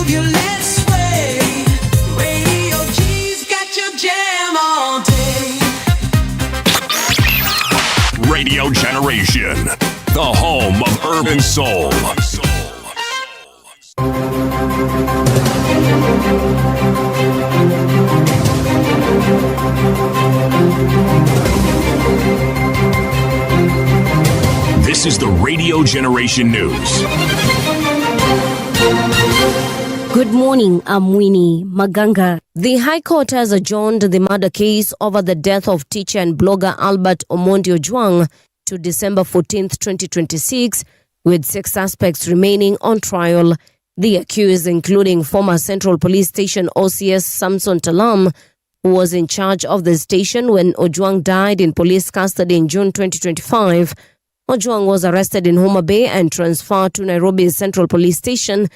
move your legs sway. Radio G's got your jam all day. Radio Generation, the home of urban soul. This is the Radio Generation News. Good morning, I'm Winnie Maganga. The High Court has adjourned the murder case over the death of teacher and blogger Albert Omondi Ojwang to December 14th, 2026, with 6 suspects remaining on trial. The accused, including former Central Police Station OCS Samson Talam, who was in charge of the station when Ojwang died in police custody in June 2025. Ojwang was arrested in Homa Bay and transferred to Nairobi's Central Police Station,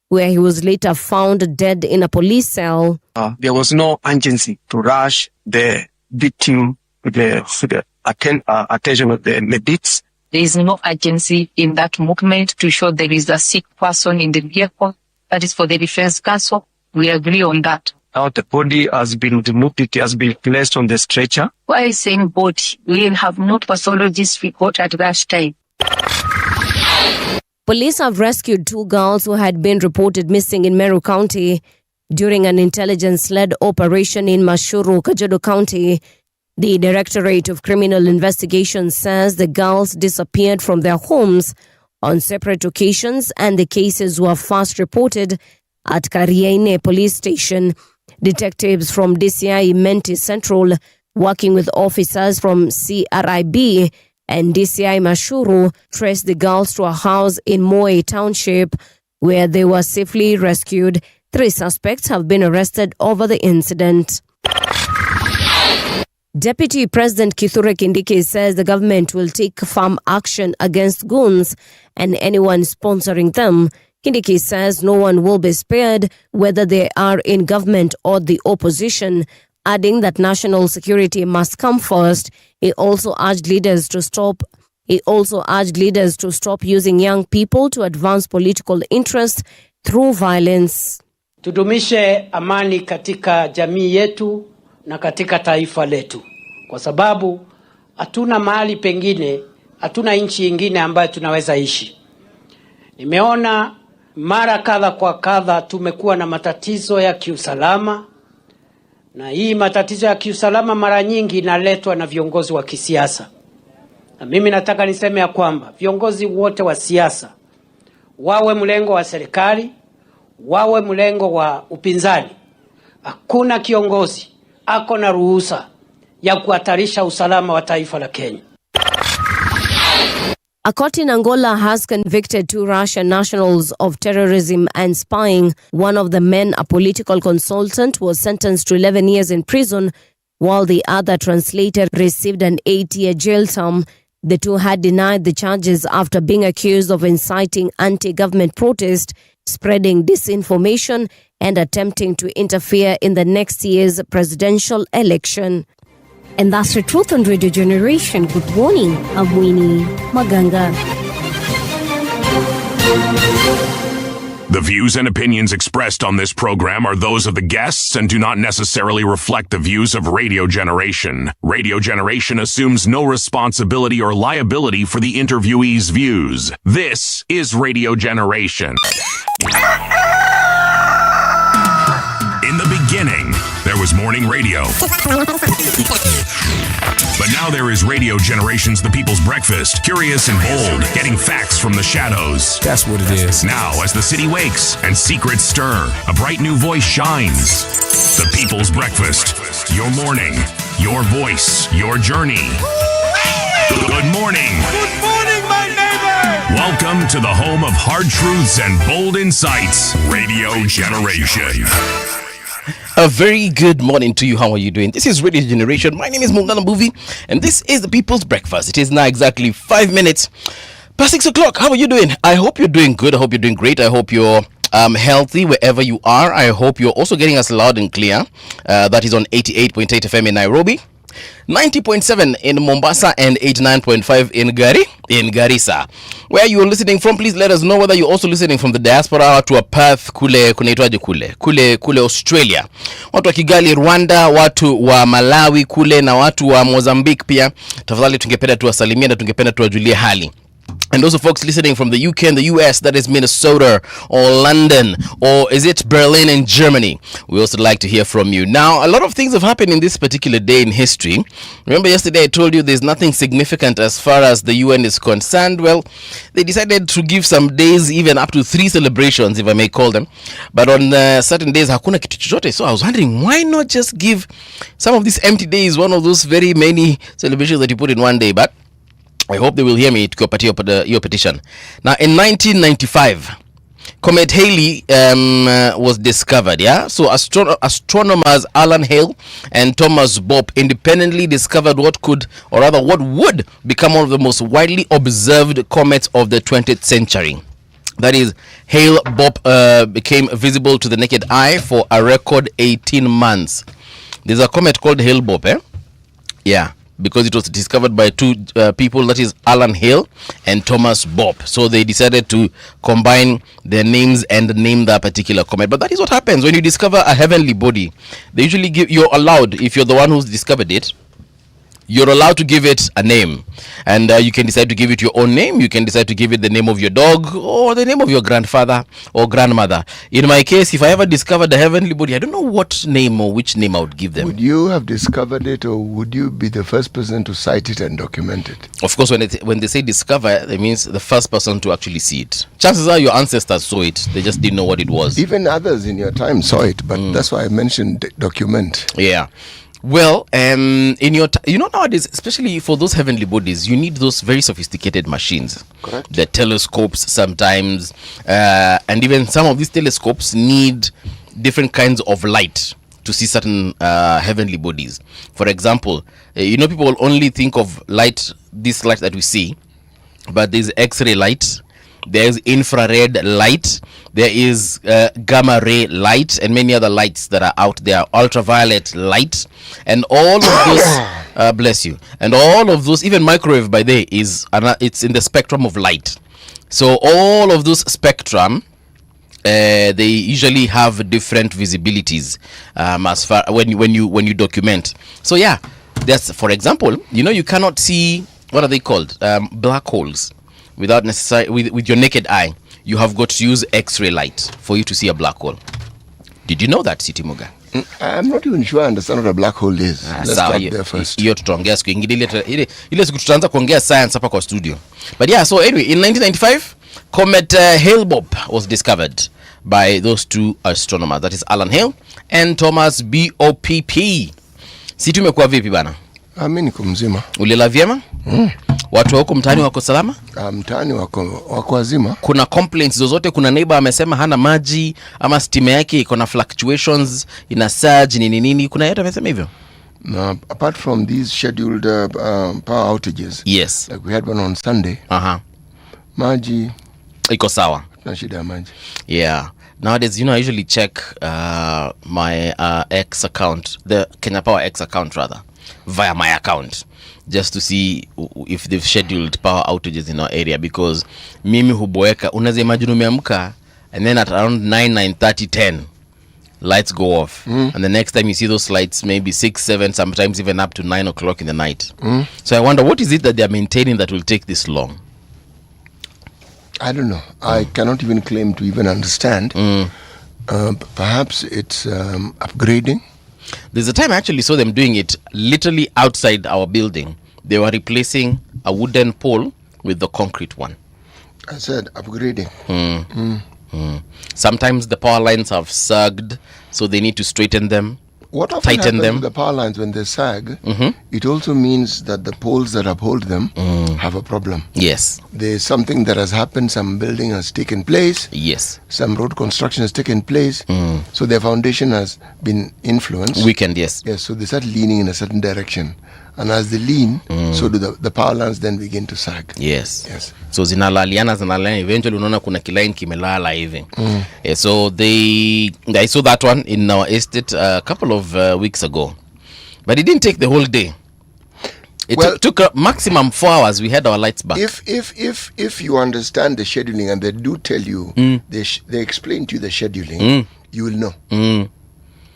where he was later found dead in a police cell. There was no urgency to rush the victim to the attention of the medics. There is no urgency in that movement to show there is a sick person in the vehicle. That is for the defense counsel. We agree on that. Now the body has been removed. It has been placed on the stretcher. Why is saying body? We have no pathologist report at that time. Police have rescued 2 girls who had been reported missing in Meru County during an intelligence-led operation in Mashuru, Kajiado County. The Directorate of Criminal Investigation says the girls disappeared from their homes on separate occasions and the cases were first reported at Kariaine Police Station. Detectives from DCI Menti Central, working with officers from CRIB and DCI Mashuru, traced the girls to a house in Moe Township where they were safely rescued. 3 suspects have been arrested over the incident. Deputy President Kithure Kindiki says the government will take firm action against goons and anyone sponsoring them. Kindiki says no one will be spared, whether they are in government or the opposition, adding that national security must come first. He also urged leaders to stop using young people to advance political interests through violence. Tudumishe amani katika jamii yetu na katika taifa letu, kwa sababu hatuna mahali pengine, hatuna nchi nyingine ambayo tunaweza ishi. Nimeona mara kadha kwa kadha tumekuwa na matatizo ya kiusalama, na hii matatizo ya kiusalama mara nyingi inaletwa na viongozi wa kisiasa. Na mimi nataka niseme ya kwamba viongozi wote wa siasa, wawe mlengo wa serikali, wawe mlengo wa upinzani, hakuna kiongozi ako na ruhusa ya kuhatarisha usalama wa taifa la Kenya. A court in Angola has convicted 2 Russian nationals of terrorism and spying. One of the men, a political consultant, was sentenced to 11 years in prison, while the other translator received an 8-year jail term. The 2 had denied the charges after being accused of inciting anti-government protest, spreading disinformation, and attempting to interfere in the next year's presidential election. And that's the truth on Radio Generation. Good morning, I'm Winnie Maganga. The views and opinions expressed on this program are those of the guests and do not necessarily reflect the views of Radio Generation. Radio Generation assumes no responsibility or liability for the interviewee's views. This is Radio Generation. In the beginning, there was morning radio. But now there is Radio Generation's The People's Breakfast, curious and bold, getting facts from the shadows. That's what it is. Now, as the city wakes and secrets stir, a bright new voice shines. The People's Breakfast. Your morning, your voice, your journey. Good morning. Good morning, my neighbor. Welcome to the home of hard truths and bold insights, Radio Generation. A very good morning to you. How are you doing? This is Radio Generation. My name is Mung'ala Mbuvi, and this is the People's Breakfast. It is now exactly 5 minutes past 6 o'clock. How are you doing? I hope you're doing good. I hope you're doing great. I hope you're healthy wherever you are. I hope you're also getting us loud and clear. That is on 88.8 FM in Nairobi, 90.7 in Mombasa and 89.5 in Garissa. Where you are listening from, please let us know whether you're also listening from the diaspora, watu wa Perth kule kunaitwaje kule Australia, watu wa Kigali Rwanda, watu wa Malawi kule na watu wa Mozambique pia. Tafadhali tungependa tuwasalimie na tungependa tuwajulie hali. And also folks listening from the UK and the US, that is Minnesota or London, or is it Berlin in Germany? We also like to hear from you. Now, a lot of things have happened in this particular day in history. Remember yesterday I told you there's nothing significant as far as the UN is concerned. Well, they decided to give some days, even up to 3 celebrations, if I may call them. But on certain days, hakuna kitu chochote. So I was wondering, why not just give some of these empty days one of those very many celebrations that you put in one day? But I hope they will hear me to your petition. Now, in 1995, Comet Halley was discovered, yeah? So astronomers Alan Hale and Thomas Bopp independently discovered what would become one of the most widely observed comets of the 20th century. That is, Hale-Bopp became visible to the naked eye for a record 18 months. There's a comet called Hale-Bopp, eh? Yeah. Because it was discovered by 2 people, that is Alan Hale and Thomas Bopp. So they decided to combine their names and name that particular comet. But that is what happens when you discover a heavenly body. They usually you're allowed, if you're the one who's discovered it, you're allowed to give it a name. And you can decide to give it your own name. You can decide to give it the name of your dog or the name of your grandfather or grandmother. In my case, if I ever discovered a heavenly body, I don't know what name or which name I would give them. Would you have discovered it, or would you be the first person to cite it and document it? Of course, when they say discover, it means the first person to actually see it. Chances are your ancestors saw it. They just didn't know what it was. Even others in your time saw it, but that's why I mentioned document. Yeah. Well, in your nowadays, especially for those heavenly bodies, you need those very sophisticated machines. Correct. The telescopes sometimes, and even some of these telescopes need different kinds of light to see certain heavenly bodies. For example, people will only think of this light that we see, but there's X-ray light, there's infrared light, there is gamma ray light, and many other lights that are out there, ultraviolet light, and all of those bless you, and all of those, even microwave by day it's in the spectrum of light. So all of those spectrum, they usually have different visibilities as far when you document. So yeah, that's, for example, you cannot see, what are they called, black holes without necessarily with your naked eye. You have got to use X-ray light for you to see a black hole. Did you know that, City Muga? I'm not even sure I understand what a black hole is. Let's start there first. Hiyo tutaongea siku ingine ile siku tutaanza kuongea science hapa kwa studio. But yeah, so anyway, in 1995, comet Hale-Bopp was discovered by those 2 astronomers, that is Alan Hale and Thomas Bopp. City umekuwa vipi bana? Mimi niko mzima. Ulila vyema? Watu wako mtaani wako salama? Mtaani wako wazima. Kuna complaints zozote? Kuna neighbor amesema hana maji ama stima yake iko na fluctuations, ina surge nini? Kuna yetu amesema hivyo? No, apart from these scheduled power outages. Yes. Like we had one on Sunday. Maji iko sawa. Na shida ya maji. Yeah. Nowadays, I usually check my X account, the Kenya Power X account rather, via my account, just to see if they've scheduled power outages in our area, because mimi huboeka, unaweza imagine umeamka and then at around 9:30, 10 lights go off, and the next time you see those lights maybe 6, 7, sometimes even up to 9 o'clock in the night. So I wonder, what is it that they're maintaining that will take this long? I don't know. I cannot even claim to even understand. Perhaps it's upgrading. There's a time I actually saw them doing it literally outside our building. They were replacing a wooden pole with the concrete one. I said upgrading. Sometimes the power lines have sagged, so they need to straighten them. What often tighten happens them. with the power lines when they sag, it also means that the poles that uphold them have a problem. Yes. There's something that has happened, some building has taken place, Yes. some road construction has taken place, so their foundation has been influenced. Weekend, yes. Yes, so they start leaning in a certain direction. And as they lean, so do the power lines then begin to sag. Yes. Yes. So zinalaliana, eventually unaona kuna kilaini kimelala hivi. Yeah, so I saw that one in our estate a couple of weeks ago. But it didn't take the whole day. It took maximum 4 hours. We had our lights back. If you understand the scheduling, and they do tell you, they explain to you the scheduling, you will know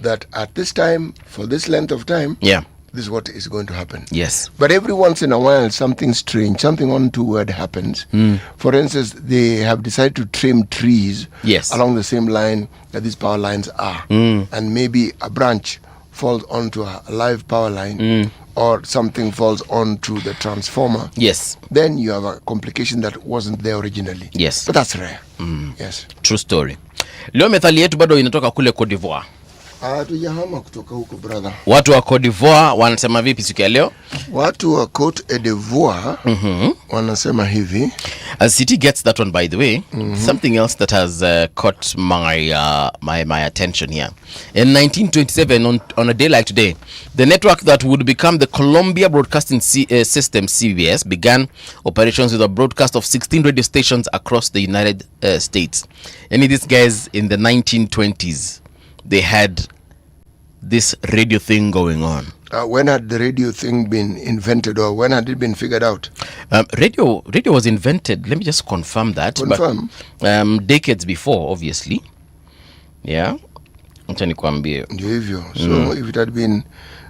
that at this time, for this length of time, this is what is going to happen. Yes. But every once in a while, something strange, something untoward happens. For instance, they have decided to trim trees along the same line that these power lines are. And maybe a branch falls onto a live power line, or something falls onto the transformer. Yes. Then you have a complication that wasn't there originally. Yes. But that's rare. Yes. True story. Leo methali yetu bado inatoka kule Cote d'Ivoire. Tujahama kutoka huko brother. Watu wa Cote d'Ivoire wanasema vipi siku ya leo? Watu wa Cote d'Ivoire wanasema hivi. As City gets that one, by the way, something else that has caught my attention here. In 1927, on a day like today, the network that would become the Columbia Broadcasting System, CBS, began operations with a broadcast of 16 radio stations across the United States. And these guys in the 1920s, they had this radio thing going on. When had the radio thing been invented, or when had it been figured out? Radio was invented, let me just confirm that. Confirm? But, decades before, obviously. Yeah. Acha nikwambie. Ndio hivyo. So if it had been,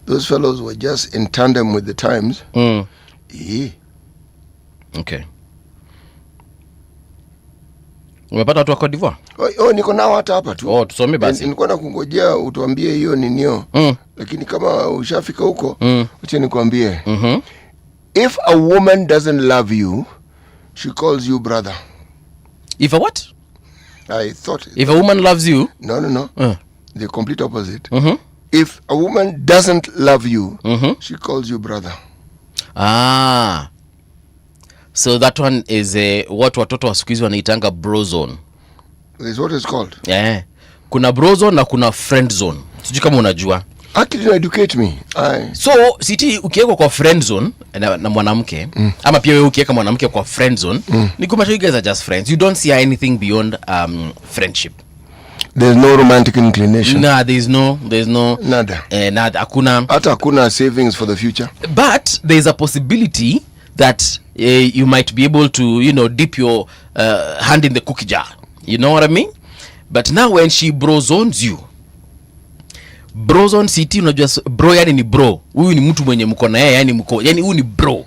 those fellows were just in tandem with the times. Okay. Umepata watu wa Cote d'Ivoire? Niko nao hata hapa tu. Tusome basi. Nilikuwa nakungojea utuambie hiyo ninio. Lakini kama ushafika huko, acha nikwambie. If a woman doesn't love you, she calls you brother. If a what? I thought. If a woman loves you? No. The complete opposite. If a woman doesn't love you, she calls you brother. So that one is what watoto wa siku hizi wanaitanga bro zone. Is what it's called. Yeah. Kuna bro zone na kuna friend zone. Sijui kama unajua. Actually, educate me. So, City ukiweka kwa friend zone na mwanamke, ama pia wewe ukiweka mwanamke kwa friend zone, ni kumaanisha you guys are just friends. You don't see anything beyond friendship. There's no romantic inclination. Nah, there's no nada. Nada. Hakuna savings for the future. But there's a possibility that you might be able to, dip your hand in the cookie jar. You know what I mean? But now when she brozones you, brozone City, unajua bro yani ni bro. Huyu ni mtu mwenye mko na yeye, yani huyu ni bro.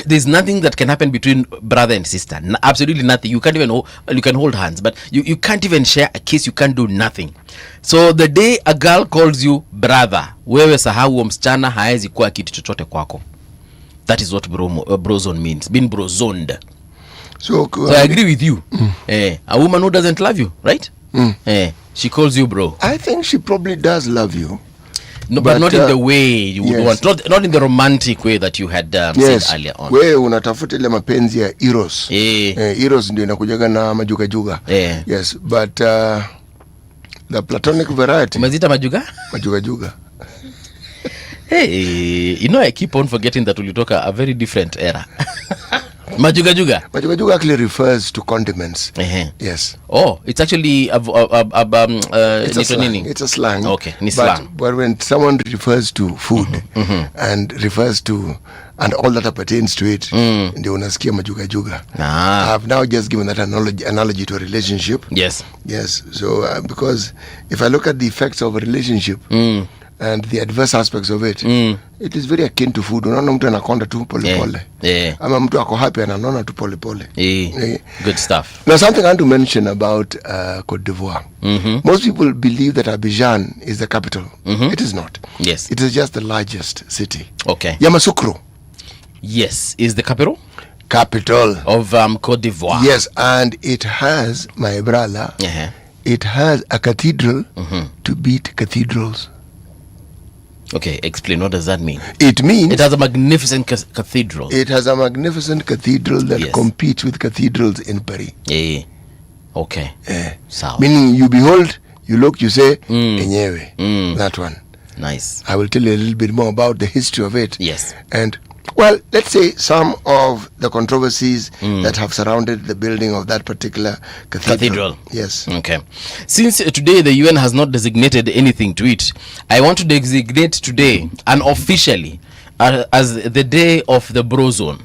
There's nothing that can happen between brother and sister. Absolutely nothing. You can't even you can hold hands, but you can't even share a kiss. You can't do nothing. So the day a girl calls you brother, wewe sahau msichana haezi kuwa kitu chochote kwako. That is what brozone means. Being brozoned. So I agree with you. A woman who doesn't love you, right? She calls you bro. I think she probably does love you. No, but not in the way you would want. Not in the romantic way that you had said earlier on. Wewe unatafuta ile mapenzi ya eros. Eros ndio inakujaga na majuga. Yes, but the platonic variety. Umezita majuga? Majuga. Hey, I keep on forgetting that ulitoka a very different era. Majuga actually refers to condiments. Yes. Oh, it's actually it's a slang. Okay, slang. But when someone refers to food and refers to and all that pertains to it, ndio unasikia majuga. I've now just given that analogy to a relationship. Yes. So because if I look at the effects of a relationship and the adverse aspects of it, it is very akin to food. Unaona mtu anakonda tu pole. Ama mtu ako happy ananona tu pole. Good stuff. Now something I want to mention about Cote d'Ivoire. Most people believe that Abidjan is the capital. It is not. Yes. It is just the largest city. Okay. Yamoussoukro. Yes, is the capital of Cote d'Ivoire. Yes, and it has, my brother, it has a cathedral to beat cathedrals. Okay, explain. What does that mean? It means it has a magnificent cathedral. It has a magnificent cathedral that competes with cathedrals in Paris. Okay. So meaning you behold, you look, you say, enyewe. That one. Nice. I will tell you a little bit more about the history of it. Yes. And Well, let's say some of the controversies that have surrounded the building of that particular cathedral. Yes. Okay. Since today the UN has not designated anything to it, I want to designate today unofficially as the day of the bro zone.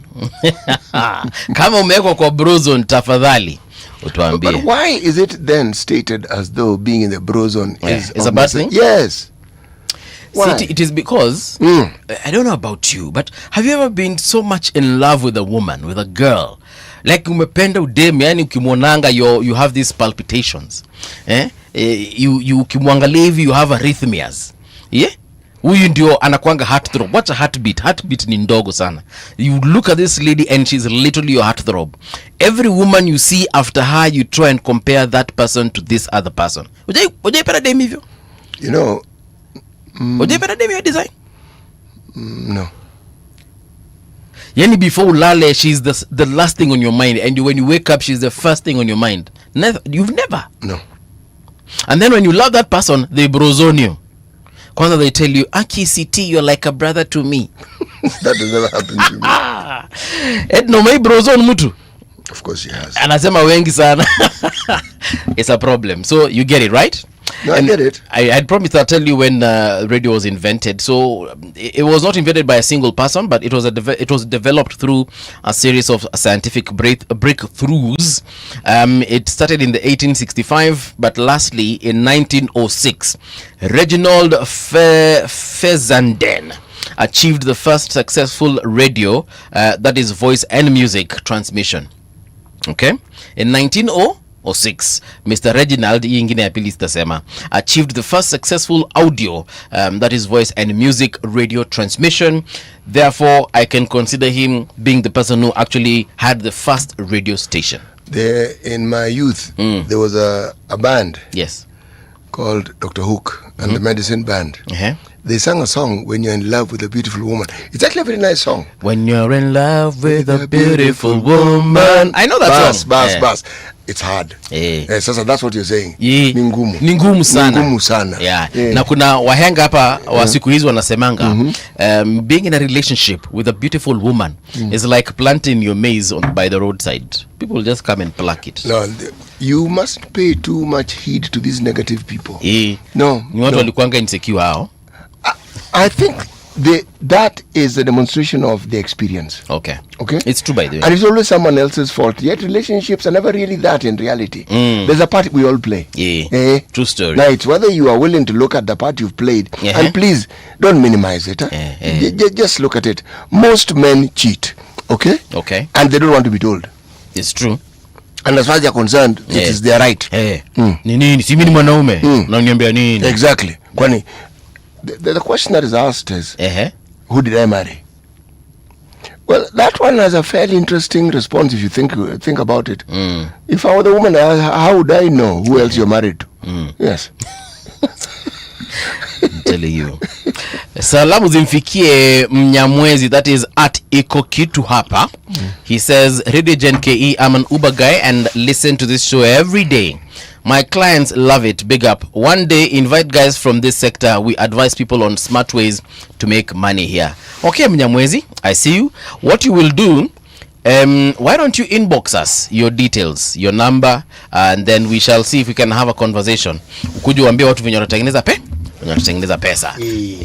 Kama umewekwa kwa bro zone, tafadhali utuambie. But why is it then stated as though being in the bro zone is a bad thing? Yes. Why? See, it is because I don't know about you, but have you ever been so much in love with a woman, with a girl, like umependa udem, yani ukimwonanga you have these palpitations, you ukimwangalia hivi you have arrhythmias, huyu ndio anakuanga heartthrob. What's a heartbeat? Heartbeat ni ndogo sana. You look at this lady and she's literally your heartthrob. Every woman you see after her, you try and compare that person to this other person. Ujaipenda dem hivyo? You know, ujaipenda dem hivyo design? No. Yani before ulale, she's the last thing on your mind, and when you wake up, she's the first thing on your mind. You've never? No. And then when you love that person, they brozone you. Kwanza they tell you, Aki CT, you're like a brother to me. That has never happened to me. Edna, my brozone mutu. Of course she has. Anasema wengi sana. It's a problem. So you get it, right? No, I get it. I had promised I'll tell you when radio was invented. So it was not invented by a single person, but it was developed through a series of scientific breakthroughs. It started in the 1865, but lastly in 1906, Reginald Fessenden achieved the first successful radio, that is voice and music transmission. Okay, in 1906, Mr. Reginald ingine ya pili sitasema achieved the first successful audio, that is voice and music radio transmission. Therefore, I can consider him being the person who actually had the first radio station. There, in my youth, there was a band. Yes. Called Dr. Hook and the Medicine Band. They sang a song, When You're in Love with a Beautiful Woman. It's actually a very nice song. When you're in love with a beautiful woman. I know that song. Bass. It's hard. Sasa that's what you're saying. Ni ngumu sana. Yeah. Na kuna wahenga hapa wa siku hizi wanasemanga, being in a relationship with a beautiful woman is like planting your maize by the roadside. People just come and pluck it. No, you mustn't pay too much heed to these negative people. No. Ni watu walikuanga insecure hao. I think that is a demonstration of the experience. Okay. It's true, by the way. And it's always someone else's fault. Yet relationships are never really that in reality. There's a part we all play. True story. Now it's whether you are willing to look at the part you've played. And please, don't minimize it. Just look at it. Most men cheat. Okay? And they don't want to be told. It's true. And as far as they're concerned, it is their right. Nini? Si mimi mwanaume. Unaniambia nini? Exactly. Kwani the question that is asked is, who did I marry? Well, that one has a fairly interesting response if you think about it. If I were the woman, how would I know who else you're married to? Yes. I'm telling you. Salamu zimfikie Mnyamwezi, that is at Iko Kitu hapa. He says, Radio Gen KE, I'm an Uber guy and listen to this show every day. My clients love it. Big up. One day, invite guys from this sector. We advise people on smart ways to make money here. Okay, Mnyamwezi, I see you. What you will do, why don't you inbox us your details, your number, and then we shall see if we can have a conversation. Ukuju waambie watu venye wanatengeneza pesa.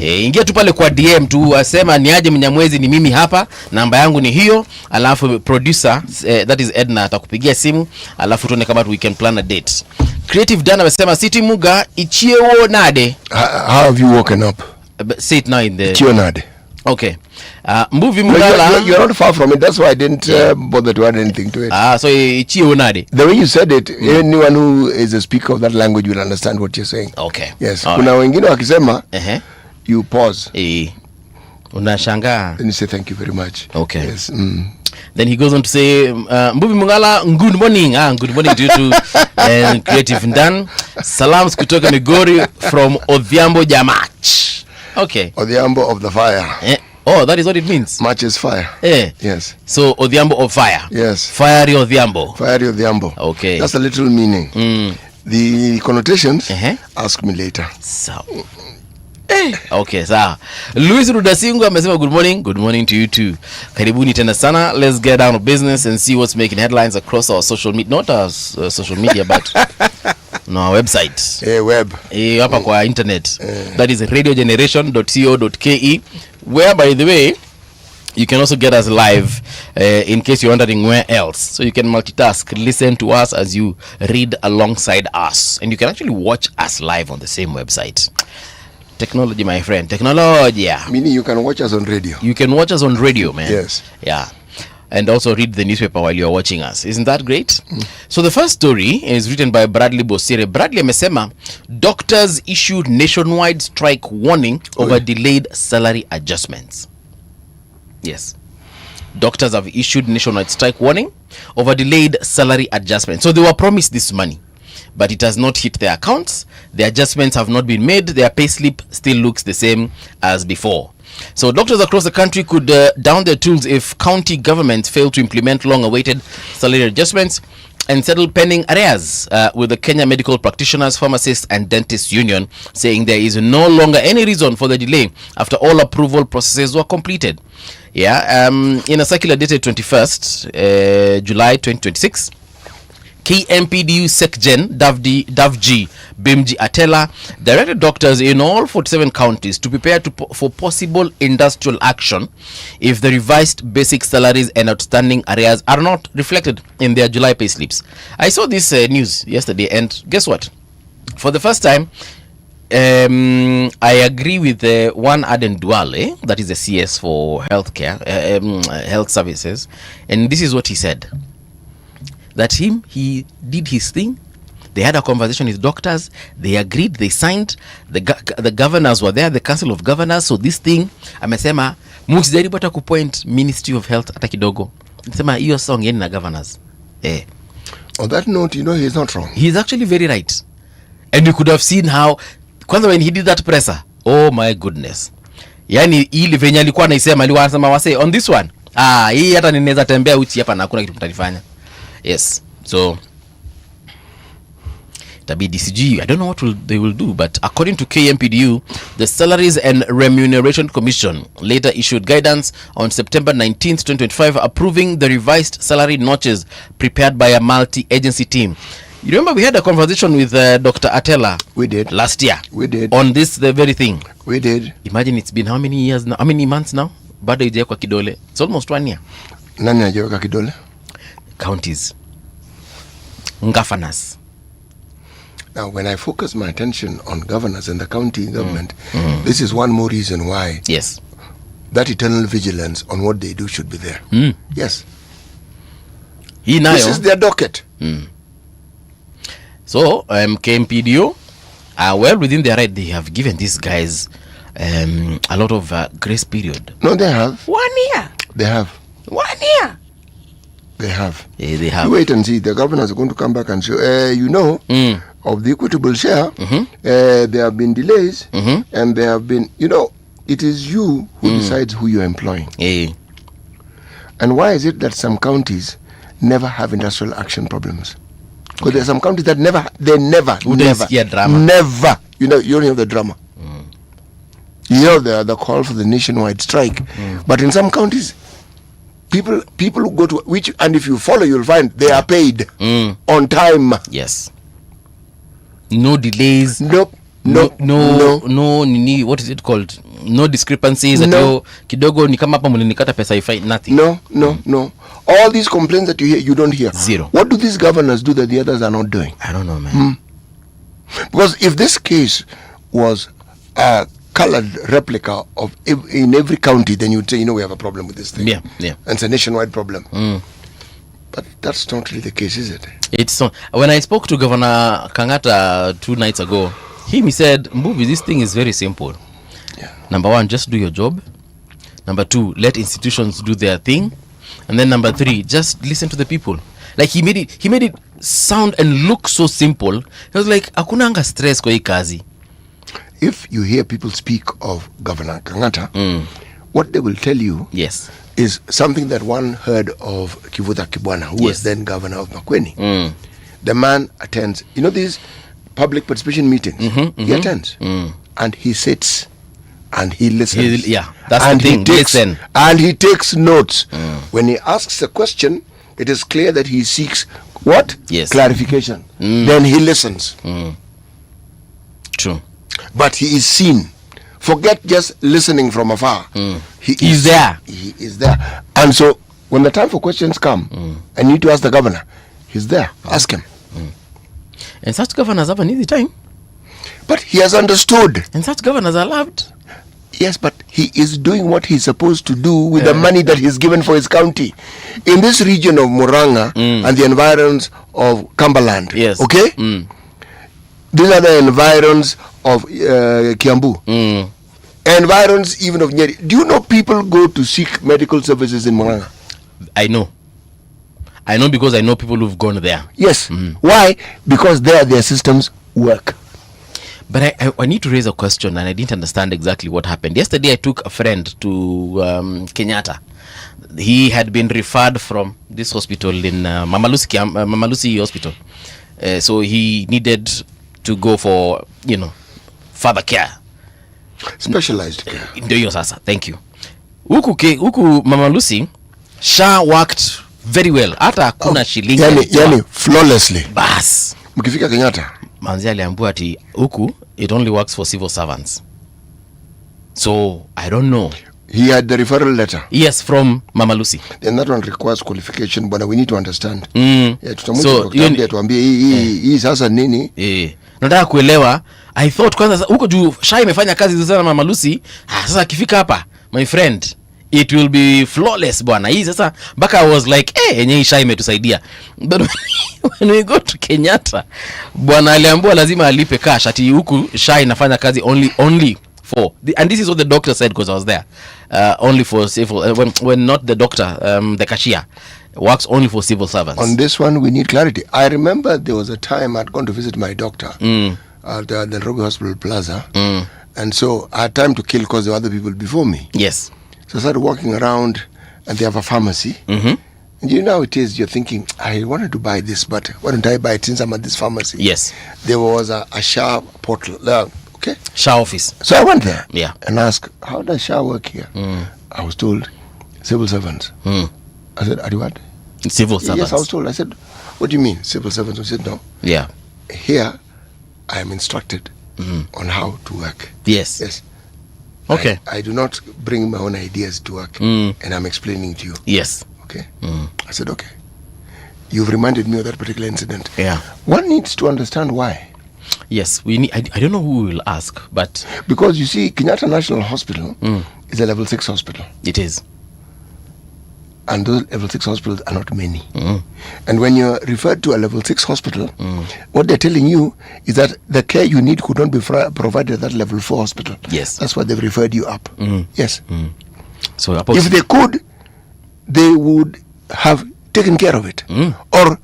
Ingia tu pale kwa DM tu, asema ni aje Mnyamwezi, ni mimi hapa, namba yangu ni hiyo, alafu producer, that is Edna, atakupigia simu, alafu tuone kama we can plan a date. Creative Dan amesema City Muga ichiewo nade. How have you woken up? Say it now in the Ichiewo nade. Okay. Mbuvi Mung'ala. You're not far from it. That's why I didn't bother to add anything to it. So ichiewo nade. The way you said it, anyone who is a speaker of that language will understand what you're saying. Okay. Yes. Kuna wengine wakisema, you pause. Unashangaa. Then you say thank you very much. Okay. Yes. Then he goes on to say, Mbuvi Mung'ala, good morning. Good morning to you too. Creative Dan. Salams kutoka Migori from Odhiambo Jamach. Okay. Odhiambo of the fire. Oh, that is what it means. Match is fire. Yes. So Odhiambo of fire. Yes. Fiery Odhiambo. Fiery Odhiambo. Okay. That's a little meaning. The connotations, ask me later. So. Okay, sawa. Luis Rudasingu amesema good morning. Good morning to you too. Karibuni tena sana. Let's get down to business and see what's making headlines across our social media, not our social media but no, our website. Web. Hapa kwa internet. That is radiogeneration.co.ke, where by the way you can also get us live in case you're wondering where else. So you can multitask, listen to us as you read alongside us. And you can actually watch us live on the same website. Technology, my friend. Technology. Meaning you can watch us on radio. You can watch us on radio, man. Yes. Yeah. And also read the newspaper while you're watching us. Isn't that great? So the first story is written by Bradley Bosire. Bradley amesema doctors issued nationwide strike warning over delayed salary adjustments. Yes. Doctors have issued nationwide strike warning over delayed salary adjustments. So they were promised this money, but it has not hit their accounts. The adjustments have not been made. Their pay slip still looks the same as before. So doctors across the country could down their tools if county governments fail to implement long-awaited salary adjustments and settle pending arrears, with the Kenya Medical Practitioners, Pharmacists and Dentists Union saying there is no longer any reason for the delay after all approval processes were completed. Yeah, in a circular dated 21st July 2026, KMPDU SecGen Davji Bimji Atela directed doctors in all 47 counties to prepare for possible industrial action if the revised basic salaries and outstanding arrears are not reflected in their July pay slips. I saw this news yesterday, and guess what? For the first time, I agree with one Aden Duale, that is the CS for healthcare, health services, and this is what he said. That he did his thing. They had a conversation with doctors. They agreed. They signed. The governors were there, the council of governors. So this thing, amesema msijaribu hata kupoint Ministry of Health hata kidogo. Amesema hiyo song yeni na governors. On that note, you know he's not wrong. He's actually very right. And you could have seen how, kwanza when he did that presser, oh my goodness. Yani ili venye alikuwa anaisema, alikuwa anasema wase on this one. Hii hata ninaweza tembea uchi hapa na hakuna kitu mtanifanya. Yes, so DCG, I don't know what they will do, but according to KMPDU, the Salaries and Remuneration Commission later issued guidance on September 19th, 2025, approving the revised salary notches prepared by a multi-agency team. You remember we had a conversation with Dr. Atela. We did. Last year. We did. On this the very thing. We did. Imagine it's been how many years now? How many months now? Bado ijawekwa kidole. It's almost 1 year. Nani hajaweka kidole? Counties. Governors. Now, when I focus my attention on governors and the county government, this is one more reason why that eternal vigilance on what they do should be there. Yes. This is their docket. So, KMPDO, well within their right, they have given these guys a lot of grace period. No, they have. 1 year. They have. 1 year. They have. Yeah, they have. You wait and see. The governors are going to come back and say, of the equitable share, there have been delays, and there have been, it is you who decides who you're employing. And why is it that some counties never have industrial action problems? Because there are some counties that never. You don't have the drama. You know the call for the nationwide strike, but in some counties, people who go to which, and if you follow, you'll find they are paid on time. Yes. No delays. Nope. No, what is it called? No discrepancies. No. Kidogo ni kama hapa mlinikata pesa ifai, nothing. No. All these complaints that you hear, you don't hear. Zero. What do these governors do that the others are not doing? I don't know, man. Because if this case was a colored replica of in every county, then you'd say, we have a problem with this thing. Yeah. And it's a nationwide problem. But that's not really the case, is it? It's not. When I spoke to Governor Kangata 2 nights ago, he said, Mbuvi, this thing is very simple. Yeah. Number 1, just do your job. Number 2, let institutions do their thing. And then number 3, just listen to the people. Like he made it sound and look so simple. He was like, akunanga stress kwa hii kazi. If you hear people speak of Governor Kangata, what they will tell you is something that one heard of Kivuta Kibwana, who was then governor of Makueni. The man attends, these public participation meetings. He attends and he sits and he listens. That's and the thing. Listen. And he takes notes. When he asks a question, it is clear that he seeks what? Yes. Clarification. Then he listens. True. But he is seen. Forget just listening from afar. He's there. He is there. And so when the time for questions come, I need to ask the governor. He's there. Ask him. And such governors have an easy time. But he has understood. And such governors are loved. Yes, but he is doing what he's supposed to do with the money that he's given for his county. In this region of Murang'a and the environs of Cumberland, Yes. okay? These are the environs of Kiambu. Environs even of Nyeri. Do you know people go to seek medical services in Murang'a? I know because I know people who've gone there. Yes. Why? Because there their systems work. But I need to raise a question, and I didn't understand exactly what happened. Yesterday, I took a friend to Kenyatta. He had been referred from this hospital in Mama Lucy Hospital. So he needed to go for, further care. Specialized care. Ndio hiyo sasa. Thank you. Huku Mama Lucy, SHA worked very well. Hata hakuna shilingi. Yani flawlessly. Bas. Mkifika Kenyatta. Manzi aliambiwa ati huku it only works for civil servants. So I don't know. He had the referral letter. Yes, from Mama Lucy. And that one requires qualification, but we need to understand. So tuambie hii sasa nini? Nataka kuelewa. I thought kwanza huko juu SHA imefanya kazi sana Mama Lucy. Sasa akifika hapa, my friend, it will be flawless bwana. Hii sasa mpaka I was like, yenyewe SHA imetusaidia. But when we go to Kenyatta, bwana aliambiwa lazima alipe cash. Ati huku SHA inafanya kazi only for and this is what the doctor said because I was there. Only for civil when not the doctor, the cashier works only for civil servants. On this one we need clarity. I remember there was a time I'd gone to visit my doctor at the Nairobi Hospital Plaza, and so I had time to kill because there were other people before me. Yes. So I started walking around, and they have a pharmacy. And you know how it is, you're thinking, I wanted to buy this, but why don't I buy it since I'm at this pharmacy? Yes. There was a SHA portal, okay? SHA office. So I went there and asked, how does SHA work here? I was told, civil servants. I said, are you what? Civil servants. Yes, I was told. I said, what do you mean, civil servants? I said, no. Yeah. Here, I am instructed on how to work. Yes. Yes. Okay. I do not bring my own ideas to work, and I'm explaining to you. Yes. Okay. I said, okay. You've reminded me of that particular incident. Yeah. One needs to understand why. Yes, we need. I don't know who will ask, but because you see, Kenyatta National Hospital is a level 6 hospital. It is. And those level 6 hospitals are not many. And when you're referred to a level 6 hospital, what they're telling you is that the care you need could not be provided at that level 4 hospital. Yes. That's why they've referred you up. Yes. So if they could, they would have taken care of it. Or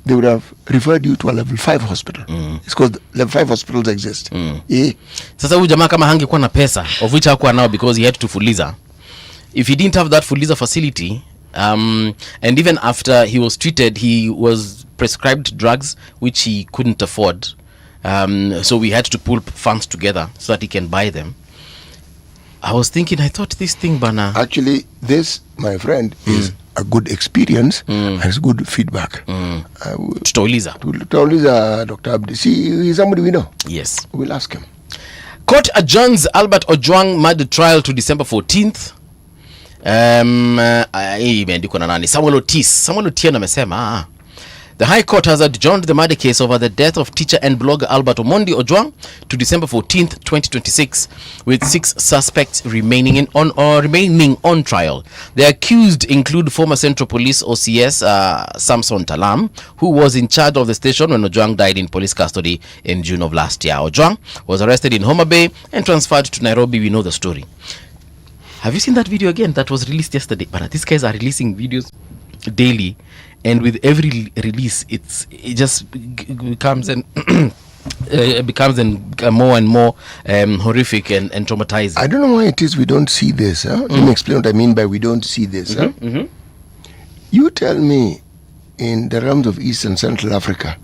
they would have referred you to a level 5 hospital. It's because level 5 hospitals exist. Sasa huyu jamaa kama hangekuwa na pesa, of which hakuwa now because he had to Fuliza. If he didn't have that Fuliza facility, and even after he was treated, he was prescribed drugs which he couldn't afford. So we had to pull funds together so that he can buy them. I was thinking, I thought this thing, bana. Actually, this, my friend, is a good experience and it's good feedback. Tutauliza. Tutauliza Dr. Abdi. See, he's somebody we know. Yes. We'll ask him. Court adjourns Albert Ojwang murder trial to December 14th. Imeandikwa na nani? Samuel Otieno amesema the High Court has adjourned the murder case over the death of teacher and blogger Albert Omondi Ojwang to December 14th, 2026, with 6 suspects remaining on trial. The accused include former Central Police OCS Samson Talam, who was in charge of the station when Ojwang died in police custody in June of last year. Ojwang was arrested in Homa Bay and transferred to Nairobi. We know the story. Have you seen that video again that was released yesterday? But these guys are releasing videos daily, and with every release, it just becomes more and more horrific and traumatizing. I don't know why it is we don't see this. Let me explain what I mean by we don't see this. You tell me, in the realms of East and Central Africa,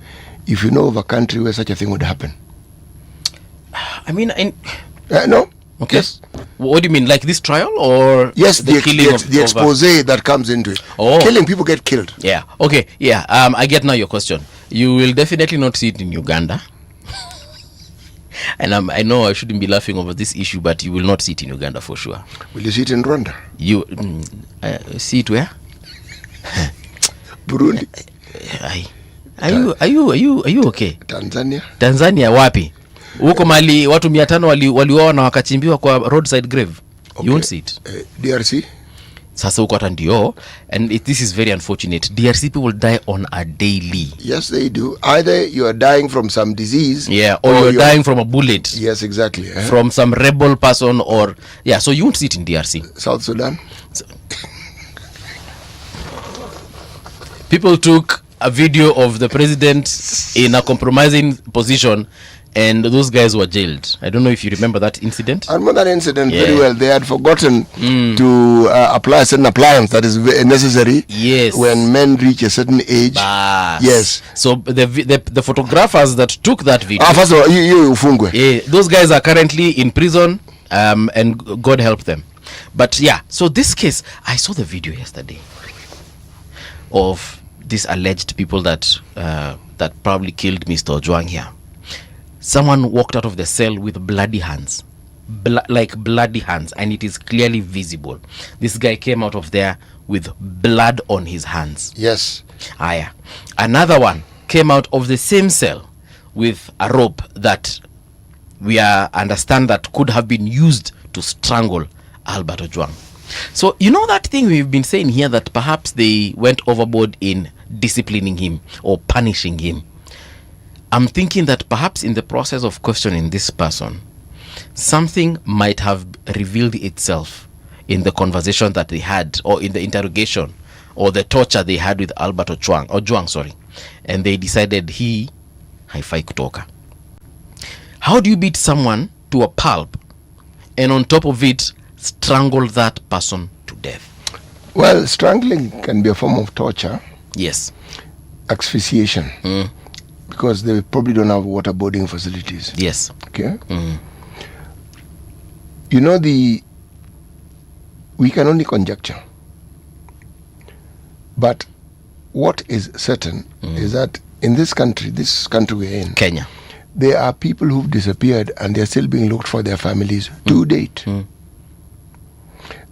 if you know of a country where such a thing would happen. I mean, no. Okay. Yes. What do you mean, like this trial or yes, the killing of the expose that comes into it. Oh. Killing people get killed. Yeah. Okay. Yeah. I get now your question. You will definitely not see it in Uganda. And I know I shouldn't be laughing over this issue, but you will not see it in Uganda for sure. Will you see it in Rwanda? You see it where? Burundi. Are you okay? Tanzania Wapi? Huko mali watu 500 waliuawa na wakachimbiwa kwa roadside grave. Okay. You won't see it. DRC. Sasa huko hata ndio, and this is very unfortunate. DRC people die on a daily. Yes, they do. Either you are dying from some disease, or you're dying from a bullet. Yes, exactly. From some rebel person, or so you won't see it in DRC. South Sudan. People took a video of the president in a compromising position, and those guys were jailed. I don't know if you remember that incident. I remember that incident very well. They had forgotten to apply a certain appliance that is necessary when men reach a certain age. Yes. So the photographers that took that video. First of all, you ufungwe. Those guys are currently in prison, and God help them. But so this case, I saw the video yesterday of these alleged people that probably killed Mr. Ojwang here. Someone walked out of the cell with bloody hands, bloody hands, and it is clearly visible. This guy came out of there with blood on his hands. Yes. Another one came out of the same cell with a rope that we understand that could have been used to strangle Albert Ojwang. So you know that thing we've been saying here, that perhaps they went overboard in disciplining him or punishing him. I'm thinking that perhaps in the process of questioning this person, something might have revealed itself in the conversation that they had, or in the interrogation or the torture they had with Albert Ojwang, and they decided he haifai kutoka. How do you beat someone to a pulp and on top of it strangle that person to death? Well, strangling can be a form of torture. Yes. Asphyxiation. Because they probably don't have waterboarding facilities. Yes. Okay. You know, we can only conjecture. But what is certain is that in this country we're in, Kenya, there are people who've disappeared and they're still being looked for their families to date.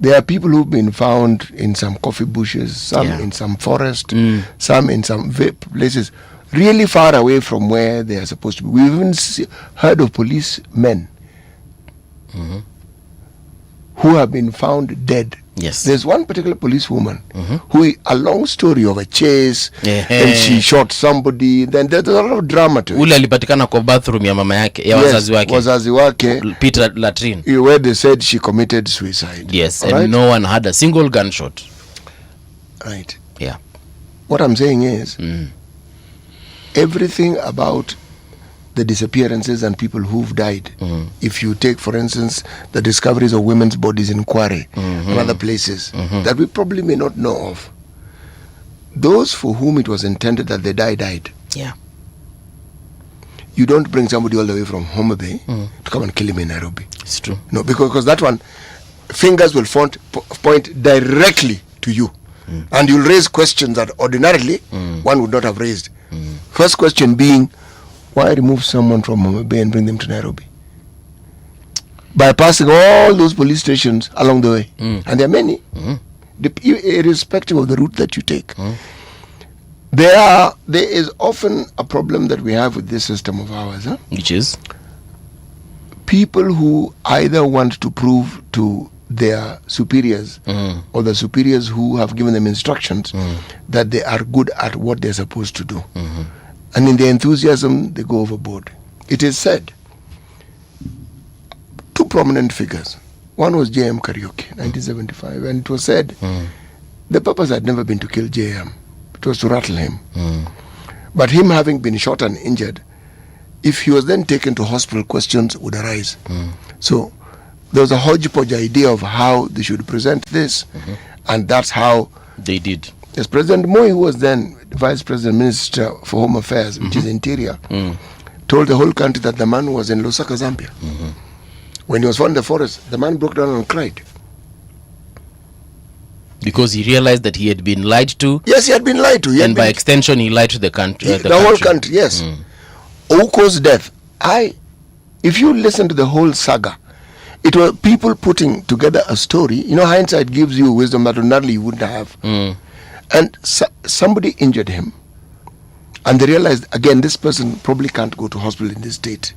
There are people who've been found in some coffee bushes, some in some forest, some in some places really far away from where they are supposed to be. We've even heard of policemen who have been found dead. Yes. There's one particular policewoman who, a long story of a chase, and she shot somebody. Then there's a lot of drama to it. Ule alipatikana kwa bathroom ya mama yake, ya wazazi wake. Peter latrine. Where they said she committed suicide. Yes, and no one had a single gunshot. Right. Yeah. What I'm saying is, everything about the disappearances and people who've died, if you take, for instance, the discoveries of women's bodies in Kware and other places that we probably may not know of, those for whom it was intended that they died. Yeah. You don't bring somebody all the way from Homa Bay to come and kill him in Nairobi. It's true. No, because that one, fingers will point directly to you. And you'll raise questions that ordinarily one would not have raised. First question being, why remove someone from Homa Bay and bring them to Nairobi? Bypassing all those police stations along the way. And there are many. Irrespective of the route that you take. There is often a problem that we have with this system of ours. Which is? People who either want to prove to their superiors or the superiors who have given them instructions that they are good at what they're supposed to do. And in their enthusiasm, they go overboard. It is said, two prominent figures. One was J.M. Karaoke, 1975, and it was said the purpose had never been to kill J.M. It was to rattle him. But him having been shot and injured, if he was then taken to hospital, questions would arise. So there was a hodgepodge idea of how they should present this, and that's how they did. Yes, President Moi, who was then Vice President Minister for Home Affairs, which is Interior, told the whole country that the man was in Lusaka, Zambia. When he was found in the forest, the man broke down and cried. Because he realized that he had been lied to. Yes, he had been lied to. And by extension, he lied to the country. The whole country, yes. Who caused death? If you listen to the whole saga, it was people putting together a story. You know, hindsight gives you wisdom that ordinarily you wouldn't have. And somebody injured him. And they realized, again, this person probably can't go to hospital in this state.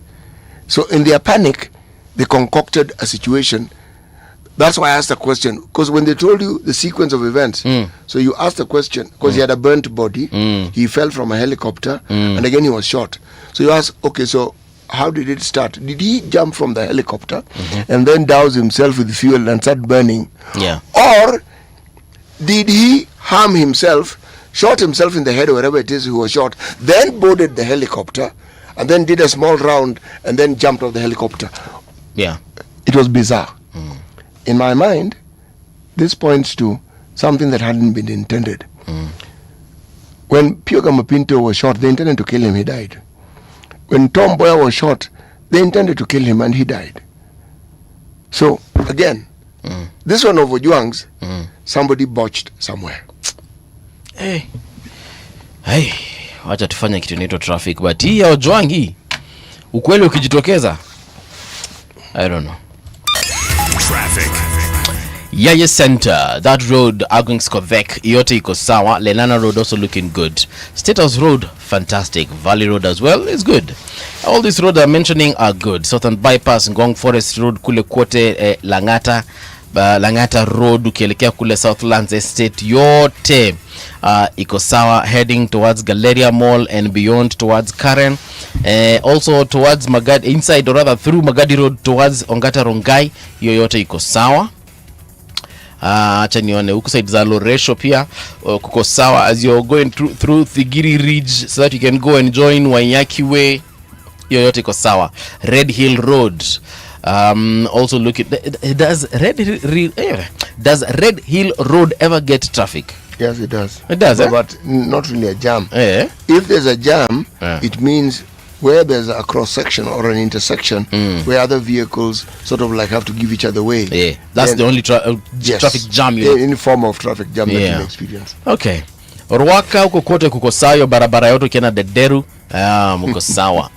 So in their panic, they concocted a situation. That's why I asked the question. Because when they told you the sequence of events, so you asked the question, because he had a burnt body, he fell from a helicopter, and again he was shot. So you ask, okay, so how did it start? Did he jump from the helicopter and then douse himself with fuel and start burning? Yeah. Or did he harm himself, shot himself in the head or wherever it is he was shot, then boarded the helicopter and then did a small round and then jumped off the helicopter? Yeah. It was bizarre. In my mind, this points to something that hadn't been intended. When Pio Gamapinto was shot, they intended to kill him, he died. When Tom Mboya was shot, they intended to kill him and he died. So, again, this one of Ojwang's, somebody botched somewhere. Hey, wacha tufanye kitu inaitwa traffic, but hii ya Ojwang hii, ukweli ukijitokeza, I don't know. Traffic. Yaya Center, that road, Agungskovek, yote iko sawa. Lenana Road also looking good. State House Road, fantastic. Valley Road as well is good. All these roads I'm mentioning are good. Southern Bypass, Ngong Forest Road, kule kote Langata, Langata Road, ukielekea kule Southlands Estate, yote iko sawa, heading towards Galleria Mall and beyond towards Karen. Also towards Magadi, inside or rather through Magadi Road towards Ongata Rongai, yote iko sawa. Acha nione huko side za Loresho pia kuko sawa as you're going through Thigiri Ridge so that you can go and join Waiyaki Way, yote iko sawa. Red Hill Road, also look at does Red Hill Road ever get traffic? Yes, it does. It does, but not really a jam. If there's a jam, it means where there's a cross section or an intersection where other vehicles sort of like have to give each other way. Yeah, that's the only traffic jam you any form of traffic jam that you experience. Okay. Ruaka huko kote kuko sawa, barabara yote ukienda Dederu mko sawa.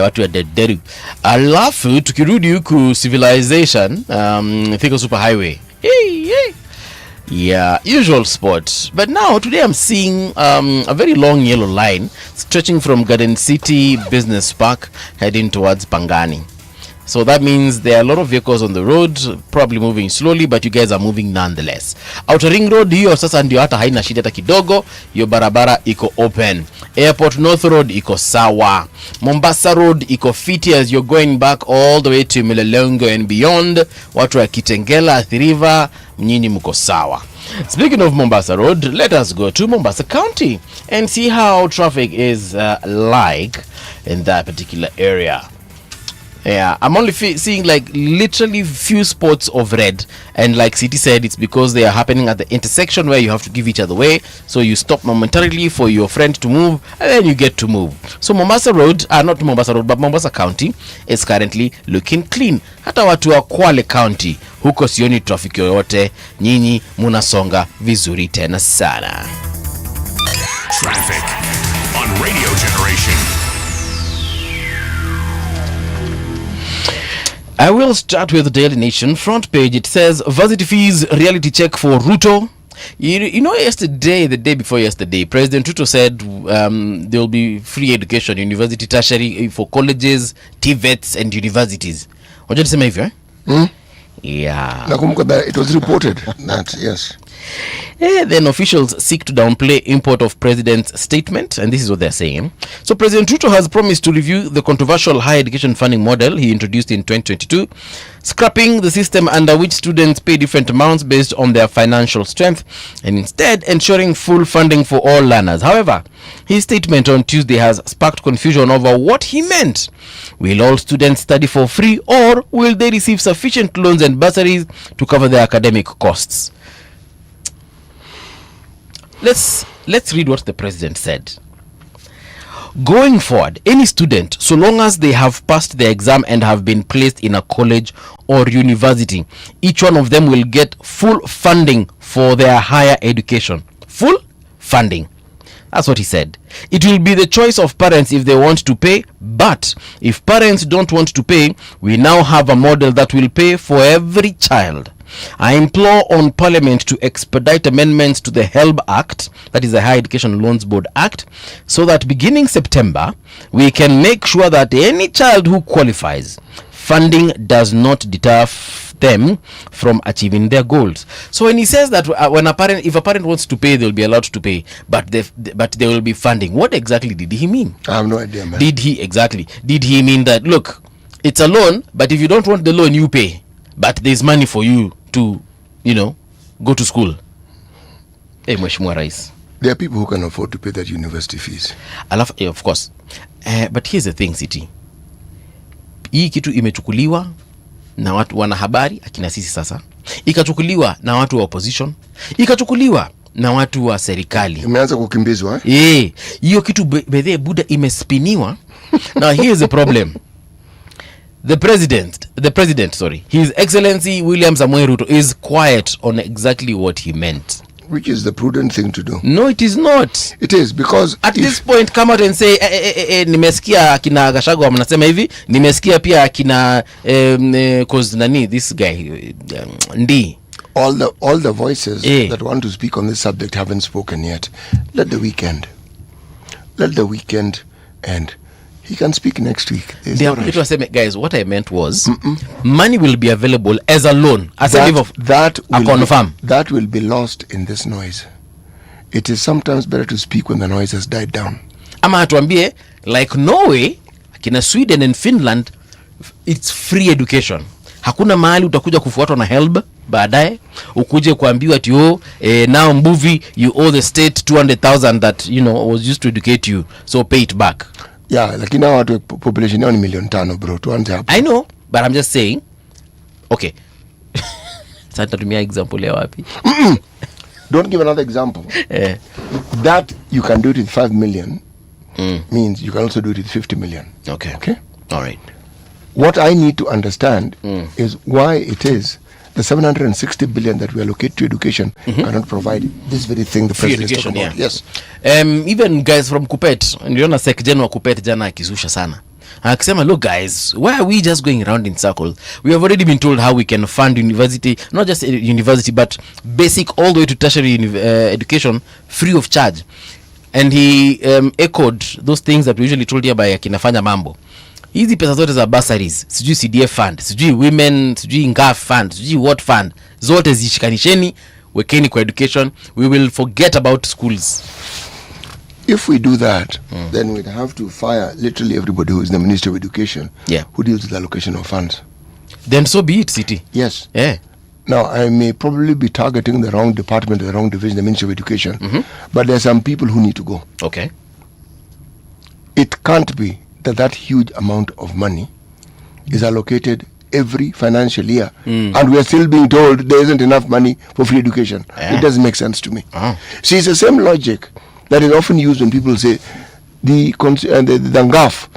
Watu ya Dederu. Alafu tukirudi huku civilization, Thika Super Highway. Yeah, usual spot. But now, today I'm seeing a very long yellow line stretching from Garden City Business Park heading towards Pangani. So that means there are a lot of vehicles on the road, probably moving slowly, but you guys are moving nonetheless. Outer Ring Road, hiyo sasa ndio hata haina shida hata kidogo, hiyo barabara iko open. Airport North Road iko sawa. Mombasa Road iko fiti as you're going back all the way to Milelongo and beyond. Watu wa Kitengela, Athi River, mnyini mko sawa. Speaking of Mombasa Road, let us go to Mombasa County and see how traffic is like in that particular area. Yeah, I'm only seeing like literally few spots of red, and like City said, it's because they are happening at the intersection where you have to give each other way, so you stop momentarily for your friend to move and then you get to move. So Mombasa Road, not Mombasa Road, but Mombasa County is currently looking clean. Hata watu wa Kwale County, huko sioni traffic yoyote, nyinyi munasonga vizuri tena sana. Traffic on Radio Generation. I will start with the Daily Nation front page. It says varsity fees reality check for Ruto. You know, yesterday, the day before yesterday, President Ruto said there will be free education, university tertiary for colleges, TVETs and universities. What did you say, hivyo? Yeah. It was reported that, yes. Then officials seek to downplay import of president's statement, and this is what they're saying. So President Ruto has promised to review the controversial higher education funding model he introduced in 2022, scrapping the system under which students pay different amounts based on their financial strength, and instead ensuring full funding for all learners. However, his statement on Tuesday has sparked confusion over what he meant. Will all students study for free, or will they receive sufficient loans and bursaries to cover their academic costs? Let's read what the president said. Going forward, any student, so long as they have passed the exam and have been placed in a college or university, each one of them will get full funding for their higher education. Full funding. That's what he said. It will be the choice of parents if they want to pay, but if parents don't want to pay, we now have a model that will pay for every child. I implore on Parliament to expedite amendments to the HELB Act, that is the Higher Education Loans Board Act, so that beginning September, we can make sure that any child who qualifies, funding does not deter them from achieving their goals. So when he says that if a parent wants to pay, they'll be allowed to pay, but there will be funding, what exactly did he mean? I have no idea, man. Did he mean that, look, it's a loan, but if you don't want the loan, you pay, but there's money for you to, go to school? Hey, Mheshimiwa Rais. There are people who can afford to pay that university fees. Of course. But here's the thing, City. Hii kitu imechukuliwa na watu wanahabari akina sisi sasa, ikachukuliwa na watu wa opposition, ikachukuliwa na watu wa serikali. Imeanza kukimbizwa. Hiyo kitu bedhe buda imespiniwa. Now here's the problem. The president, His Excellency William Samoei Ruto is quiet on exactly what he meant. Which is the prudent thing to do. No, it is not. It is, because at this point come out and say nimesikia akina Gachagua mnasema hivi, nimesikia pia akina cause nani this guy Ndi. All the voices that want to speak on this subject haven't spoken yet. Let the weekend end. He can speak next week. Guys, what I meant was money will be available as a loan, as a leave of confirm. That will be lost in this noise. It is sometimes better to speak when the noise has died down. Ama atuambie, like Norway, kina Sweden and Finland, it's free education. Hakuna mahali utakuja kufuatwa na HELB baadaye ukuje kuambiwa ati now Mbuvi you owe the state 200,000 that was used to educate you, so pay it back. Yeah, like now our population now 1,500,000 bro. I know, but I'm just saying. Okay. Sasa tumia example ya wapi? Don't give another example. That you can do it with 5 million means you can also do it with 50 million. Okay. All right. What I need to understand is why it is the 760 billion that we allocate to education cannot provide this very thing the president is talking about. Yes. Even guys from Kupet, niliona Sekjen wa Kupet jana akizusha sana. Akisema, look guys, why are we just going around in circles? We have already been told how we can fund university, not just university, but basic all the way to tertiary education free of charge. And he echoed those things that we usually told here by akinafanya mambo. Hizi pesa zote za bursaries, sijui CDF fund, sijui women, sijui NGAF fund, sijui what fund, zote zishikanisheni, wekeni kwa education, we will forget about schools. If we do that, then we'd have to fire literally everybody who is in the Ministry of Education, who deals with the allocation of funds. Then so be it, City. Yes. Yeah. Now, I may probably be targeting the wrong department, the wrong division, the Ministry of Education, but there are some people who need to go. Okay. It can't be that huge amount of money is allocated every financial year and we are still being told there isn't enough money for free education. It doesn't make sense to me. See, it's the same logic that is often used when people say the NGAF,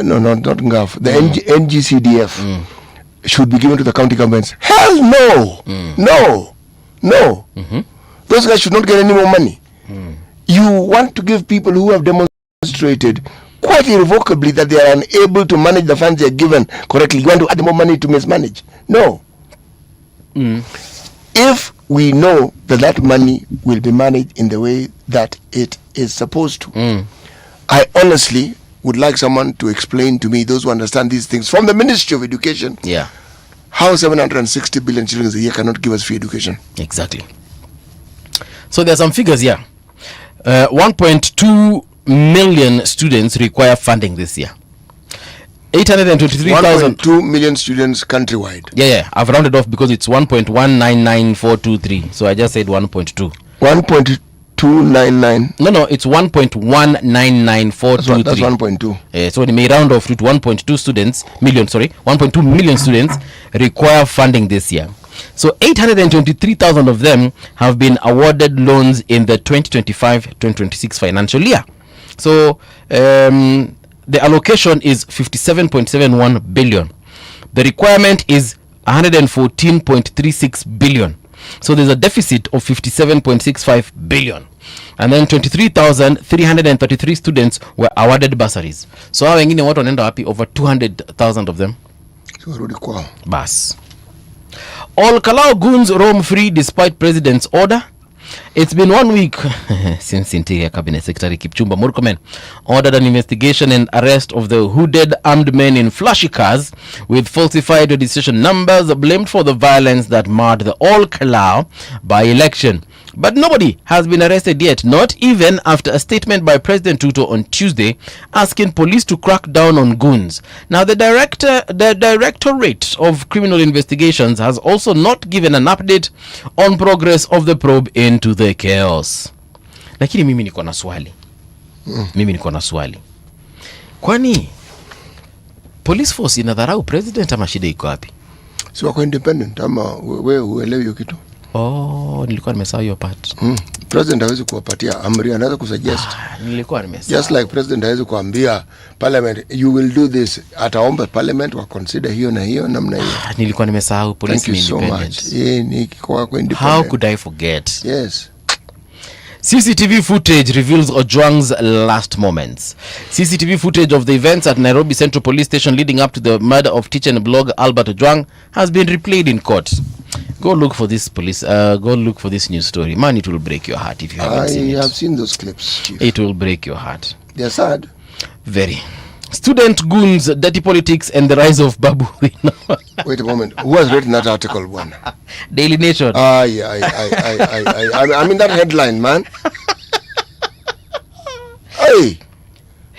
no, not NGAF, the NGCDF should be given to the county governments. Hell no! No. Those guys should not get any more money. You want to give people who have demonstrated quite irrevocably that they are unable to manage the funds they are given correctly. You want to add more money to mismanage? No. If we know that money will be managed in the way that it is supposed to, I honestly would like someone to explain to me, those who understand these things, from the Ministry of Education, how 760 billion children a year cannot give us free education. Exactly. So there are some figures here. 1.2 million students require funding this year. 823,000. 1.2 million students countrywide. Yeah. I've rounded off because it's 1.199423. So I just said 1.2. 1.299. No, it's 1.199423. That's 1.2. So they may round off to 1.2 million students require funding this year. So 823,000 of them have been awarded loans in the 2025-2026 financial year. So the allocation is 57.71 billion. The requirement is 114.36 billion. So there's a deficit of 57.65 billion. And then 23,333 students were awarded bursaries. So hao wengine watu wanaenda wapi? Over 200,000 of them. So warudi kwao. Bas. All Kalau goons roam free despite president's order. It's been 1 week since Interior Cabinet Secretary Kipchumba Murkomen ordered an investigation and arrest of the hooded armed men in flashy cars with falsified registration numbers blamed for the violence that marred the All Kalau by-election. But nobody has been arrested yet, not even after a statement by President Ruto on Tuesday asking police to crack down on goons. Now, the Directorate of Criminal Investigations has also not given an update on progress of the probe into the chaos. Lakini mimi niko na swali. Kwani police force inadharau president ama shida iko wapi? Si wako independent ama wewe uelewi hiyo kitu? Oh, nilikuwa nimesahau hiyo part. President hawezi kuwapatia amri, anaweza kusuggest. Nilikuwa nimesahau. Just like president hawezi kuambia parliament you will do this, ataomba parliament wa consider hiyo na hiyo namna hiyo. Nilikuwa nimesahau police independent. So ni kwa independent. How could I forget? Yes. CCTV footage reveals Ojwang's last moments. CCTV footage of the events at Nairobi Central Police Station leading up to the murder of teacher and blogger Albert Ojwang has been replayed in court. Go look for this news story. Man, it will break your heart if you haven't seen it. I have seen those clips, Chief. It will break your heart. They're sad. Very. Student goons, dirty politics, and the rise of Babu. Wait a moment. Who has written that article, one? Daily Nation. I'm in that headline, man. Hey.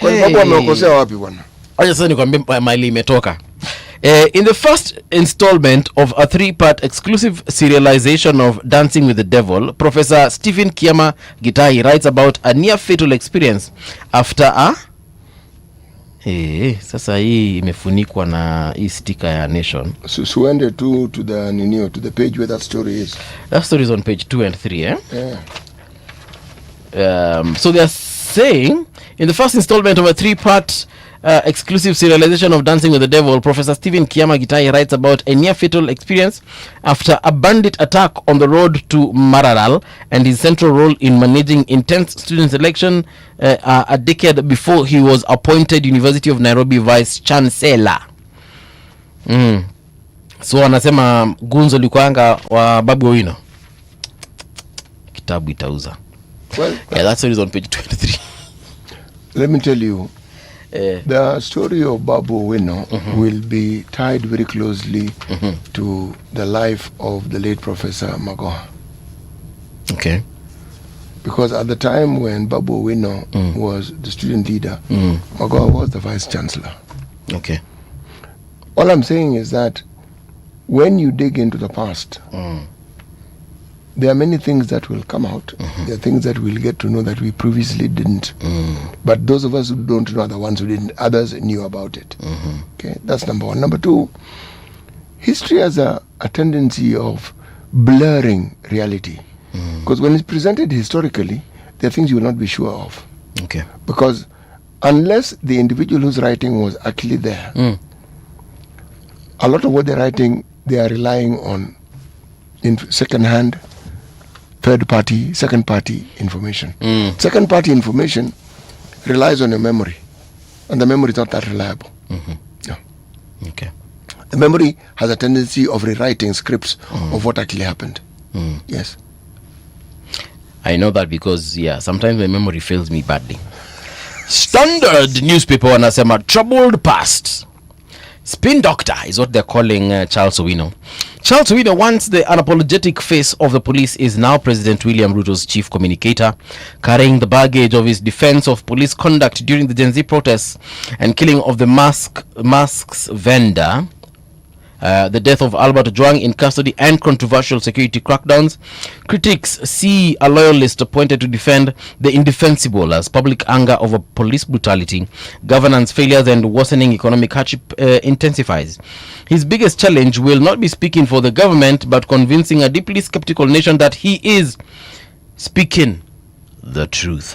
Kwani Babu ameokosea wapi bwana? Acha sasa nikwambie maili imetoka. In the first installment of a 3-part exclusive serialization of Dancing with the Devil, Professor Stephen Kiama Gitai writes about a near-fatal experience after a... sasa hii imefunikwa na hii sticker ya Nation. So wende to the page where that story is. That story is on page 2 and 3, Yeah. So they are saying, in the first installment of a 3-part exclusive serialization of Dancing with the Devil, Professor Stephen Kiama Gitai writes about a near-fatal experience after a bandit attack on the road to Mararal and his central role in managing intense student selection a decade before he was appointed University of Nairobi Vice Chancellor. So anasema gunzo likuanga wa Babu Owino. Kitabu itauza. Well, yeah, that story is on page 23. Let me tell you, the story of Babu Owino will be tied very closely to the life of the late Professor Magoha. Okay. Because at the time when Babu Owino was the student leader, Magoha was the vice chancellor. Okay. All I'm saying is that when you dig into the past, there are many things that will come out. There are things that we'll get to know that we previously didn't. But those of us who don't know are the ones who didn't. Others knew about it. Okay, that's number one. Number two, history has a tendency of blurring reality. Because when it's presented historically, there are things you will not be sure of. Okay. Because unless the individual who's writing was actually there, a lot of what they're writing, they are relying on in second-hand, third-party, second-party information. Second-party information relies on your memory, and the memory is not that reliable. No. Okay. The memory has a tendency of rewriting scripts of what actually happened. Yes. I know that because, sometimes my memory fails me badly. Standard newspaper wanasema troubled past. Spin doctor is what they're calling Charles Owino. Charles Owino, once the unapologetic face of the police, is now President William Ruto's chief communicator, carrying the baggage of his defense of police conduct during the Gen Z protests and killing of the masks vendor, the death of Albert Ojwang in custody, and controversial security crackdowns. Critics see a loyalist appointed to defend the indefensible as public anger over police brutality, governance failures, and worsening economic hardship intensifies. His biggest challenge will not be speaking for the government, but convincing a deeply skeptical nation that he is speaking the truth.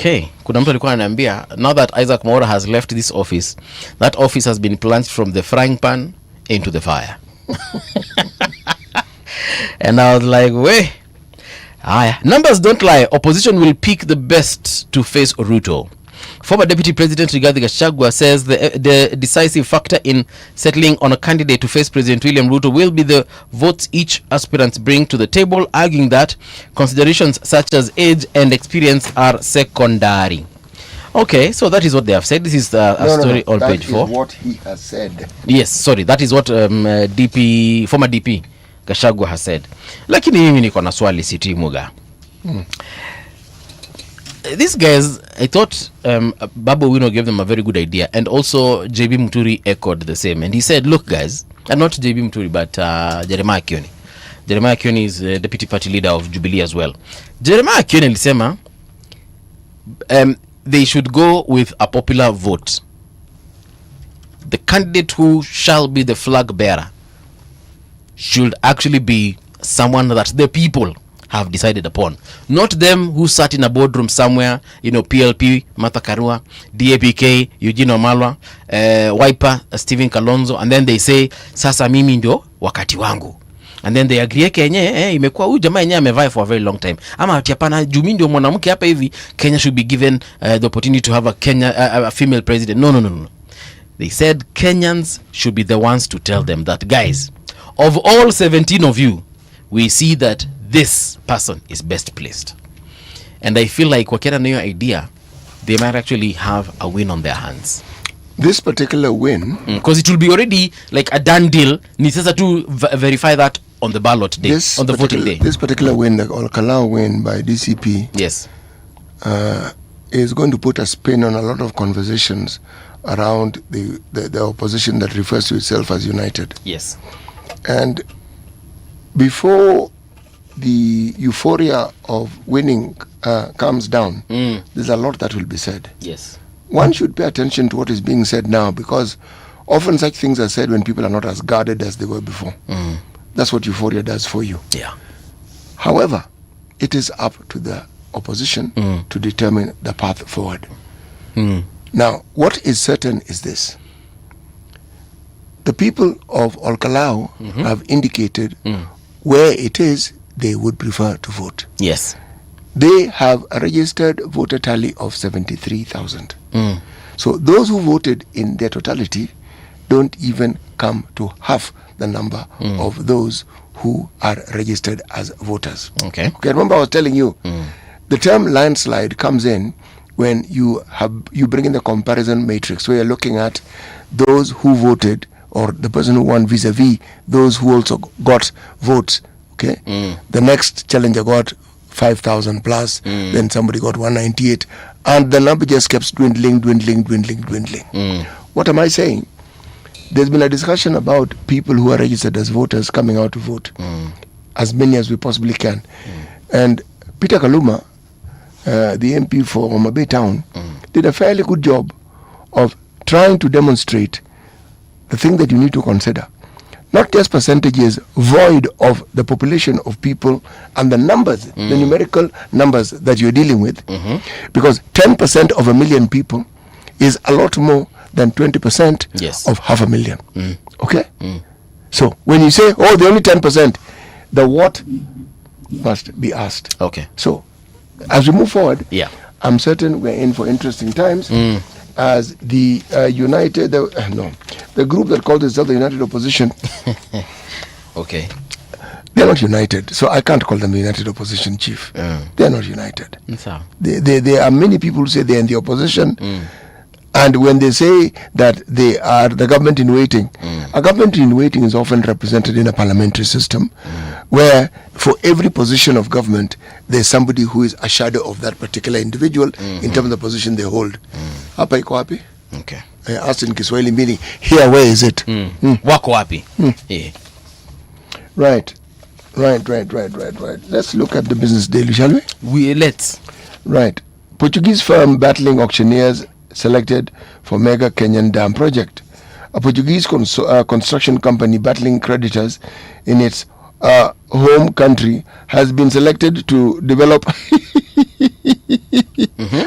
Okay, kuna mtu alikuwa ananiambia now that Isaac Mwaura has left this office, that office has been plunged from the frying pan into the fire. And I was like, "Wey, numbers don't lie. Opposition will pick the best to face Ruto." Former Deputy President Rigathi Gachagua says the decisive factor in settling on a candidate to face President William Ruto will be the votes each aspirant bring to the table, arguing that considerations such as age and experience are secondary. Okay, so that is what they have said. This is a story on page 4. That is what he has said. Yes, sorry, that is what former DP Gachagua has said. Lakini mimi niko na swali City Muga. These guys, I thought Babu Wino gave them a very good idea, and also JB Muturi echoed the same, and he said, look guys, and not JB Muturi but Jeremiah Kioni. Jeremiah Kioni is the deputy party leader of Jubilee as well. Jeremiah Kioni alisema they should go with a popular vote. The candidate who shall be the flag bearer should actually be someone that the people have decided upon, not them who sat in a boardroom somewhere, PLP, Martha Karua, DAPK, Eugene Wamalwa, Wiper, Stephen Kalonzo, and then they say, sasa mimi ndio wakati wangu. And then they agree Kenya, imekuwa huyu jamaa yenyewe amevai for a very long time. Ama ati hapana, jumi ndio mwanamke hapa hivi, Kenya should be given the opportunity to have a female president. No. They said Kenyans should be the ones to tell them that, guys, of all 17 of you, we see that this person is best placed. And I feel like wakienda na hiyo idea, they might actually have a win on their hands. This particular win, because it will be already like a done deal. Ni sasa to verify that on the ballot day, on the voting day. This particular win, the Olkalau win by DCP, yes, is going to put a spin on a lot of conversations around the opposition that refers to itself as United. Yes. And before the euphoria of winning comes down, there's a lot that will be said. Yes. One should pay attention to what is being said now, because often such things are said when people are not as guarded as they were before. That's what euphoria does for you. Yeah. However, it is up to the opposition to determine the path forward. Now, what is certain is this. The people of Olkalau have indicated where it is they would prefer to vote. Yes. They have a registered voter tally of 73,000. So those who voted in their totality don't even come to half the number of those who are registered as voters. Okay. Remember I was telling you, the term landslide comes in when you bring in the comparison matrix, where you're looking at those who voted, or the person who won vis-a-vis those who also got votes. Okay. The next challenger got 5,000 plus, then somebody got 198, and the number just kept dwindling. What am I saying? There's been a discussion about people who are registered as voters coming out to vote, as many as we possibly can. And Peter Kaluma, the MP for Homa Bay Town, did a fairly good job of trying to demonstrate the thing that you need to consider. Not just percentages void of the population of people and the numbers, the numerical numbers that you're dealing with, because 10% of 1 million people is a lot more than 20% of 500,000. Okay? So when you say, oh, the only 10%, the what must be asked. Okay. So as we move forward, I'm certain we're in for interesting times. As the the group that called itself the United Opposition, okay, they're not united, so I can't call them the United Opposition, Chief. They're not united. There are many people who say they're in the opposition, and when they say that they are the government in waiting, a government in waiting is often represented in a parliamentary system, where for every position of government, there's somebody who is a shadow of that particular individual in terms of the position they hold. Hapa iko wapi? Okay. I asked in Kiswahili, meaning here, where is it? Wako wapi? Yeah. Right. Let's look at the Business Daily, shall we? Let's. Right. Portuguese firm battling auctioneers selected for mega Kenyan dam project. A Portuguese construction company battling creditors in its home country has been selected to develop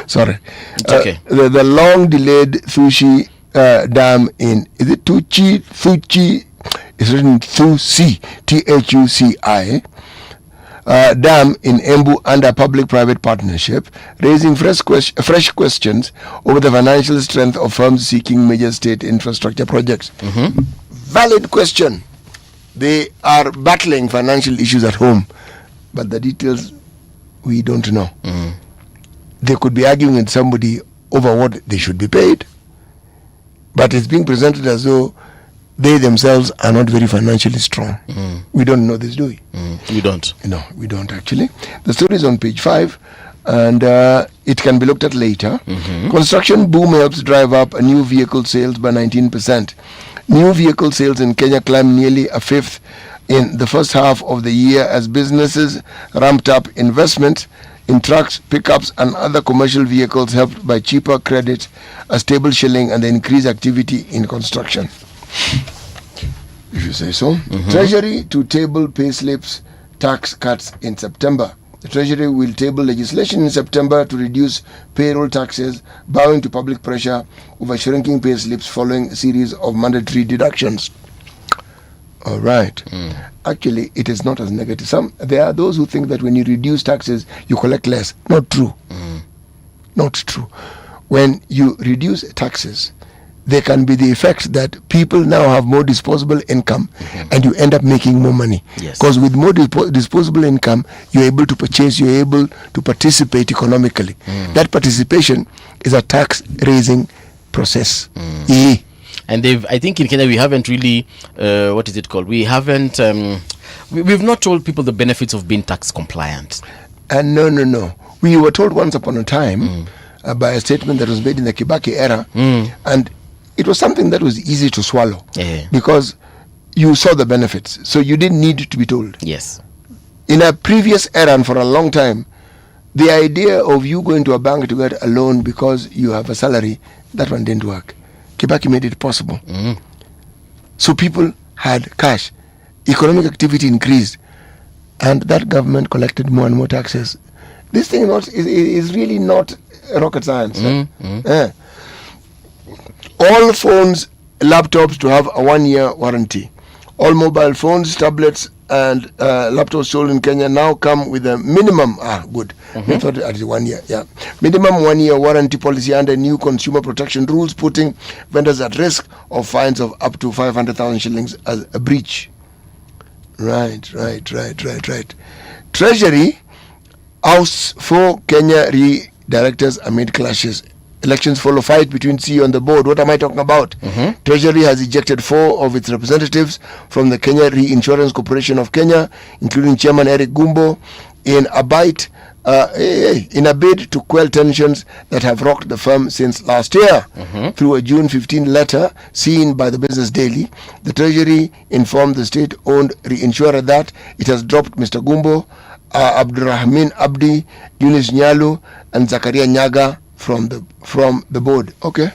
Sorry. It's okay. The long-delayed Thushi dam in, is it Thuchi? It's written Thusi, Thuci. Dam in Embu under public-private partnership, raising fresh questions over the financial strength of firms seeking major state infrastructure projects. Valid question. They are battling financial issues at home, but the details we don't know. They could be arguing with somebody over what they should be paid, but it's being presented as though they themselves are not very financially strong. We don't know this, do we? We don't. No, we don't actually. The story is on page 5, and it can be looked at later. Construction boom helps drive up new vehicle sales by 19%. New vehicle sales in Kenya climbed nearly a fifth in the first half of the year as businesses ramped up investment in trucks, pickups, and other commercial vehicles, helped by cheaper credit, a stable shilling, and the increased activity in construction. If you say so. Treasury to table payslips tax cuts in September. The Treasury will table legislation in September to reduce payroll taxes, bowing to public pressure over shrinking payslips following a series of mandatory deductions. All right. Actually, it is not as negative. There are those who think that when you reduce taxes, you collect less. Not true. Not true. When you reduce taxes, there can be the effect that people now have more disposable income, and you end up making more money. Because with more disposable income, you're able to purchase, you're able to participate economically. That participation is a tax-raising process. And I think in Kenya we haven't really, what is it called? We haven't, we've not told people the benefits of being tax compliant. And no. We were told once upon a time by a statement that was made in the Kibaki era, and it was something that was easy to swallow because you saw the benefits, so you didn't need to be told. Yes. In a previous era and for a long time, the idea of you going to a bank to get a loan because you have a salary, that one didn't work. Kibaki made it possible. So people had cash, economic activity increased, and that government collected more and more taxes. This thing is really not rocket science. All phones, laptops to have a 1-year warranty. All mobile phones, tablets, and laptops sold in Kenya now come with a minimum. Good. I thought it was 1 year. Yeah, minimum 1-year warranty policy under new consumer protection rules, putting vendors at risk of fines of up to 500,000 shillings as a breach. Right. Treasury ousts 4 Kenya directors amid clashes. Elections follow fight between CEO and the board. What am I talking about? Treasury has ejected 4 of its representatives from the Kenya Reinsurance Corporation of Kenya, including Chairman Eric Gumbo, in a bid to quell tensions that have rocked the firm since last year. Through a June 15 letter seen by the Business Daily, the Treasury informed the state-owned reinsurer that it has dropped Mr. Gumbo, Abdurrahman Abdi, Yunus Nyalu, and Zakaria Nyaga from the board. Okay,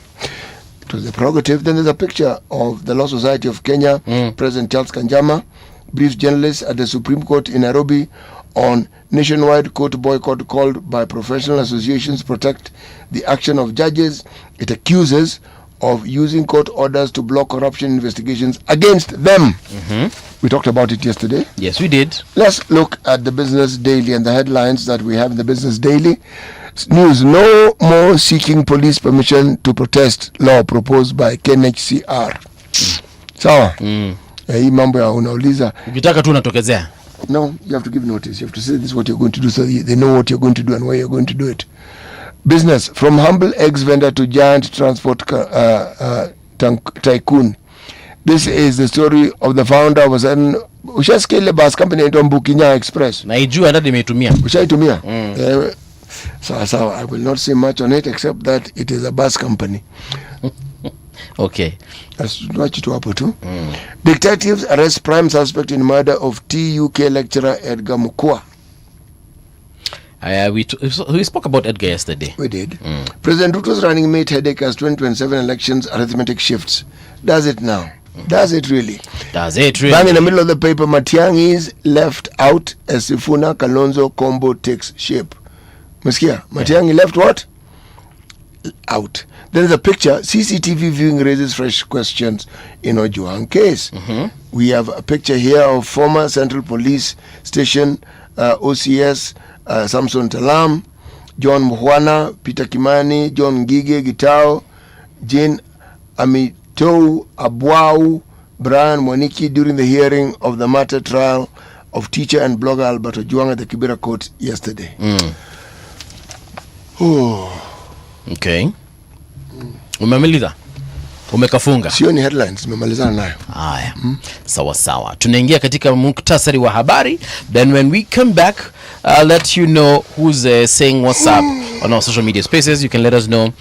it was a prerogative. Then there's a picture of the Law Society of Kenya. President Charles Kanjama briefs journalists at the Supreme Court in Nairobi on nationwide court boycott called by professional associations to protect the action of judges it accuses of using court orders to block corruption investigations against them. We talked about it yesterday. Yes, we did. Let's look at the Business Daily and the headlines that we have in the Business Daily. News: no more seeking police permission to protest law proposed by KNHCR. Sawa. Hii mambo ya unauliza. Ukitaka tu unatokezea. No, you have to give notice. You have to say this is what you're going to do so they know what you're going to do and why you're going to do it. Business: from humble eggs vendor to giant transport tycoon. This is the story of the founder of a ushasikia bus company inaitwa Mbukinya Express. Naijua hata nimeitumia. Ushaitumia? So I will not say much on it except that it is a bus company. Okay. Watch it hapo tu. Detectives arrest prime suspect in murder of TUK lecturer Edgar Mukwa. We spoke about Edgar yesterday. We did. President Ruto's running mate headache as 2027 elections arithmetic shifts. Does it now? Does it really? Does it really? Bang in the middle of the paper, Matiang'i is left out as Sifuna Kalonzo combo takes shape. Muskia, Matiang'i left what? Out. There is a picture. CCTV viewing raises fresh questions in Ojwang case. We have a picture here of former Central Police Station OCS Samson Talam, John Muhwana, Peter Kimani, John Gige Gitao, Jane Amitou Abwau, Brian Mwaniki during the hearing of the matter trial of teacher and blogger Albert Ojwang at the Kibera court yesterday. Okay. Umemaliza? Umekafunga? Sio ni headlines, umemalizana nayo. Haya. Sawa sawa. Tunaingia katika muktasari wa habari. Then when we come back, I'll let you know who's saying what's up on our social media spaces. You can let us know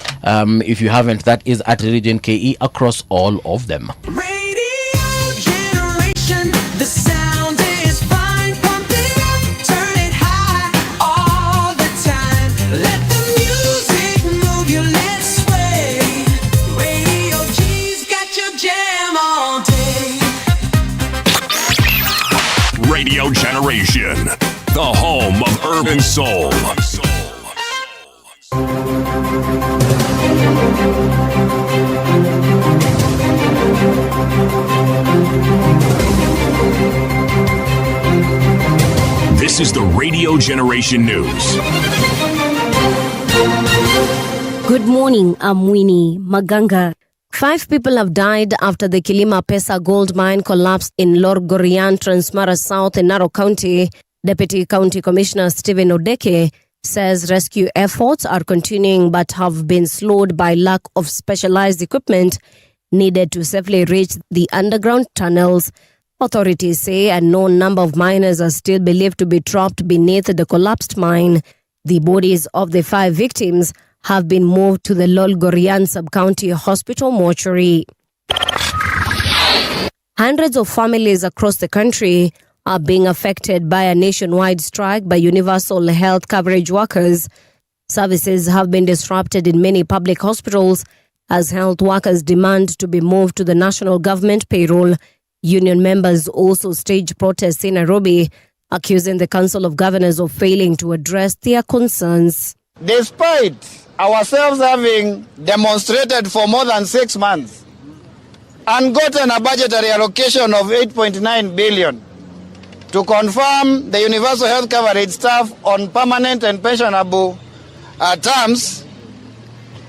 if you haven't. That is at Religion KE across all of them. Radio generation, the sound is fine. Pump it up, turn it high all the time. Let the music move you, let's sway. Radio G's got your jam all day. Radio Generation, the home of urban soul. This is the Radio Generation News. Good morning, I'm Winnie Maganga. 5 people have died after the Kilima Pesa gold mine collapsed in Lorgorian, Transmara South in Narok County. Deputy County Commissioner Stephen Odeke says rescue efforts are continuing but have been slowed by lack of specialized equipment needed to safely reach the underground tunnels. Authorities say a known number of miners are still believed to be trapped beneath the collapsed mine. The bodies of the 5 victims have been moved to the Lolgorian Sub-County Hospital mortuary. Hundreds of families across the country are being affected by a nationwide strike by universal health coverage workers. Services have been disrupted in many public hospitals as health workers demand to be moved to the national government payroll. Union members also staged protests in Nairobi, accusing the Council of Governors of failing to address their concerns. Despite ourselves having demonstrated for more than 6 months and gotten a budgetary allocation of 8.9 billion to confirm the universal health coverage staff on permanent and pensionable terms,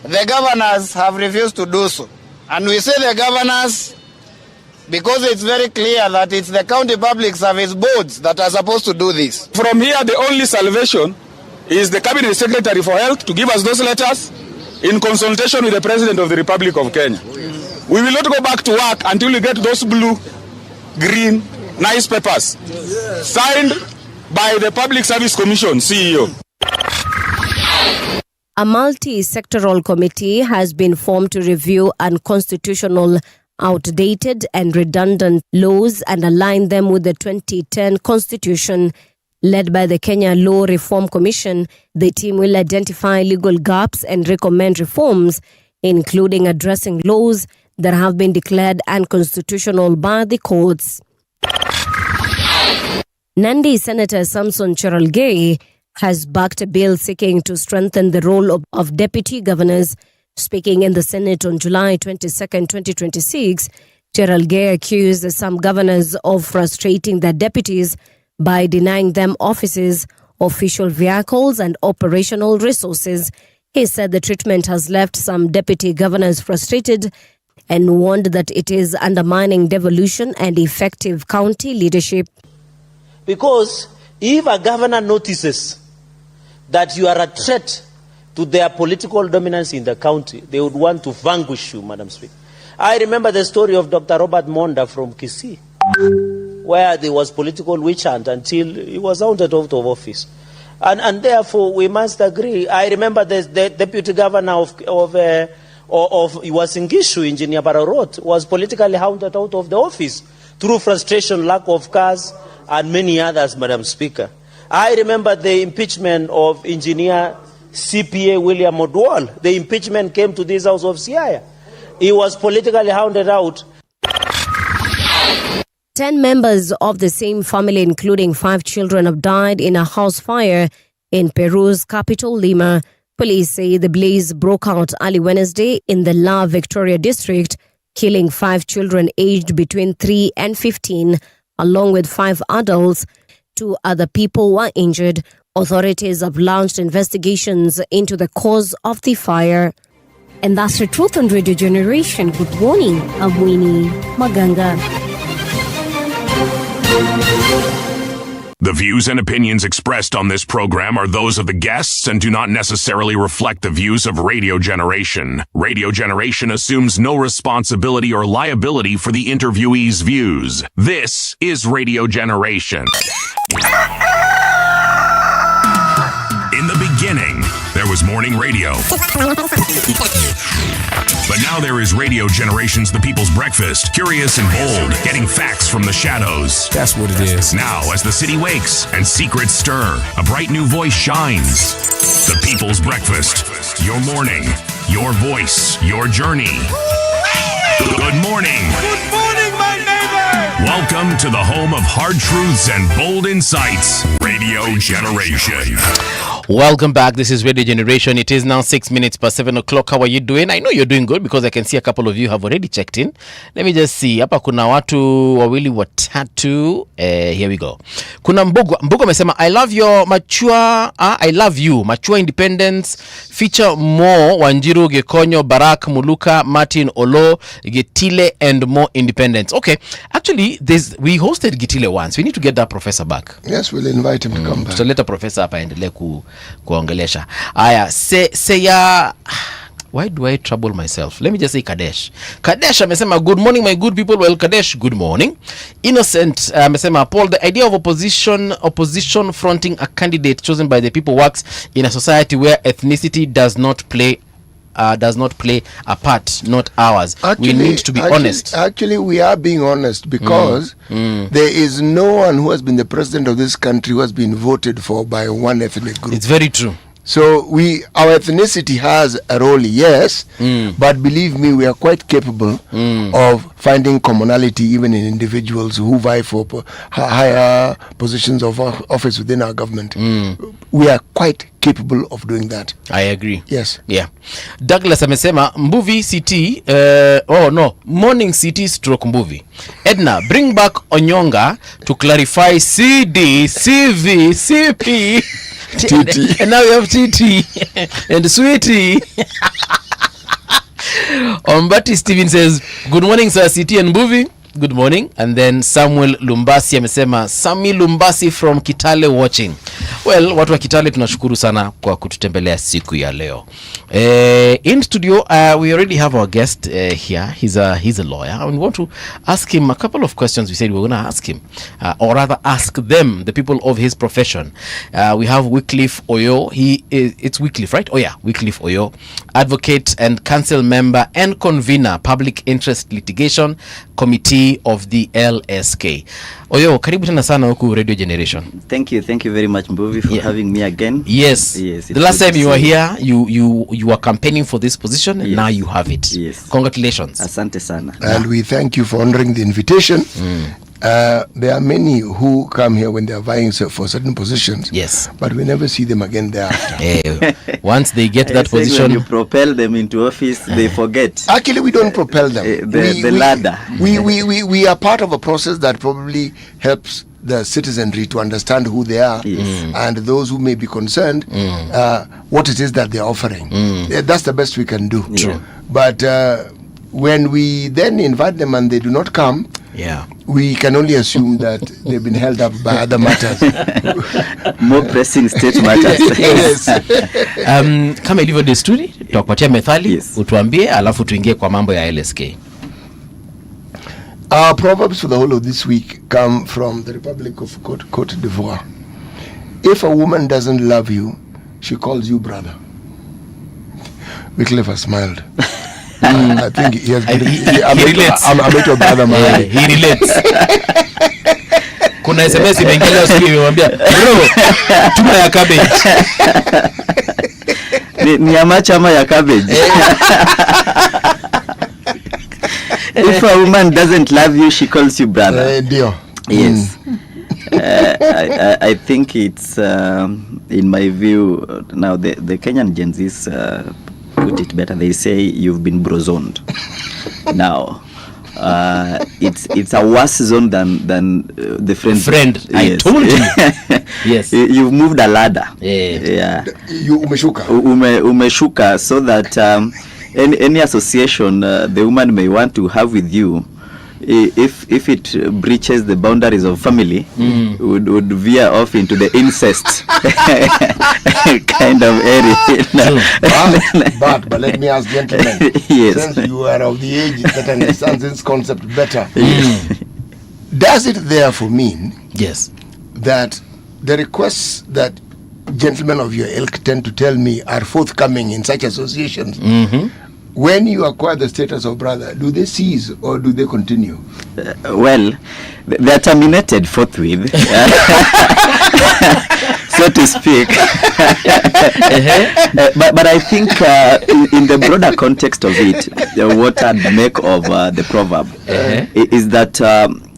the governors have refused to do so. And we say the governors because it's very clear that it's the county public service boards that are supposed to do this. From here, the only salvation is the Cabinet Secretary for Health to give us those letters in consultation with the President of the Republic of Kenya. We will not go back to work until we get those blue, green, nice papers signed by the Public Service Commission, CEO. A multi-sectoral committee has been formed to review unconstitutional, outdated and redundant laws and align them with the 2010 Constitution. Led by the Kenya Law Reform Commission, the team will identify legal gaps and recommend reforms, including addressing laws that have been declared unconstitutional by the courts. Nandi Senator Samson Cherargei has backed a bill seeking to strengthen the role of deputy governors. Speaking in the Senate on July 22, 2026, Cherargei accused some governors of frustrating their deputies by denying them offices, official vehicles, and operational resources. He said the treatment has left some deputy governors frustrated and warned that it is undermining devolution and effective county leadership. Because if a governor notices that you are a threat to their political dominance in the county, they would want to vanquish you, Madam Speaker. I remember the story of Dr. Robert Monda from Kisii, where there was political witch hunt until he was hounded out of office. And therefore, we must agree. I remember the deputy governor of Uasin-Gishu, Engineer Bararot, was politically hounded out of the office through frustration, lack of cars, and many others, Madam Speaker. I remember the impeachment of Engineer CPA William Odwal. The impeachment came to this house of Siaya. He was politically hounded out. 10 members of the same family, including 5 children, have died in a house fire In Peru's capital, Lima, police say the blaze broke out early Wednesday in the La Victoria district, killing 5 children aged between 3 and 15, along with 5 adults. 2 other people were injured. Authorities have launched investigations into the cause of the fire. And that's the truth on Radio Generation. Good morning, Abwini Maganga. The views and opinions expressed on this program are those of the guests and do not necessarily reflect the views of Radio Generation. Radio Generation assumes no responsibility or liability for the interviewee's views. This is Radio Generation. In the beginning, there was morning radio. But now there is Radio Generation's The People's Breakfast, curious and bold, getting facts from the shadows. That's what it is. Now, as the city wakes and secrets stir, a bright new voice shines. The People's Breakfast. Your morning, your voice, your journey. Good morning. Good morning, my neighbor. Welcome to the home of hard truths and bold insights. Radio Generation. Welcome back. This is Radio Generation. It is now 6 minutes past 7 o'clock. How are you doing? I know you're doing good because I can see a couple of you have already checked in. Let me just see. Hapa kuna watu wawili watatu. Here we go. Kuna Mbuga amesema, I love your mature, I love you. Mature independence. Feature more Wanjiru, Gekonyo, Barak, Muluka, Martin, Olo, Getile, and more independence. Okay. Actually, we hosted Getile once. We need to get that professor back. Yes, we'll invite him to come back. So let a professor hapa endelee kuongelesha. Aya, ya why do I trouble myself? Let me just say Kadesh. Kadesh amesema, good morning my good people. Well, Kadesh, good morning. Innocent amesema, Paul, the idea of opposition fronting a candidate chosen by the people works in a society where ethnicity does not play a part, not ours. We need to be honest. Actually, we are being honest because there is no one who has been the president of this country who has been voted for by one ethnic group. It's very true. So our ethnicity has a role, yes, but believe me, we are quite capable of finding commonality even in individuals who vie for higher positions of office within our government. We are quite capable of doing that. I agree. Yes. Yeah. Douglas amesema, Mbuvi CT, morning CT stroke Mbuvi. Edna, bring back Onyonga to clarify CD, CV, CP. TT. And now we have TT and Sweetie. Ombati Steven says, good morning sir, CT and Mbuvi. Good morning. And then Samuel Lumbasi amesema, Sami Lumbasi from Kitale watching. Well, watu wa Kitale tunashukuru sana kwa kututembelea siku ya leo. In studio, we already have our guest here. He's a lawyer. And we want to ask him a couple of questions. We said we were going to ask him, or rather ask them, the people of his profession. We have Wycliffe Oyo. It's Wycliffe, right? Oh yeah, Wycliffe Oyo, advocate and council member and convener, Public Interest Litigation Committee of the LSK. Oyo, karibu tena sana huku Radio Generation. Thank you very much, Mbuvi, for having me again. Yes. The last time you were here, you were campaigning for this position, and now you have it. Yes. Congratulations. Asante sana. And we thank you for honoring the invitation. There are many who come here when they are vying for certain positions. Yes. But we never see them again thereafter. Once they get that position, when you propel them into office, they forget. Actually, we don't propel them. The ladder. We are part of a process that probably helps the citizenry to understand who they are, and those who may be concerned, what it is that they're offering. That's the best we can do. True. But when we then invite them and they do not come, we can only assume that they've been held up by other matters. More pressing state matters. Yes. Kama ilivyo desturi, tutakupatia methali, utuambie alafu tuingie kwa mambo ya LSK. Our proverbs for the whole of this week come from the Republic of Côte d'Ivoire. If a woman doesn't love you, she calls you brother. Wycliffe has smiled. I think he has been, he relates. I'm your brother, man. He relates. Kuna SMS imeingia siku imemwambia, "Bro, tuma ya cabbage." Ni ama ya cabbage. If a woman doesn't love you, she calls you brother. Dear. Yes. I think it's, in my view, now the Kenyan Gen Zs put it better. They say you've been brozoned. Now, it's a worse zone than the friend. I Yes. told you. Yes. You've moved a ladder. Yeah. You umeshuka. Umeshuka, so that any association the woman may want to have with you, if it breaches the boundaries of family, would veer off into the incest kind of area. But let me ask gentlemen, Yes. since you are of the age that understands this concept better, does it therefore mean that the requests that gentlemen of your ilk tend to tell me are forthcoming in such associations, when you acquire the status of brother, do they cease or do they continue? Well, they are terminated forthwith, so to speak. But I think in the broader context of it, what I'd make of the proverb is that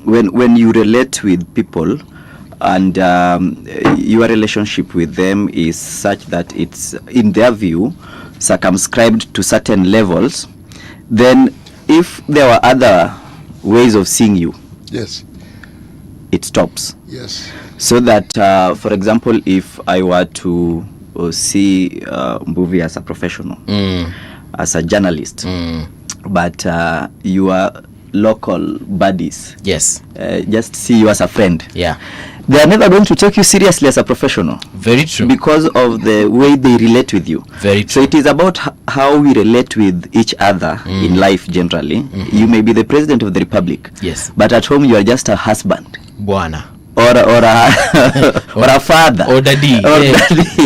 when you relate with people and your relationship with them is such that it's, in their view, circumscribed to certain levels, then if there were other ways of seeing you, it stops. So that, for example, if I were to see Mbuvi as a professional, as a journalist, but you are local buddies, just see you as a friend, they are never going to take you seriously as a professional. Very true. Because of the way they relate with you. Very true. So it is about how we relate with each other in life generally. You may be the president of the republic, but at home you are just a husband. Bwana. Or a father. Or daddy.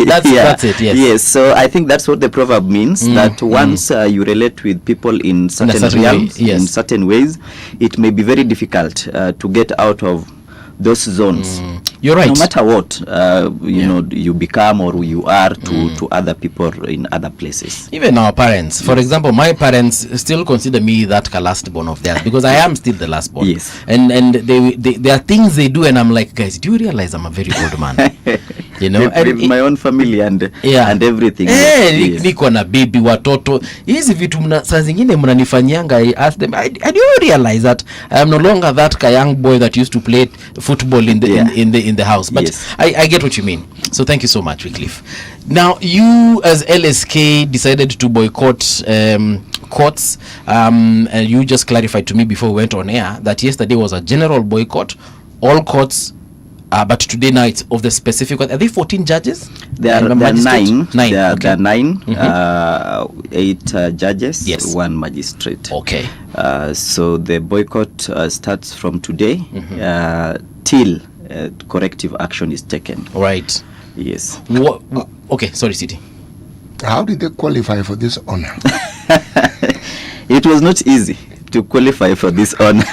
That's it, Yes, so I think that's what the proverb means, that once you relate with people in certain realms, in certain ways, it may be very difficult to get out of those zones. You're right. No matter what you know you become or you are to other people in other places. Even our parents, for example, my parents still consider me that last born of theirs because I am still the last born. And they there are things they do and I'm like, guys, do you realize I'm a very old man? You know, and my own family and everything. Niko na baby, watoto, hizi vitu saa zingine mnanifanyanga. I ask them, I do realize that I am no longer that young boy that used to play football in the house, but I get what you mean. So thank you so much, Wycliffe. Now you as LSK decided to boycott courts, and you just clarified to me before we went on air that yesterday was a general boycott, all courts, but today night of the specific. Are they 14 judges? There are 9. There are 9, 8 judges, 1 magistrate. Okay. So the boycott starts from today till corrective action is taken. Right. Yes. Okay, sorry, City. How did they qualify for this honor? It was not easy to qualify for this honor.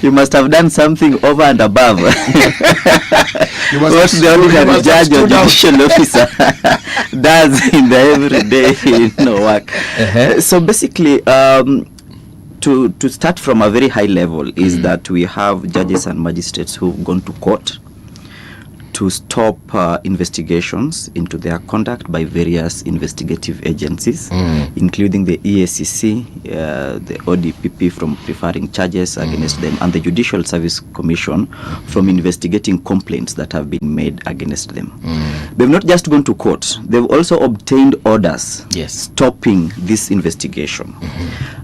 You must have done something over and above what the ordinary judge or judicial officer does in the everyday work. So basically, to start from a very high level is that we have judges and magistrates who've gone to court to stop investigations into their conduct by various investigative agencies, including the EACC, the ODPP from preferring charges against them, and the Judicial Service Commission from investigating complaints that have been made against them. They've not just gone to court, they've also obtained orders stopping this investigation.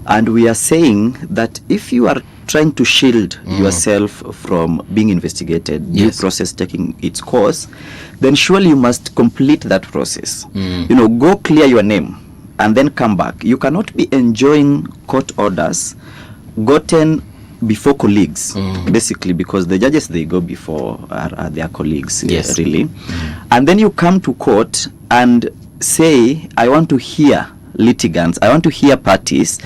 And we are saying that if you are trying to shield yourself from being investigated, due process taking its course, then surely you must complete that process. You know, go clear your name and then come back. You cannot be enjoying court orders gotten before colleagues, basically, because the judges they go before are their colleagues, really. And then you come to court and say, I want to hear litigants, I want to hear parties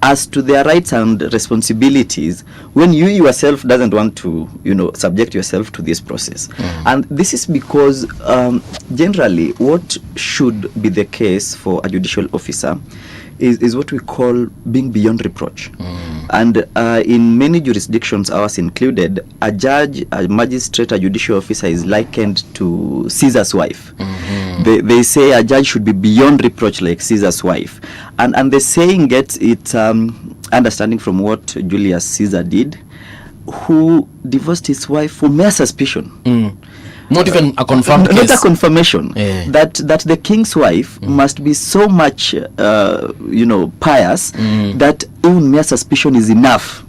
as to their rights and responsibilities when you yourself doesn't want to, subject yourself to this process. And this is because generally what should be the case for a judicial officer is what we call being beyond reproach. And in many jurisdictions, ours included, a judge, a magistrate, a judicial officer is likened to Caesar's wife. They say a judge should be beyond reproach like Caesar's wife. And the saying gets its understanding from what Julius Caesar did, who divorced his wife for mere suspicion. Not even a confirmed case. Not a confirmation. That the king's wife must be so much, pious that even mere suspicion is enough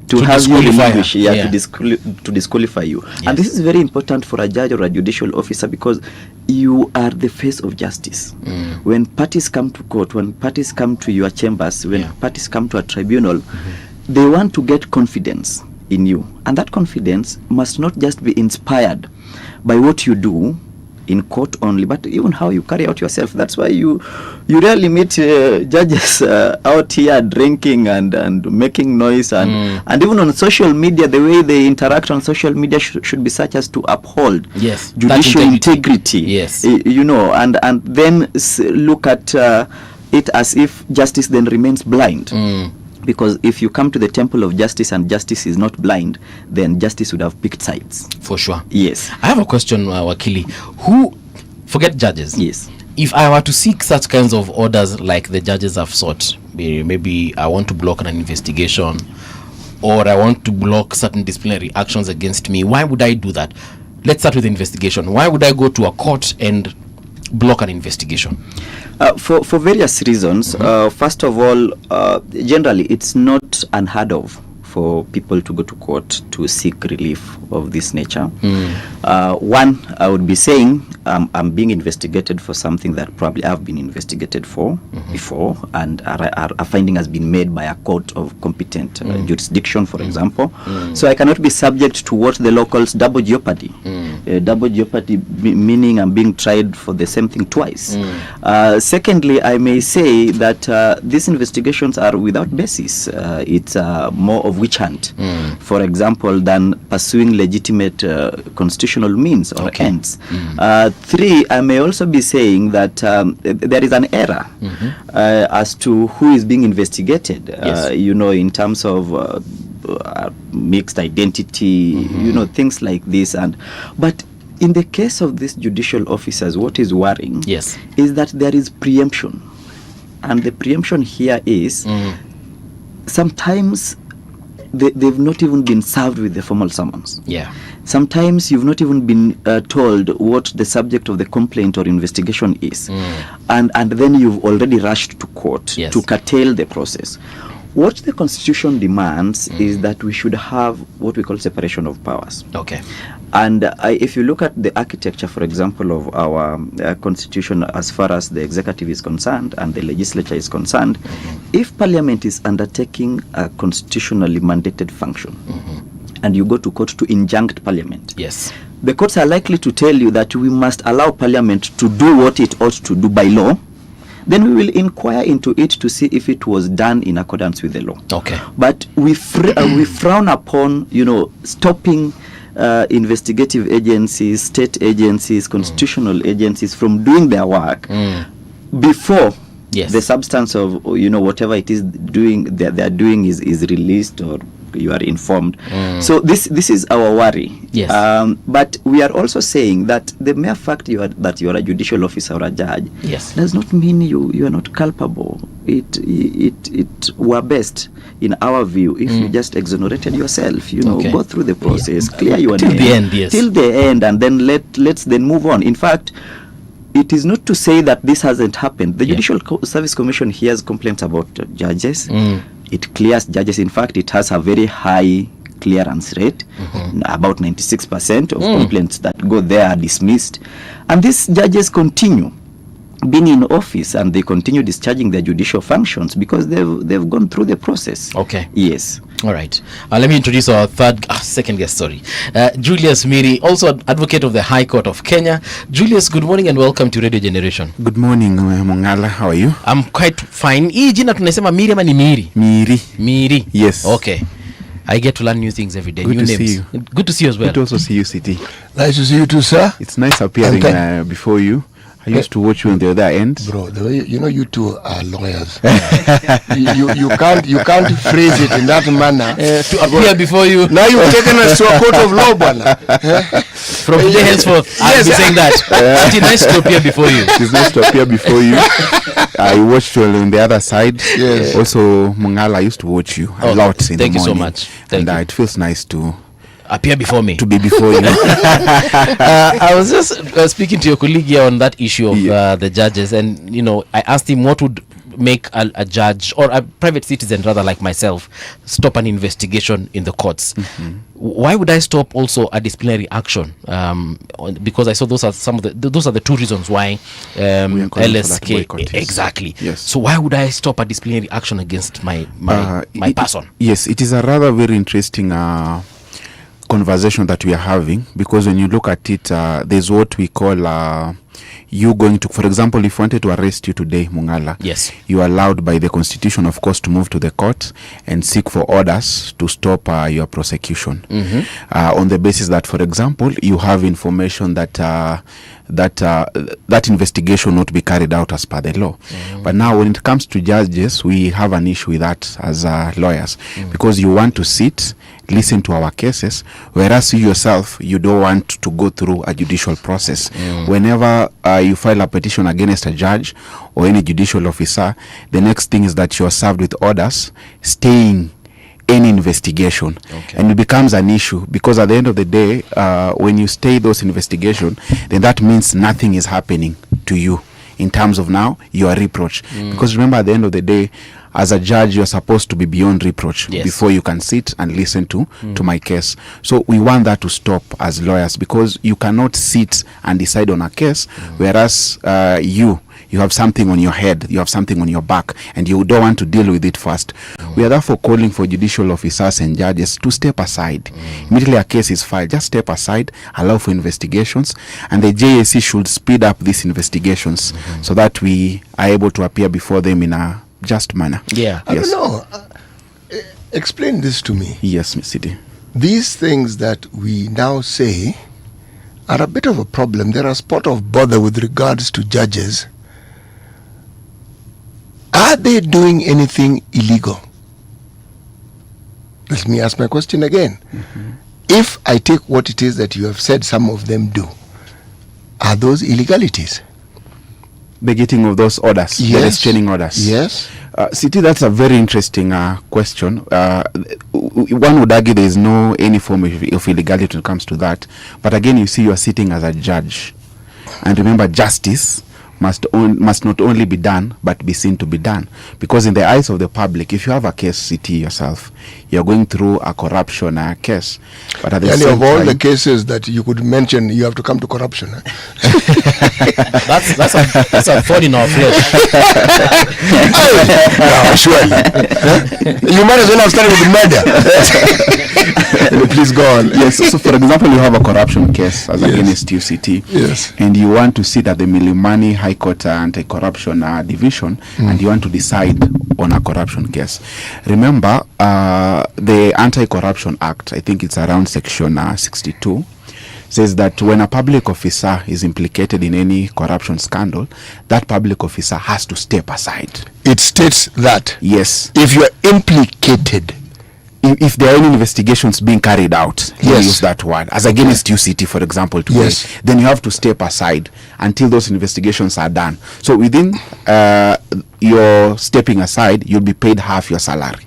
to have you relinquish, to disqualify you. Yes. And this is very important for a judge or a judicial officer because you are the face of justice. When parties come to court, when parties come to your chambers, when parties come to a tribunal, they want to get confidence in you. And that confidence must not just be inspired by what you do in court only, but even how you carry out yourself. That's why you rarely meet judges out here drinking and making noise, and even on social media, the way they interact on social media should be such as to uphold judicial integrity. Yes, and then look at it as if justice then remains blind. Because if you come to the temple of justice and justice is not blind, then justice would have picked sides. For sure. Yes. I have a question, Wakili. Forget judges. Yes. If I were to seek such kinds of orders like the judges have sought, maybe I want to block an investigation or I want to block certain disciplinary actions against me, why would I do that? Let's start with the investigation. Why would I go to a court and block an investigation? For various reasons. First of all, generally it's not unheard of for people to go to court to seek relief of this nature. One, I would be saying I'm being investigated for something that probably I've been investigated for before, and a finding has been made by a court of competent jurisdiction, for example. So I cannot be subject to what the law calls double jeopardy. Double jeopardy meaning I'm being tried for the same thing twice. Secondly, I may say that these investigations are without basis. It's more of witch hunt, for example, than pursuing legitimate constitutional means or ends. Three, I may also be saying that there is an error as to who is being investigated, in terms of mixed identity, things like this. But in the case of these judicial officers, what is worrying is that there is preemption. And the preemption here is sometimes they've not even been served with the formal summons. Sometimes you've not even been told what the subject of the complaint or investigation is. And then you've already rushed to court to curtail the process. What the Constitution demands is that we should have what we call separation of powers. Okay. And if you look at the architecture, for example, of our Constitution as far as the executive is concerned and the legislature is concerned, if Parliament is undertaking a constitutionally mandated function, and you go to court to injunct Parliament, the courts are likely to tell you that we must allow Parliament to do what it ought to do by law. Then we will inquire into it to see if it was done in accordance with the law. Okay. But we frown upon, stopping investigative agencies, state agencies, constitutional agencies from doing their work before the substance of whatever it is they're doing is released or you are informed. So this is our worry. But we are also saying that the mere fact that you are a judicial officer or a judge does not mean you are not culpable. It were best, in our view, if you just exonerated yourself, go through the process, clear your name till the end, and then let's then move on. In fact, it is not to say that this hasn't happened. The Judicial Service Commission hears complaints about judges. It clears judges. In fact, it has a very high clearance rate. About 96% of complaints that go there are dismissed. And these judges continue being in office and they continue discharging their judicial functions because they've gone through the process. Okay. Yes. All right. Let me introduce our second guest, Julius Miri, also an advocate of the High Court of Kenya. Julius, good morning and welcome to Radio Generation. Good morning, Mung'ala. How are you? I'm quite fine. Hii jina tunasema Miri ama ni Miri? Miri. Miri. Yes. Okay. I get to learn new things every day. Good new to names. see you. Good to see you as well. Good to also see you, City. Nice to see you too, sir. It's nice appearing before you. I used to watch you on the other end. Bro, the way you two are lawyers. you can't phrase it in that manner to appear before you. Now you've taken us to a court of law, bwana. From today henceforth, I'll be saying that. It's nice to appear before you. It's nice to appear before you. I watched you on the other side. Yes. Also, Mung'ala, I used to watch you a lot in the morning. Thank you so much. It feels nice to appear before me. To be before you. I was just speaking to your colleague here on that issue of the judges, and I asked him what would make a judge or a private citizen rather like myself stop an investigation in the courts. Why would I stop also a disciplinary action? Because I saw those are the two reasons why LSK exactly. Yes. So why would I stop a disciplinary action against my person? Yes, it is a rather very interesting conversation that we are having, because when you look at it, there's what we call you going to, for example, if you wanted to arrest you today, Mung'ala, yes, you are allowed by the constitution, of course, to move to the court and seek for orders to stop your prosecution on the basis that, for example, you have information that that investigation not be carried out as per the law. But now when it comes to judges, we have an issue with that as lawyers, because you want to sit, listen to our cases, whereas you yourself, you don't want to go through a judicial process. Whenever you file a petition against a judge or any judicial officer, the next thing is that you're served with orders staying any investigation, and it becomes an issue, because at the end of the day, when you stay those investigation, then that means nothing is happening to you in terms of now you are reproached. Because remember, at the end of the day, as a judge, you're supposed to be beyond reproach before you can sit and listen to my case. So we want that to stop as lawyers, because you cannot sit and decide on a case, whereas you have something on your head, you have something on your back, and you don't want to deal with it first. We are therefore calling for judicial officers and judges to step aside. Immediately a case is filed, just step aside, allow for investigations, and the JSC should speed up these investigations so that we are able to appear before them in a just manner. Yeah. I don't know. Explain this to me. Yes, Miss City. These things that we now say are a bit of a problem. They're a spot of bother with regards to judges. Are they doing anything illegal? Let me ask my question again. If I take what it is that you have said some of them do, are those illegalities? The getting of those orders, the restraining orders. Yes. City, that's a very interesting question. One would argue there is no any form of illegality when it comes to that. But again, you see, you are sitting as a judge. And remember, justice must not only be done, but be seen to be done. Because in the eyes of the public, if you have a case, City, yourself, you're going through a corruption case. But at the same of all time, the cases that you could mention, you have to come to corruption. That's a thorn in our flesh. No, surely. You might as well have started with murder. Please go on. Yes. So, for example, you have a corruption case as against you, City. Yes. And you want to sit at the Milimani High Court Anti-Corruption Division, and you want to decide on a corruption case. Remember, the Anti-Corruption Act, I think it's around section 62, says that when a public officer is implicated in any corruption scandal, that public officer has to step aside. It states that. Yes. If you're implicated. If there are any investigations being carried out, use that word, as against UCT, for example, today, then you have to step aside until those investigations are done. So within your stepping aside, you'll be paid half your salary,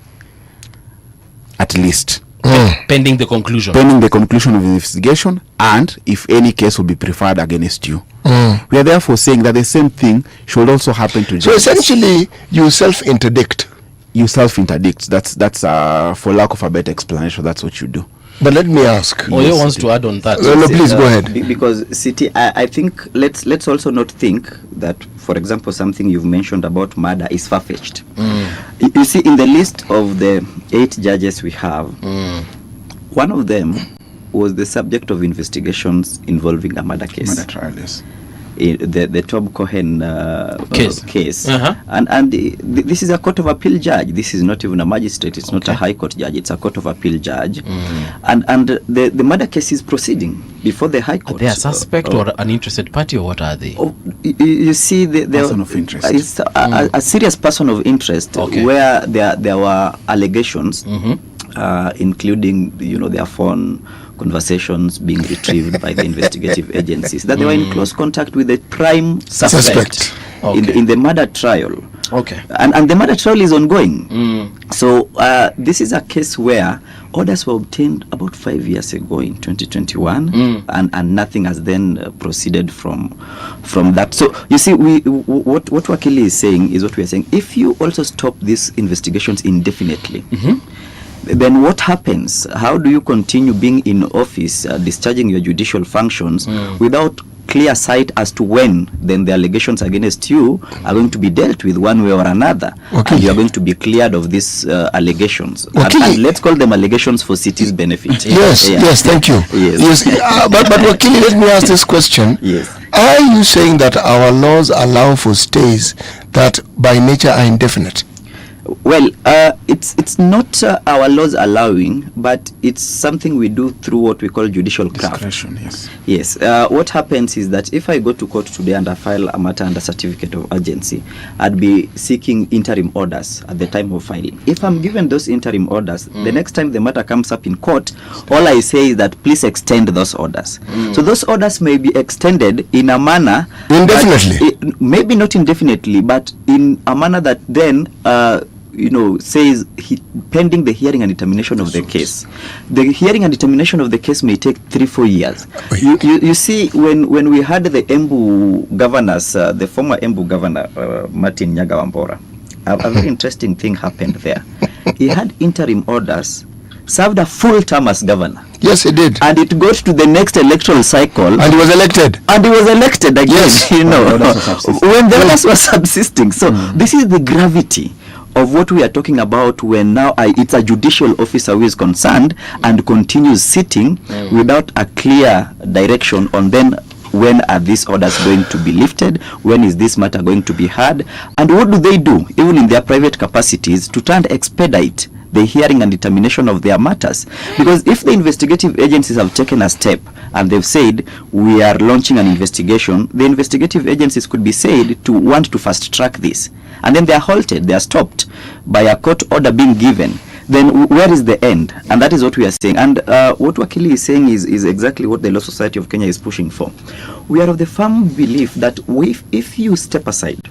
at least. Pending the conclusion. Pending the conclusion of the investigation, and if any case will be preferred against you. We are therefore saying that the same thing should also happen to judges. So essentially, you self-interdict. You self-interdict. That's for lack of a better explanation, that's what you do. But let me ask. Oyo wants to add on that. No, please go ahead. Because City, I think let's also not think that, for example, something you've mentioned about murder is far-fetched. You see, in the list of the 8 judges we have, one of them was the subject of investigations involving a murder case. Murder trial, yes. the Tom Cohen case. And this is a court of appeal judge. This is not even a magistrate. It's not a high court judge. It's a court of appeal judge. And the murder case is proceeding before the high court. Are they a suspect or an interested party, or what are they? You see, person of interest. It's a serious person of interest where there were allegations, including their phone conversations being retrieved by the investigative agencies, that they were in close contact with the prime suspect in the murder trial. And the murder trial is ongoing. So this is a case where orders were obtained about 5 years ago in 2021, and nothing has then proceeded from that. So you see, what Wakili is saying is what we are saying. If you also stop these investigations indefinitely, then what happens? How do you continue being in office, discharging your judicial functions without clear sight as to when then the allegations against you are going to be dealt with one way or another, and you are going to be cleared of these allegations? And let's call them allegations for city's benefit. Yes, thank you. Yes. But Wakili, let me ask this question. Are you saying that our laws allow for stays that by nature are indefinite? Well, it's not our laws allowing, but it's something we do through what we call judicial craft. Yes. What happens is that if I go to court today and I file a matter under certificate of urgency, I'd be seeking interim orders at the time of filing. If I'm given those interim orders, the next time the matter comes up in court, all I say is that please extend those orders. So those orders may be extended in a manner indefinitely, maybe not indefinitely, but in a manner that then says pending the hearing and determination of the case. The hearing and determination of the case may take 3-4 years. You see, when we had the Embu governors, the former Embu governor, Martin Nyagawambora, a very interesting thing happened there. He had interim orders, served a full term as governor. Yes, he did. And it got to the next electoral cycle. And he was elected. And he was elected again, yes. When the others were subsisting. So this is the gravity of what we are talking about, when now it's a judicial officer who is concerned and continues sitting without a clear direction on then when are these orders going to be lifted, when is this matter going to be heard, and what do they do, even in their private capacities, to try and expedite the hearing and determination of their matters. Because if the investigative agencies have taken a step and they've said we are launching an investigation, the investigative agencies could be said to want to fast track this, and then they are halted, they are stopped by a court order being given. Then where is the end? And that is what we are saying. And what Wakili is saying is exactly what the Law Society of Kenya is pushing for. We are of the firm belief that if you step aside,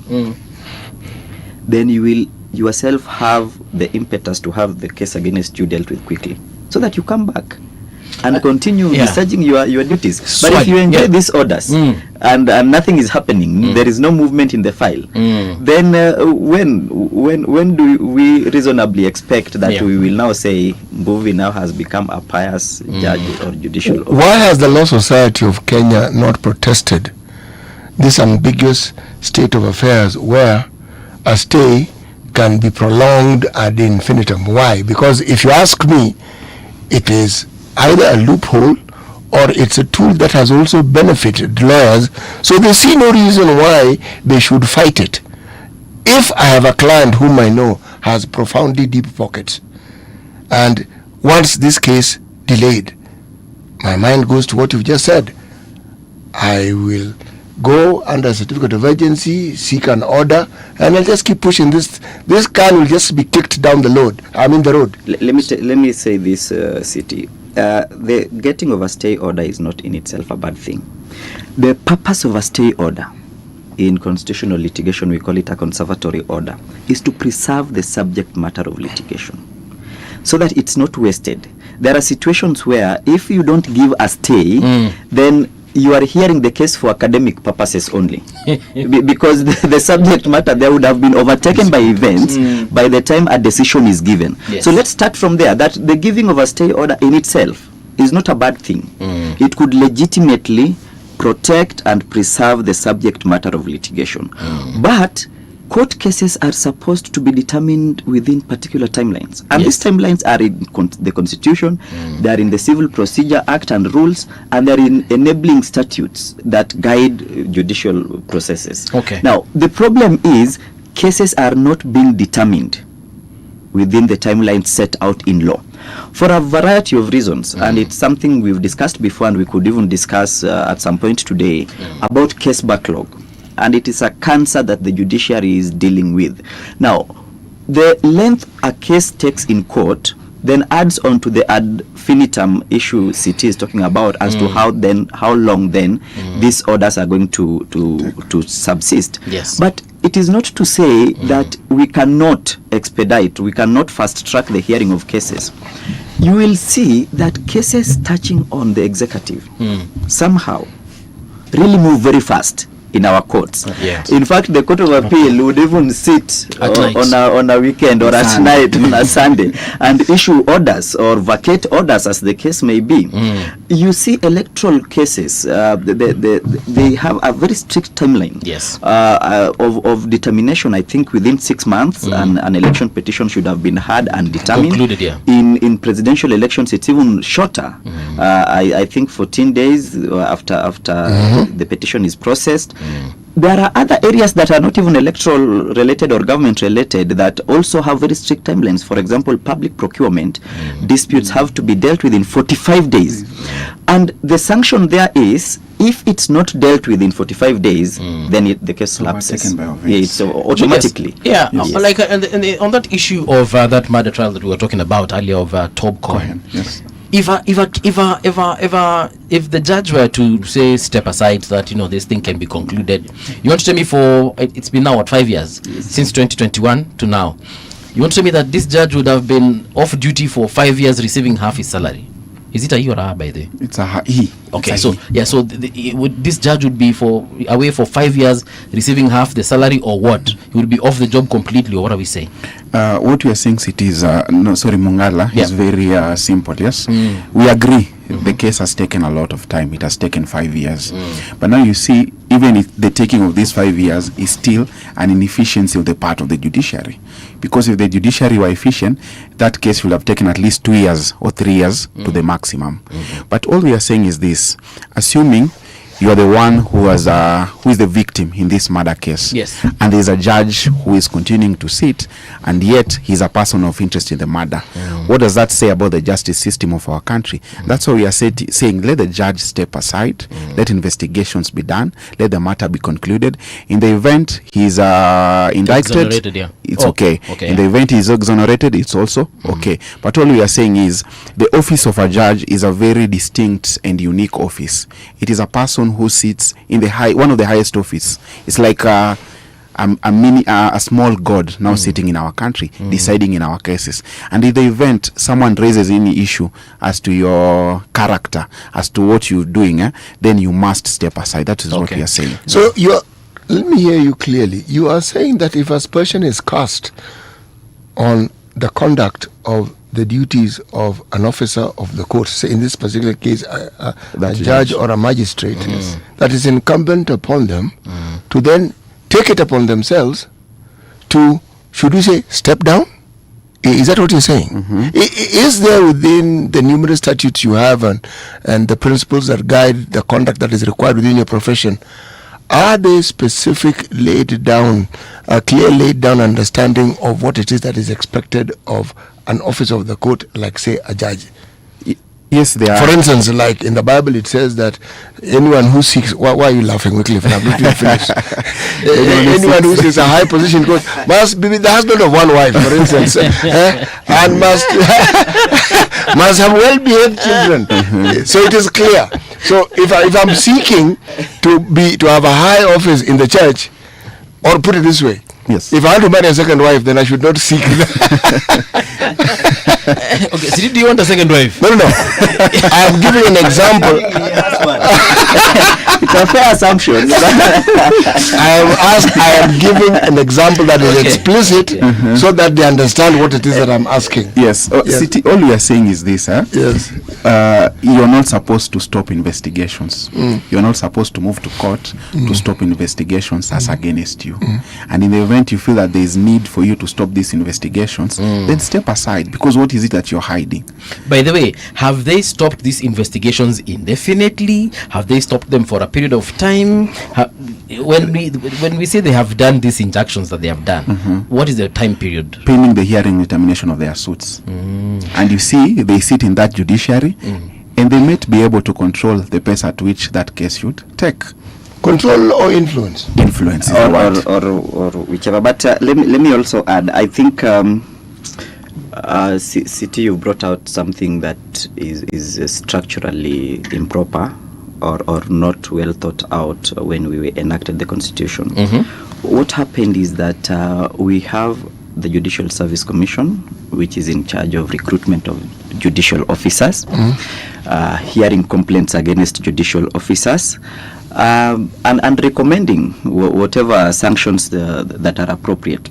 then you will yourself have the impetus to have the case against you dealt with quickly, so that you come back and continue discharging your duties. But if you enjoy these orders and nothing is happening, there is no movement in the file, then when do we reasonably expect that we will now say Mbuvi now has become a pious judge or judicial officer? Why has the Law Society of Kenya not protested this ambiguous state of affairs where a stay can be prolonged ad infinitum? Why? Because if you ask me, it is either a loophole or it's a tool that has also benefited lawyers, so they see no reason why they should fight it. If I have a client whom I know has profoundly deep pockets, and once this case delayed, my mind goes to what you've just said. I will go under certificate of urgency, seek an order, and I'll just keep pushing this. This car will just be kicked down the road. Let me say this, City. The getting of a stay order is not in itself a bad thing. The purpose of a stay order in constitutional litigation, we call it a conservatory order, is to preserve the subject matter of litigation so that it's not wasted. There are situations where if you don't give a stay, then you are hearing the case for academic purposes only. Because the subject matter there would have been overtaken by events by the time a decision is given. So let's start from there, that the giving of a stay order in itself is not a bad thing. It could legitimately protect and preserve the subject matter of litigation. But court cases are supposed to be determined within particular timelines. And these timelines are in the Constitution, they are in the Civil Procedure Act and rules, and they are in enabling statutes that guide judicial processes. Okay. Now, the problem is cases are not being determined within the timeline set out in law for a variety of reasons, and it's something we've discussed before, and we could even discuss at some point today about case backlog, and it is a cancer that the judiciary is dealing with. Now, the length a case takes in court then adds on to the ad infinitum issue CT is talking about as to how long these orders are going to subsist. Yes. But it is not to say that we cannot expedite, we cannot fast track the hearing of cases. You will see that cases touching on the executive somehow really move very fast in our courts. Yes. In fact, the Court of Appeal would even sit on a weekend or at night on a Sunday and issue orders or vacate orders, as the case may be. You see electoral cases, they have a very strict timeline of determination. I think within 6 months an election petition should have been heard and determined. Concluded, yeah. In presidential elections, it's even shorter. I think 14 days after the petition is processed. There are other areas that are not even electoral related or government related that also have very strict timelines. For example, public procurement disputes have to be dealt with in 45 days. And the sanction there is, if it's not dealt with in 45 days, then the case lapses. So automatically. Yes. Like and on that issue of that murder trial that we were talking about earlier of Tob Cohen. Yes. If the judge were to say step aside that this thing can be concluded, you want to tell me it's been now 5 years since 2021 to now, you want to tell me that this judge would have been off duty for 5 years receiving half his salary? Is it a he or a by the way? It's a he. Okay, so this judge would be away for 5 years receiving half the salary, or what? He would be off the job completely, or what are we saying? What we are saying, it is Mung'ala is very simple. Yes, we agree. The case has taken a lot of time. It has taken 5 years, but now you see, even if the taking of these 5 years is still an inefficiency of the part of the judiciary, because if the judiciary were efficient, that case would have taken at least 2 years or 3 years to the maximum. But all we are saying is this: assuming you are the one who is the victim in this murder case. Yes. And there is a judge who is continuing to sit, and yet he's a person of interest in the murder. What does that say about the justice system of our country? That's why we are saying let the judge step aside, let investigations be done, let the matter be concluded. In the event he's indicted, it's okay. In the event he's exonerated, it's also okay. But all we are saying is the office of a judge is a very distinct and unique office. It is a person who sits in one of the highest office. It's like a small god now sitting in our country, deciding in our cases. And in the event someone raises any issue as to your character, as to what you're doing, then you must step aside. That is what we are saying. So let me hear you clearly. You are saying that if aspersion is cast on the conduct of the duties of an officer of the court, say in this particular case a judge or a magistrate, that is incumbent upon them to then take it upon themselves to, should we say, step down? Is that what you're saying? Is there within the numerous statutes you have and the principles that guide the conduct that is required within your profession, are they specific laid down, a clear laid down understanding of what it is that is expected of an officer of the court, like say a judge? Yes, they are. For instance, like in the Bible, it says that anyone who seeks, why are you laughing, Wycliffe? I'm not even finished. Anyone who seeks a high position must be the husband of one wife, for instance, and must have well-behaved children. So it is clear. So if I'm seeking to have a high office in the church, or put it this way, yes, if I want to marry a second wife, then I should not seek that. Okay, so do you want a second wife? No. I'm giving an example. It's a fair assumption. I am giving an example that is explicit so that they understand what it is that I'm asking. Yes. City, all we are saying is this, Yes. You're not supposed to stop investigations. You're not supposed to move to court to stop investigations as against you. And in the event you feel that there is need for you to stop these investigations, then step aside, because what is it that you're hiding? By the way, have they stopped these investigations indefinitely? Have they stopped them for a period of time? When we say they have done these injunctions that they have done, what is the time period? Pending the hearing and determination of their suits. And you see, they sit in that judiciary, and they might be able to control the pace at which that case should take. Control or influence? Influence is or whichever. But let me also add, I think City, you brought out something that is structurally improper or not well thought out when we enacted the Constitution. What happened is that we have the Judicial Service Commission, which is in charge of recruitment of judicial officers, hearing complaints against judicial officers, and recommending whatever sanctions that are appropriate.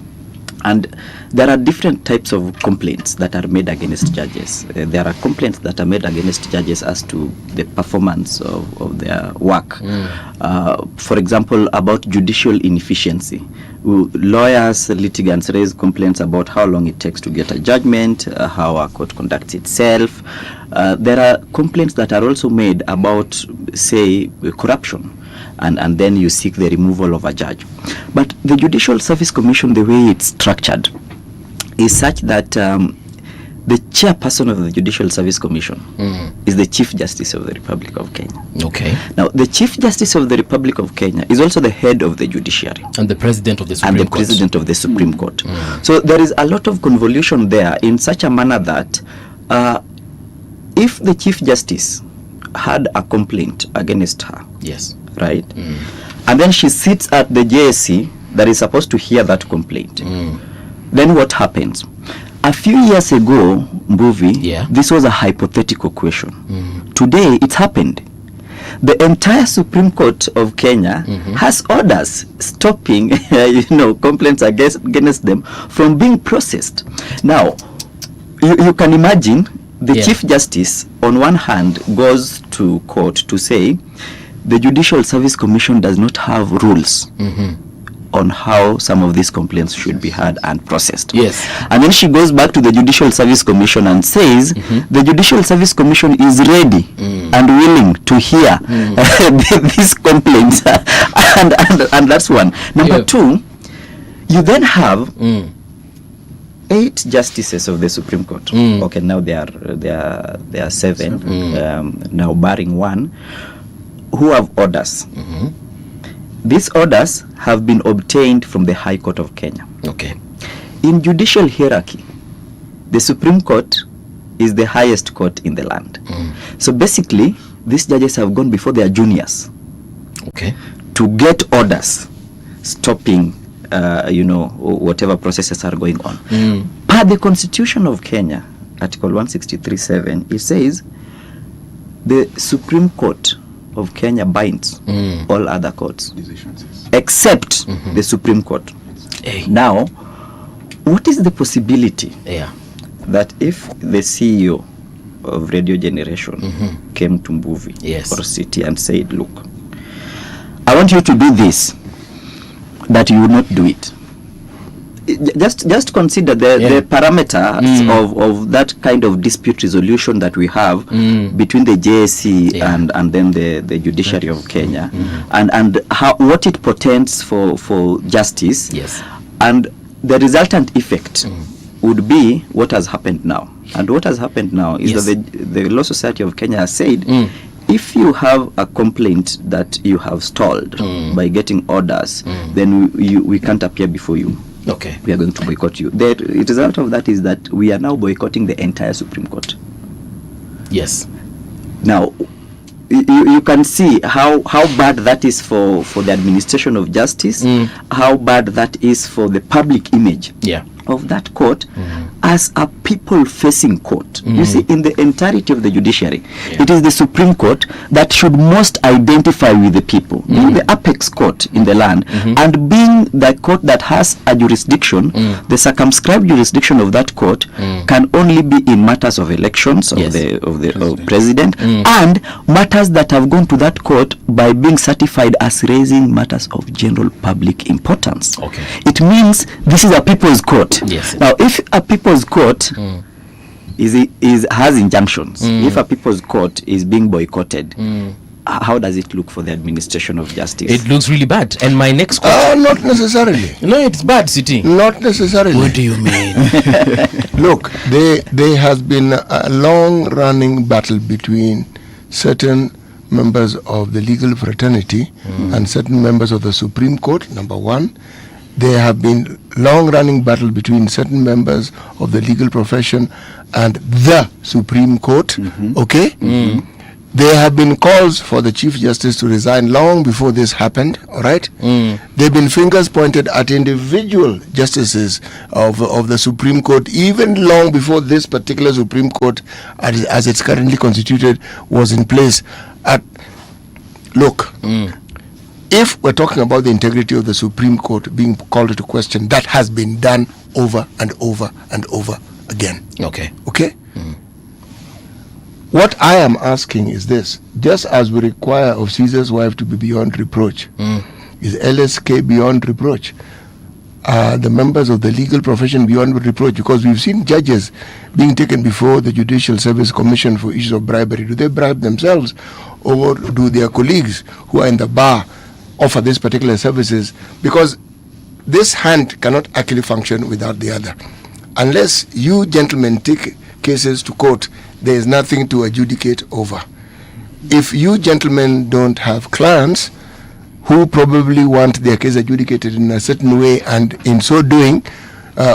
And there are different types of complaints that are made against judges. There are complaints that are made against judges as to the performance of their work. For example, about judicial inefficiency. Lawyers, litigants raise complaints about how long it takes to get a judgment, how a court conducts itself. There are complaints that are also made about, say, corruption. And then you seek the removal of a judge. But the Judicial Service Commission, the way it's structured, is such that the chairperson of the Judicial Service Commission is the Chief Justice of the Republic of Kenya. Okay. Now, the Chief Justice of the Republic of Kenya is also the head of the judiciary. And the President of the Supreme Court. And the President of the Supreme Court. So there is a lot of convolution there in such a manner that if the Chief Justice had a complaint against her, yes, right, and then she sits at the JSC that is supposed to hear that complaint, then what happens? A few years ago, Mbuvi, this was a hypothetical question. Today, it's happened. The entire Supreme Court of Kenya has orders stopping, complaints against them from being processed. Now, you can imagine the Chief Justice, on one hand, goes to court to say the Judicial Service Commission does not have rules on how some of these complaints should be heard and processed. Yes. And then she goes back to the Judicial Service Commission and says the Judicial Service Commission is ready and willing to hear these complaints. and that's one. Number two, you then have 8 justices of the Supreme Court. Okay, now they are 7. Now barring one, who have orders. These orders have been obtained from the High Court of Kenya. Okay. In judicial hierarchy, the Supreme Court is the highest court in the land. So basically, these judges have gone before their juniors, okay, to get orders stopping whatever processes are going on. Per the Constitution of Kenya, Article 163(7), it says the Supreme Court of Kenya binds all other courts except the Supreme Court. Now, what is the possibility that if the CEO of Radio Generation came to Mbuvi or City and said, look, I want you to do this, that you would not do it? Just consider the parameters of that kind of dispute resolution that we have between the JSC and then the judiciary of Kenya, and what it portends for justice, and the resultant effect would be what has happened now. And what has happened now is that the Law Society of Kenya has said, if you have a complaint that you have stalled by getting orders, then we can't appear before you. Okay. We are going to boycott you. The result of that is that we are now boycotting the entire Supreme Court. Yes. Now, you can see how bad that is for the administration of justice, how bad that is for the public image of that court, as a people-facing court. You see, in the entirety of the judiciary, it is the Supreme Court that should most identify with the people, being the apex court in the land, and being the court that has a jurisdiction. The circumscribed jurisdiction of that court can only be in matters of elections of the president, and matters that have gone to that court by being certified as raising matters of general public importance. It means this is a people's court. Now, if a people's court has injunctions, if a people's court is being boycotted, how does it look for the administration of justice? It looks really bad. And my next question... not necessarily. No, it's bad, City. Not necessarily. What do you mean? Look, there has been a long-running battle between certain members of the legal fraternity and certain members of the Supreme Court, number one. There have been long-running battle between certain members of the legal profession and the Supreme Court, There have been calls for the Chief Justice to resign long before this happened, all right? There have been fingers pointed at individual justices of the Supreme Court, even long before this particular Supreme Court, as it's currently constituted, was in place. If we're talking about the integrity of the Supreme Court being called into question, that has been done over and over and over again. Okay? What I am asking is this: just as we require of Caesar's wife to be beyond reproach, is LSK beyond reproach? The members of the legal profession beyond reproach? Because we've seen judges being taken before the Judicial Service Commission for issues of bribery. Do they bribe themselves, or do their colleagues who are in the bar offer these particular services? Because this hand cannot actually function without the other. Unless you gentlemen take cases to court, there is nothing to adjudicate over. If you gentlemen don't have clients who probably want their case adjudicated in a certain way, and in so doing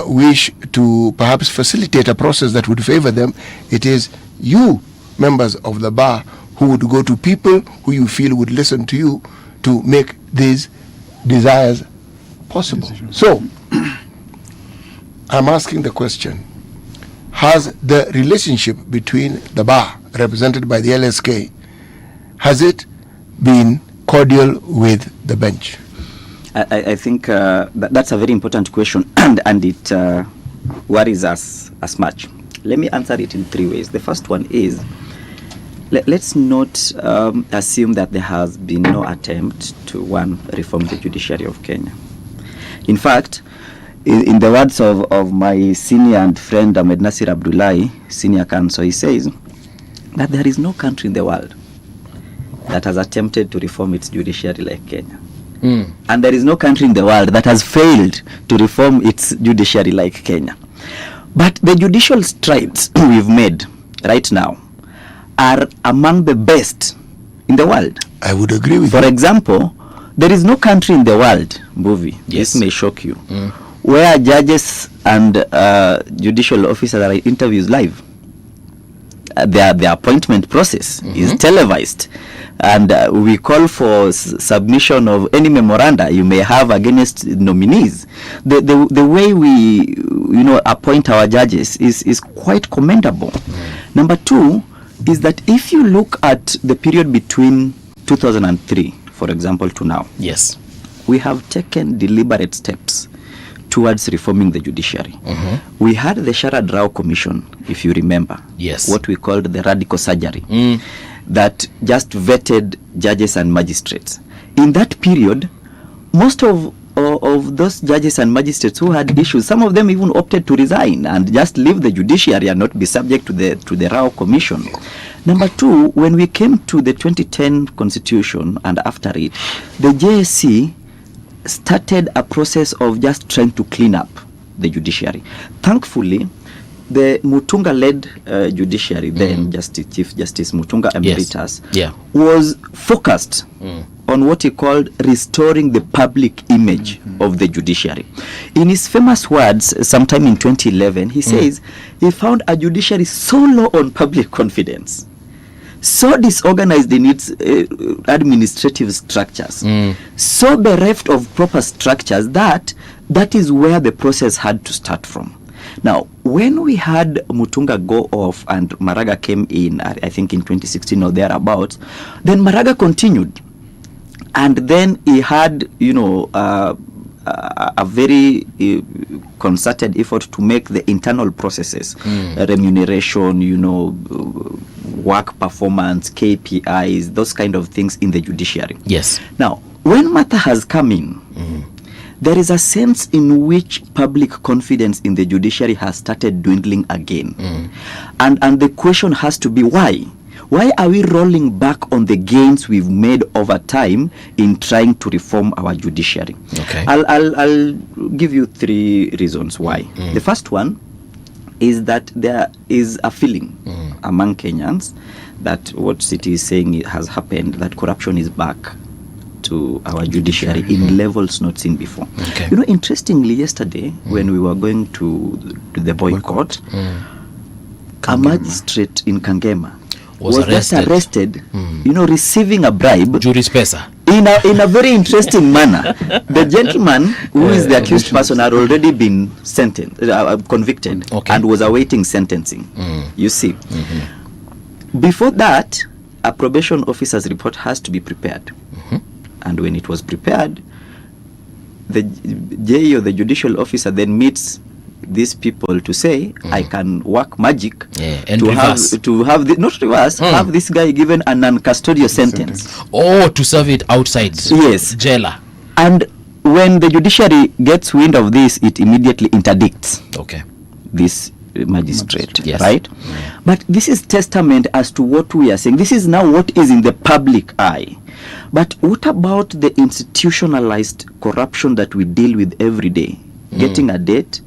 wish to perhaps facilitate a process that would favor them, it is you, members of the bar, who would go to people who you feel would listen to you to make these desires possible. So, I'm asking the question: has the relationship between the bar, represented by the LSK, has it been cordial with the bench? I think that's a very important question, and it worries us as much. Let me answer it in three ways. The first one is, let's not assume that there has been no attempt to, one, reform the judiciary of Kenya. In fact, in the words of my senior and friend Ahmed Nasir Abdullahi, senior counsel, he says that there is no country in the world that has attempted to reform its judiciary like Kenya. And there is no country in the world that has failed to reform its judiciary like Kenya. But the judicial strides we've made right now are among the best in the world. I would agree with you. For example, there is no country in the world, Mbuvi, this may shock you, where judges and judicial officers are interviews live. Their appointment process is televised, and we call for submission of any memoranda you may have against nominees. The way we appoint our judges is quite commendable. Number two is that if you look at the period between 2003, for example, to now, yes, we have taken deliberate steps towards reforming the judiciary. We had the Sharad Rao Commission, if you remember, yes, what we called the radical surgery, that just vetted judges and magistrates. In that period, most of those judges and magistrates who had issues, some of them even opted to resign and just leave the judiciary and not be subject to the Rao Commission. Number two, when we came to the 2010 Constitution and after it, the JSC started a process of just trying to clean up the judiciary. Thankfully, the Mutunga-led judiciary, then Chief Justice Mutunga Emeritus, was focused on what he called restoring the public image of the judiciary. In his famous words, sometime in 2011, he says he found a judiciary so low on public confidence, so disorganized in its administrative structures, so bereft of proper structures, that is where the process had to start from. Now, when we had Mutunga go off and Maraga came in, I think in 2016 or thereabouts, then Maraga continued. And then he had, a very concerted effort to make the internal processes, remuneration, work performance, KPIs, those kind of things in the judiciary. Yes. Now, when Martha has come in, there is a sense in which public confidence in the judiciary has started dwindling again. And the question has to be why? Why are we rolling back on the gains we've made over time in trying to reform our judiciary? Okay. I'll give you 3 reasons why. The first one is that there is a feeling among Kenyans that what City is saying has happened, that corruption is back to our judiciary in levels not seen before. Okay. Interestingly, yesterday when we were going to the boycott, a magistrate in Kangema was just arrested, receiving a bribe. Juris pesa. In a very interesting manner. The gentleman who is the accused person had already been sentenced, convicted, and was awaiting sentencing. You see. Before that, a probation officer's report has to be prepared. And when it was prepared, the JE or the judicial officer then meets these people to say, I can work magic and to reverse. have this guy given a non-custodial sentence. Oh, to serve it outside. Yes. Jailer. And when the judiciary gets wind of this, it immediately interdicts this magistrate, right? But this is testament as to what we are saying. This is now what is in the public eye. But what about the institutionalized corruption that we deal with every day? Getting a date,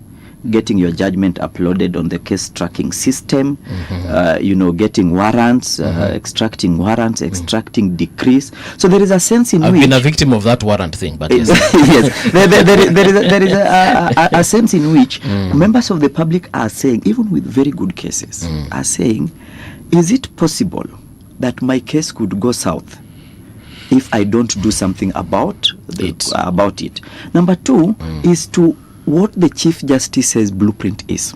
getting your judgment uploaded on the case tracking system, getting warrants, extracting warrants, extracting decrees. So there is a sense in which... I've been a victim of that warrant thing, but yes. Yes, there is a sense in which members of the public are saying, even with very good cases, are saying, is it possible that my case could go south if I don't do something about it? Number 2 is to what the Chief Justice's blueprint is.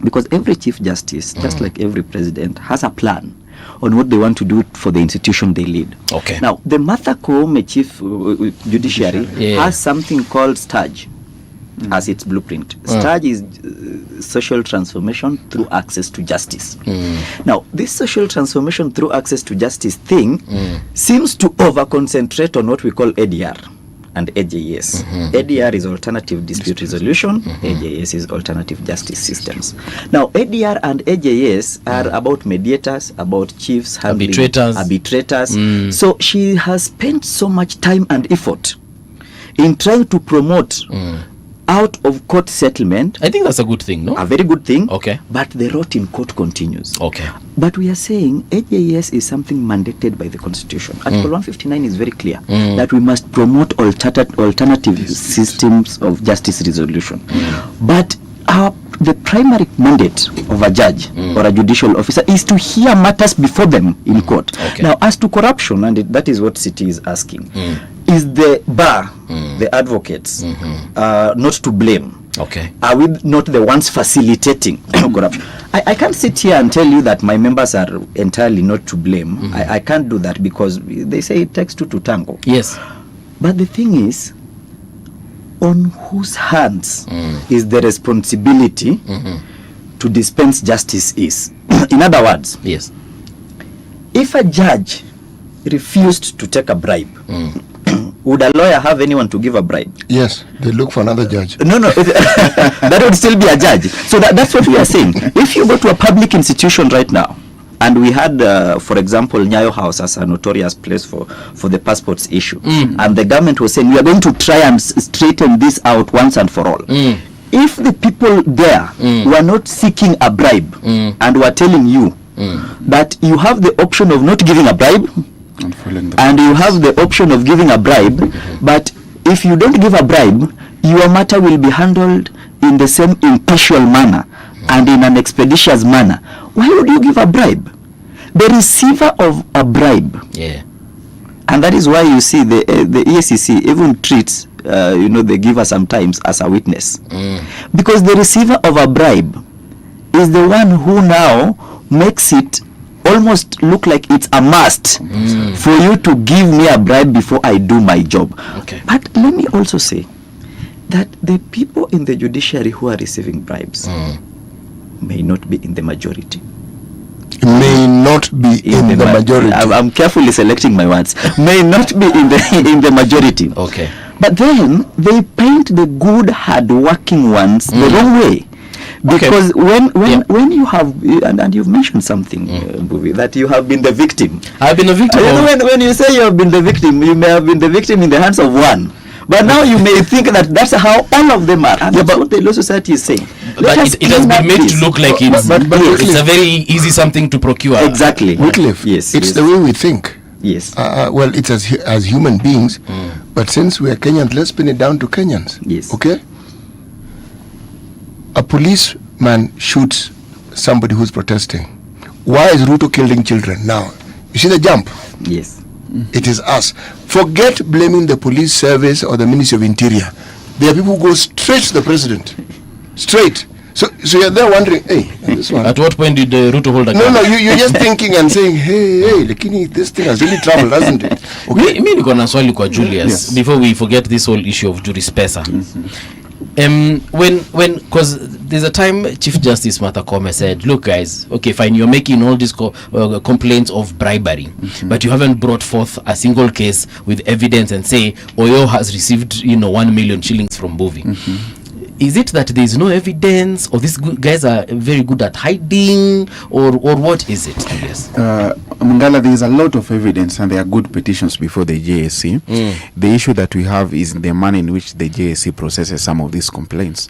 Because every Chief Justice, just like every president, has a plan on what they want to do for the institution they lead. Okay. Now, the Martha Koome Chief Judiciary has something called STAJ as its blueprint. STAJ is social transformation through access to justice. Now, this social transformation through access to justice thing seems to over-concentrate on what we call ADR and AJS. ADR is alternative dispute resolution. AJS is alternative justice systems. Now, ADR and AJS are about mediators, about chiefs, handling arbitrators. So she has spent so much time and effort in trying to promote out of court settlement. I think that's a good thing, no? A very good thing. Okay. But the rot in court continues. Okay. But we are saying AJS is something mandated by the Constitution. Article 159 is very clear that we must promote alternative systems of justice resolution. But the primary mandate of a judge or a judicial officer is to hear matters before them in court. Okay. Now, as to corruption, and that is what City is asking, is the bar, the advocates, not to blame? Okay. Are we not the ones facilitating corruption? I can't sit here and tell you that my members are entirely not to blame. I can't do that because they say it takes two to tango. Yes. But the thing is, on whose hands is the responsibility to dispense justice is? In other words, yes, if a judge refused to take a bribe, would a lawyer have anyone to give a bribe? Yes, they look for another judge. No, that would still be a judge. So that's what we are saying. If you go to a public institution right now, and we had, for example, Nyayo House as a notorious place for the passports issue, and the government was saying, we are going to try and straighten this out once and for all. If the people there were not seeking a bribe and were telling you that you have the option of not giving a bribe, and you have the option of giving a bribe, but if you don't give a bribe, your matter will be handled in the same impartial manner and in an expeditious manner, why would you give a bribe? The receiver of a bribe, and that is why you see the EACC even treats they give us sometimes as a witness. Because the receiver of a bribe is the one who now makes it almost look like it's a must for you to give me a bribe before I do my job. Okay. But let me also say that the people in the judiciary who are receiving bribes may not be in the majority. May not be in the majority. I'm carefully selecting my words. May not be in the majority. Okay. But then they paint the good, hard-working ones the wrong way. Because when you have, and you've mentioned something, Mbuvi, that you have been the victim. I've been a victim. When you say you have been the victim, you may have been the victim in the hands of one. But now you may think that that's how all of them are. And that's what the Law Society is saying. But it has been made to look like it's a very easy something to procure. Exactly. Wycliffe, yes. It's the way we think. Yes. Well, it's as human beings. But since we are Kenyans, let's pin it down to Kenyans. Yes. Okay? A policeman shoots somebody who's protesting. Why is Ruto killing children now? You see the jump? Yes. It is us. Forget blaming the police service or the Ministry of Interior. There are people who go straight to the president. Straight. So you're there wondering, hey, this one. At what point did Ruto hold a gun? No, you're just thinking and saying, hey, lakini, this thing has really traveled, hasn't it? Okay. Mimi niko na swali kwa Julius, before we forget this whole issue of jurispresa. Because there's a time Chief Justice Martha Koome said, look guys, okay fine, you're making all these complaints of bribery, but you haven't brought forth a single case with evidence and say Oyo has received 1 million shillings from Mbuvi. Is it that there is no evidence, or these guys are very good at hiding, or what is it? Yes. Mung'ala, there is a lot of evidence and there are good petitions before the JSC. The issue that we have is the manner in which the JSC processes some of these complaints.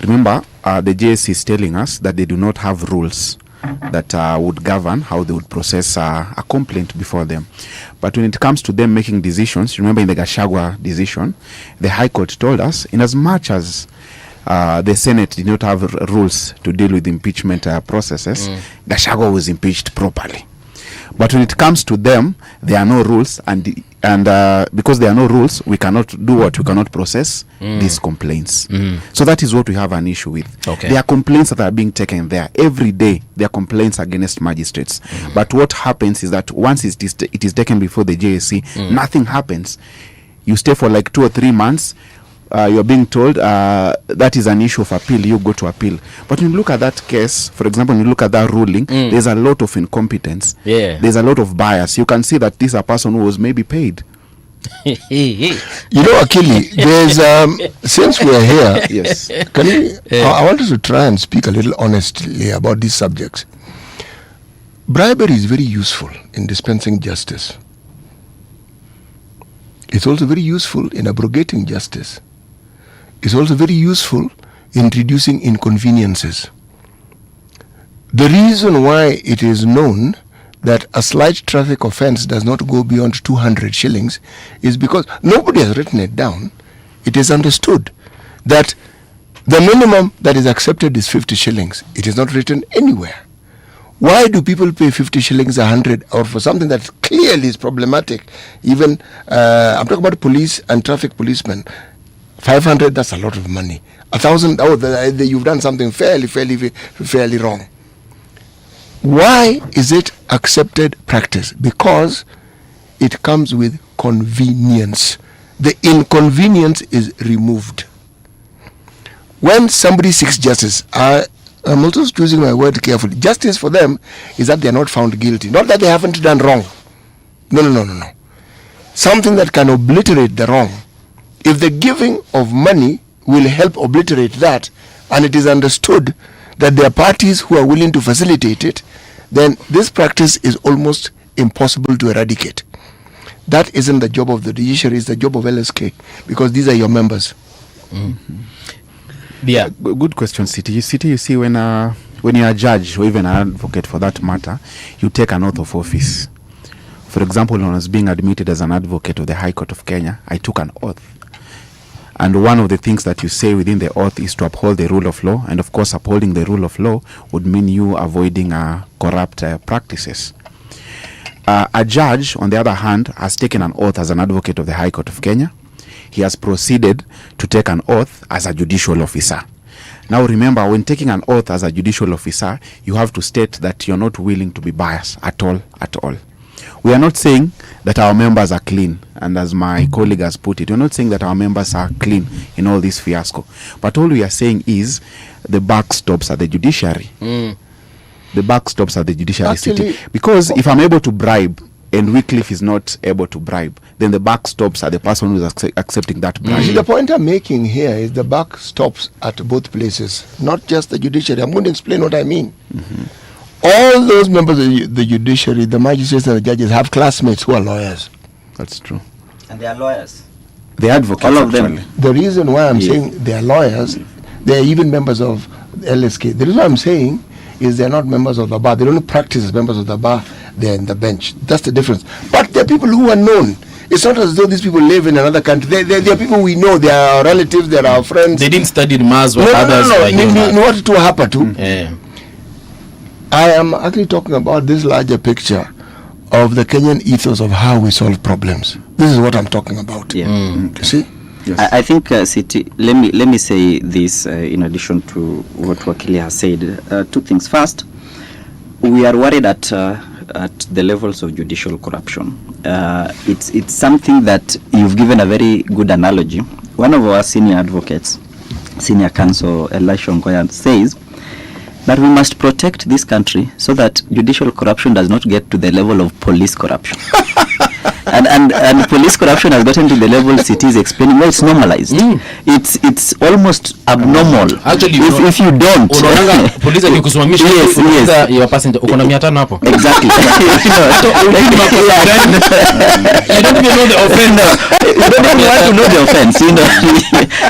Remember, the JSC is telling us that they do not have rules that would govern how they would process a complaint before them. But when it comes to them making decisions, remember in the Gachagua decision, the High Court told us, in as much as the Senate did not have rules to deal with impeachment processes, Gachagua was impeached properly. But when it comes to them, there are no rules, and because there are no rules, we cannot do what? We cannot process these complaints. So that is what we have an issue with. Okay. There are complaints that are being taken there. Every day, there are complaints against magistrates. But what happens is that once it is taken before the JSC, nothing happens. You stay for like 2 or 3 months, you're being told that is an issue of appeal, you go to appeal. But when you look at that case, for example, when you look at that ruling, there's a lot of incompetence. There's a lot of bias. You can see that this is a person who was maybe paid. You know, Akili, there's since we are here, yes, can we, I want us to try and speak a little honestly about these subjects. Bribery is very useful in dispensing justice. It's also very useful in abrogating justice. It's also very useful in reducing inconveniences. The reason why it is known that a slight traffic offense does not go beyond 200 shillings is because nobody has written it down. It is understood that the minimum that is accepted is 50 shillings. It is not written anywhere. Why do people pay 50 shillings, 100, or for something that clearly is problematic? Even, I'm talking about police and traffic policemen. 500, that's a lot of money. 1,000, you've done something fairly wrong. Why is it accepted practice? Because it comes with convenience. The inconvenience is removed. When somebody seeks justice, I'm also choosing my word carefully. Justice for them is that they are not found guilty. Not that they haven't done wrong. No. Something that can obliterate the wrong. If the giving of money will help obliterate that, and it is understood that there are parties who are willing to facilitate it, then this practice is almost impossible to eradicate. That isn't the job of the judiciary, it's the job of LSK, because these are your members. Yeah, good question, City, you see, when you're a judge or even an advocate for that matter, you take an oath of office. For example, when I was being admitted as an advocate of the High Court of Kenya, I took an oath. And one of the things that you say within the oath is to uphold the rule of law. And of course, upholding the rule of law would mean you avoiding corrupt practices. A judge, on the other hand, has taken an oath as an advocate of the High Court of Kenya. he has proceeded to take an oath as a judicial officer. Now remember, when taking an oath as a judicial officer, you have to state that you're not willing to be biased at all. We are not saying that our members are clean, and as my colleague has put it, we're not saying that our members are clean in all this fiasco. But all we are saying is the buck stops at the judiciary. The buck stops at the judiciary city. Because if I'm able to bribe and Wycliffe is not able to bribe, then the buck stops at the person who's accepting that bribe. The point I'm making here is the buck stops at both places, not just the judiciary. I'm going to explain what I mean. All those members of the judiciary, the magistrates and the judges have classmates who are lawyers. That's true. And they are lawyers. They advocate. All of them. The reason why I'm saying they are lawyers, they are even members of LSK. The reason I'm saying is they're not members of the bar. They don't practice as members of the bar. They're in the bench. That's the difference. But they're people who are known. It's not as though these people live in another country. They're people we know. They are our relatives. They're our friends. They didn't study in Mars or others. No. What to happen to? I am actually talking about this larger picture of the Kenyan ethos of how we solve problems. This is what I'm talking about. You see? Yes. I think, City, let me say this in addition to what Wakili has said. Two things. First, we are worried at the levels of judicial corruption. It's something that you've given a very good analogy. One of our senior advocates, senior counsel Elisha Ngoya, says that we must protect this country so that judicial corruption does not get to the level of police corruption. and police corruption has gotten to the level cities explaining, well, it's normalized. It's almost abnormal. Actually, if you don't. Police akikusimamisha your passenger uko na 500 hapo. Exactly. You don't even know the offense. You don't even want to know the offense,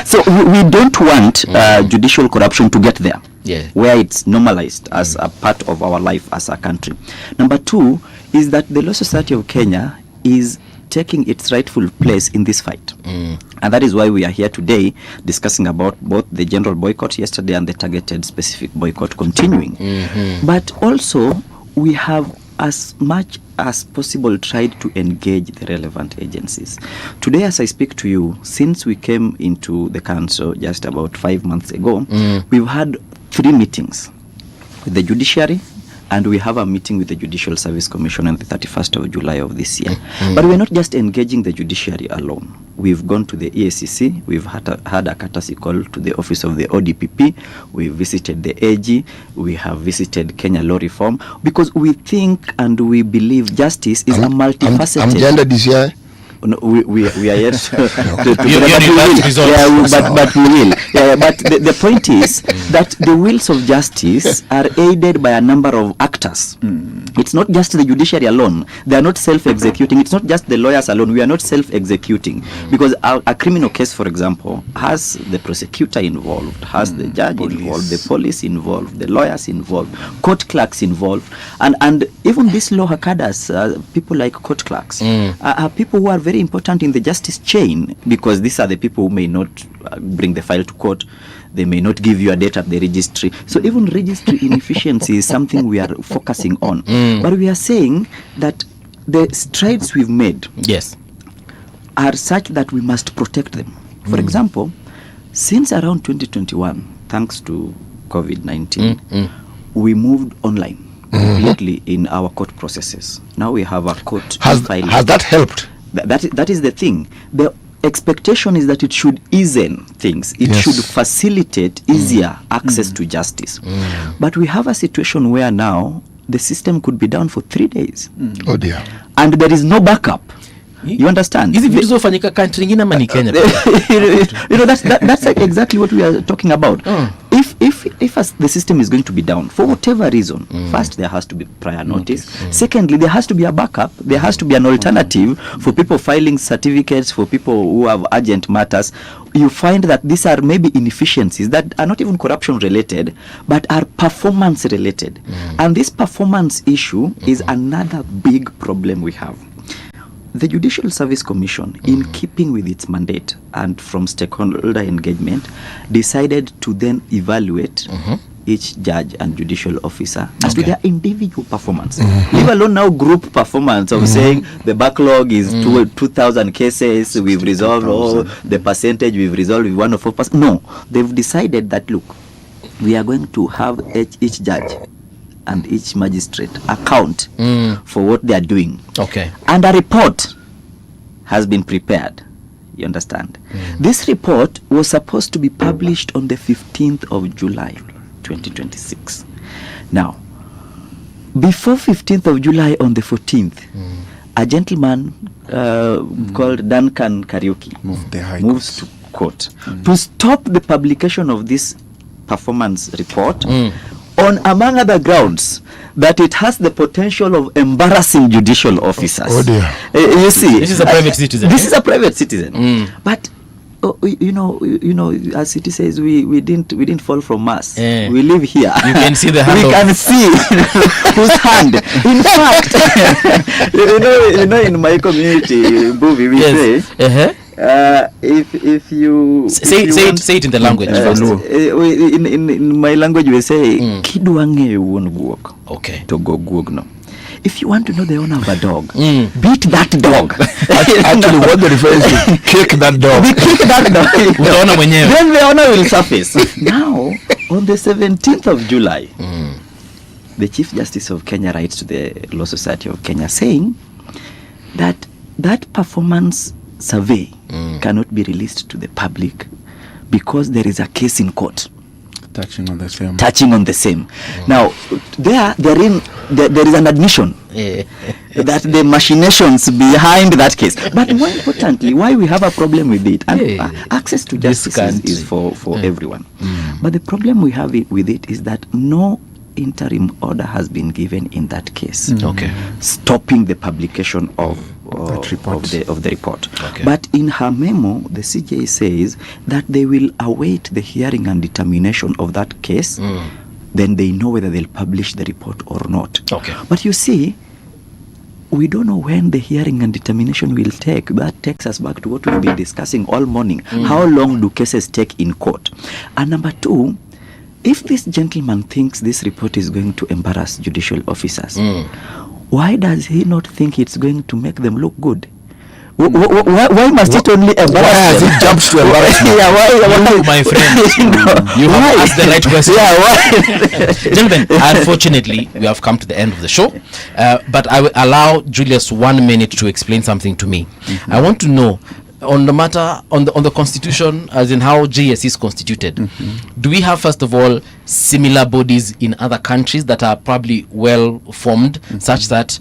So we don't want judicial corruption to get there. Where it's normalized as a part of our life as a country. Number two is that the Law Society of Kenya is taking its rightful place in this fight. And that is why we are here today discussing about both the general boycott yesterday and the targeted specific boycott continuing. But also we have as much as possible tried to engage the relevant agencies. Today as I speak to you, since we came into the council just about 5 months ago, we've had 3 meetings with the judiciary, and we have a meeting with the Judicial Service Commission on the 31st of July of this year. But we're not just engaging the judiciary alone. We've gone to the EACC, we've had a courtesy call to the office of the ODPP, we've visited the AG, we have visited Kenya Law Reform, because we think and we believe justice is a multifaceted... I'm gender DCI. No, we are yet to but we will. But the point is that the wheels of justice are aided by a number of actors. It's not just the judiciary alone. They are not self-executing. It's not just the lawyers alone. We are not self-executing. Because a criminal case, for example, has the prosecutor involved, has the judge involved, the police involved, the lawyers involved, court clerks involved. And even these law hackers, people like court clerks, are people who are very important in the justice chain, because these are the people who may not bring the file to court. They may not give you a date at the registry. So even registry inefficiency is something we are focusing on. But we are saying that the strides we've made are such that we must protect them. For example, since around 2021, thanks to COVID-19, we moved online completely in our court processes. Now we have a court filing. Has that helped? That is the thing. The expectation is that it should easen things. It should facilitate easier access to justice. But we have a situation where now the system could be down for 3 days. Oh dear. And there is no backup. You understand? Hizi vitu zofanyika country nyingine ama ni Kenya? That's exactly what we are talking about. If the system is going to be down for whatever reason, first there has to be prior notice. Secondly, there has to be a backup. There has to be an alternative for people filing certificates, for people who have urgent matters. You find that these are maybe inefficiencies that are not even corruption related, but are performance related. And this performance issue is another big problem we have. The Judicial Service Commission, in keeping with its mandate and from stakeholder engagement, decided to then evaluate each judge and judicial officer as to their individual performance. Leave alone now group performance of saying the backlog is 2,000 cases, we've resolved all the percentage, we've resolved with 104%. No, they've decided that, look, we are going to have each judge and each magistrate account for what they are doing. Okay. And a report has been prepared. You understand? This report was supposed to be published on the 15th of July, 2026. Now, before 15th of July, on the 14th, a gentleman called Duncan Kariuki moves to court to stop the publication of this performance report on, among other grounds, that it has the potential of embarrassing judicial officers. Oh dear. You see, this is a private citizen. This is a private citizen. But you know, as it says, we didn't fall from Mars. We live here. You can see the hand. We can see whose hand. In fact, you know, in my community, Mbuvi, we say. If you say it in the language first. In my language we say kidwange won guok. Okay. To go guok no. If you want to know the owner of a dog, beat that dog. Actually, what the refers to, kick that dog. Kick that dog. Then the owner will surface. Now, on the 17th of July, the Chief Justice of Kenya writes to the Law Society of Kenya saying that performance survey cannot be released to the public because there is a case in court touching on the same. Now there is an admission that the machinations behind that case, but more importantly, why we have a problem with it, and access to justice is for everyone, but the problem we have with it is that no interim order has been given in that case, stopping the publication of the report. But in her memo, the CJ says that they will await the hearing and determination of that case. Then they know whether they'll publish the report or not. But you see, we don't know when the hearing and determination will take. That takes us back to what we've been discussing all morning. How long do cases take in court? And number two, if this gentleman thinks this report is going to embarrass judicial officers, why does he not think it's going to make them look good? Why must it only embarrass them? Why has it jumped to embarrassment? Why? My friend, you have asked the right question. Gentlemen, unfortunately, we have come to the end of the show. But I will allow Julius 1 minute to explain something to me. I want to know, on the matter, on the constitution, as in how JS is constituted, do we have, first of all, similar bodies in other countries that are probably well formed, such that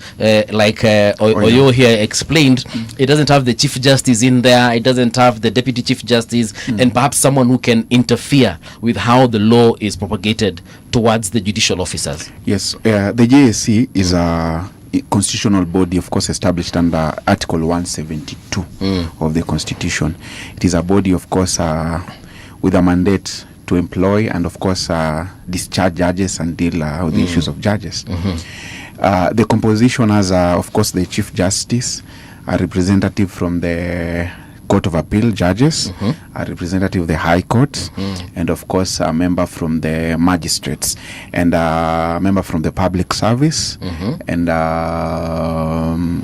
like Oyo here explained, it doesn't have the chief justice in there, it doesn't have the deputy chief justice, and perhaps someone who can interfere with how the law is propagated towards the judicial officers? Yes, the JSC is a constitutional body, of course, established under Article 172 of the Constitution. It is a body, of course, with a mandate to employ and, of course, discharge judges and deal with the issues of judges. The composition has, of course, the Chief Justice, a representative from the Court of Appeal judges, a representative of the High Court, and of course a member from the magistrates, and a member from the public service, and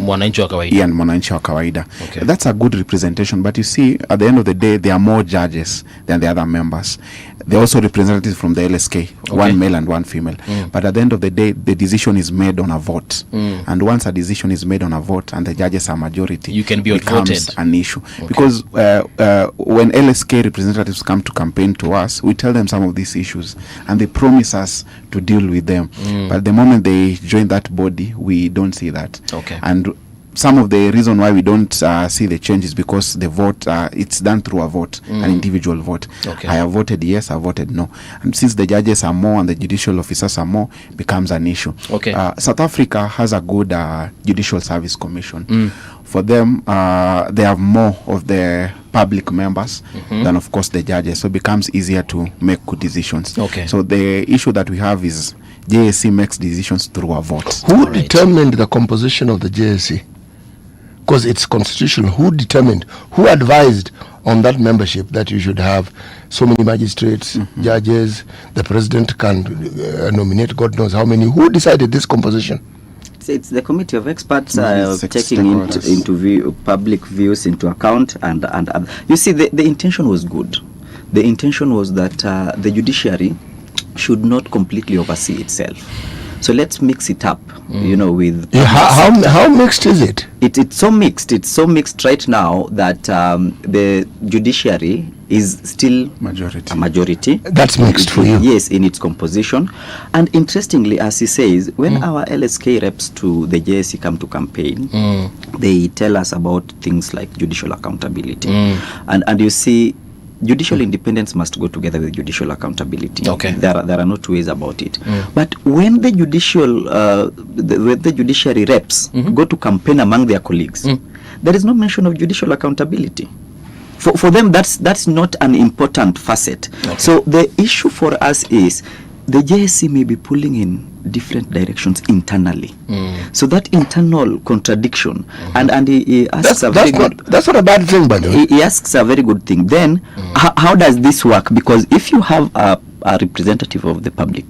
mwananchi wa kawaida. And mwananchi wa kawaida. That's a good representation, but you see, at the end of the day, there are more judges than the other members. There are also representatives from the LSK, one male and one female. But at the end of the day, the decision is made on a vote. And once a decision is made on a vote and the judges are majority, you can be becomes an issue. Because when LSK representatives come to campaign to us, we tell them some of these issues and they promise us to deal with them. But the moment they join that body, we don't see that. And some of the reason why we don't see the change is because the vote, it's done through a vote, an individual vote. I have voted yes, I voted no. And since the judges are more and the judicial officers are more, becomes an issue. South Africa has a good judicial service commission. For them, they have more of the public members than, of course, the judges. So it becomes easier to make good decisions. So the issue that we have is JSC makes decisions through a vote. Who determined the composition of the JSC? because it's constitutional. Who determined, who advised on that membership that you should have so many magistrates, judges, the president can nominate God knows how many? Who decided this composition? It's the committee of experts taking into public views into account, and you see the intention was good. The intention was that the judiciary should not completely oversee itself. So let's mix it up, with... How mixed is it? It's so mixed. It's so mixed right now that the judiciary is still a majority. That's mixed for you? Yes, in its composition. And interestingly, as he says, when our LSK reps to the JSC come to campaign, they tell us about things like judicial accountability. And you see, judicial independence must go together with judicial accountability. Okay. There are no two ways about it. But when the judiciary reps go to campaign among their colleagues, there is no mention of judicial accountability. For them, that's not an important facet. Okay. So the issue for us is the JSC may be pulling in different directions internally. So that internal contradiction, and he asks that's not a bad thing, by the way. He asks a very good thing. Then, how does this work? Because if you have a representative of the public,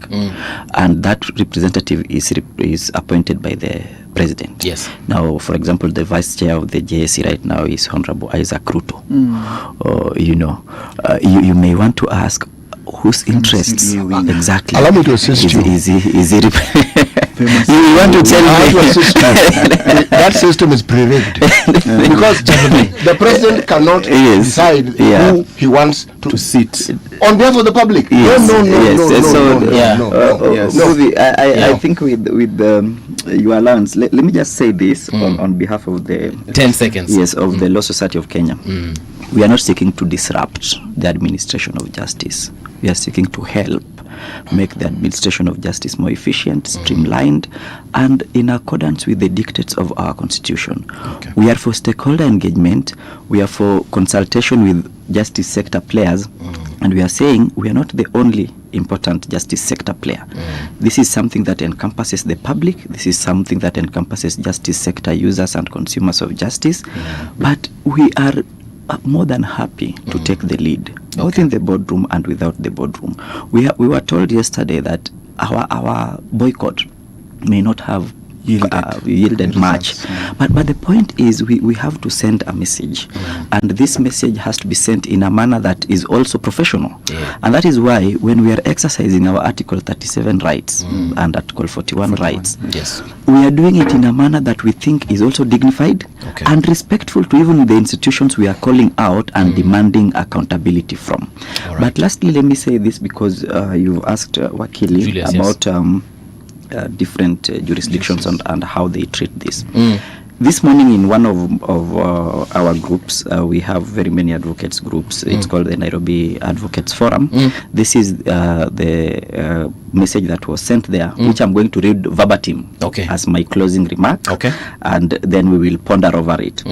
and that representative is appointed by the president. Yes. Now, for example, the vice chair of the JSC right now is Honorable Isaac Ruto. You may want to ask, whose interests exactly allow me to assist you. Is he you want to tell me that system is pre-rigged because the president cannot decide who he wants to sit on behalf of the public. No. Mbuvi, I think with your allowance, let me just say this on behalf of the 10 seconds. Yes, of the Law Society of Kenya. We are not seeking to disrupt the administration of justice. We are seeking to help make the administration of justice more efficient, streamlined, and in accordance with the dictates of our constitution. Okay. We are for stakeholder engagement. We are for consultation with justice sector players, and we are saying we are not the only important justice sector player. This is something that encompasses the public. This is something that encompasses justice sector users and consumers of justice. But we are more than happy to take the lead, both in the boardroom and without the boardroom. We were told yesterday that our boycott may not have yielded much, but the point is we have to send a message, and this message has to be sent in a manner that is also professional, and that is why when we are exercising our Article 37 rights and Article 41 rights, we are doing it in a manner that we think is also dignified and respectful to even the institutions we are calling out and demanding accountability from. But lastly, let me say this, because you asked Wakili Julius, about different jurisdictions and how they treat this. This morning in one of our groups, we have very many advocates groups. It's called the Nairobi Advocates Forum. This is the message that was sent there, which I'm going to read verbatim as my closing remark, and then we will ponder over it.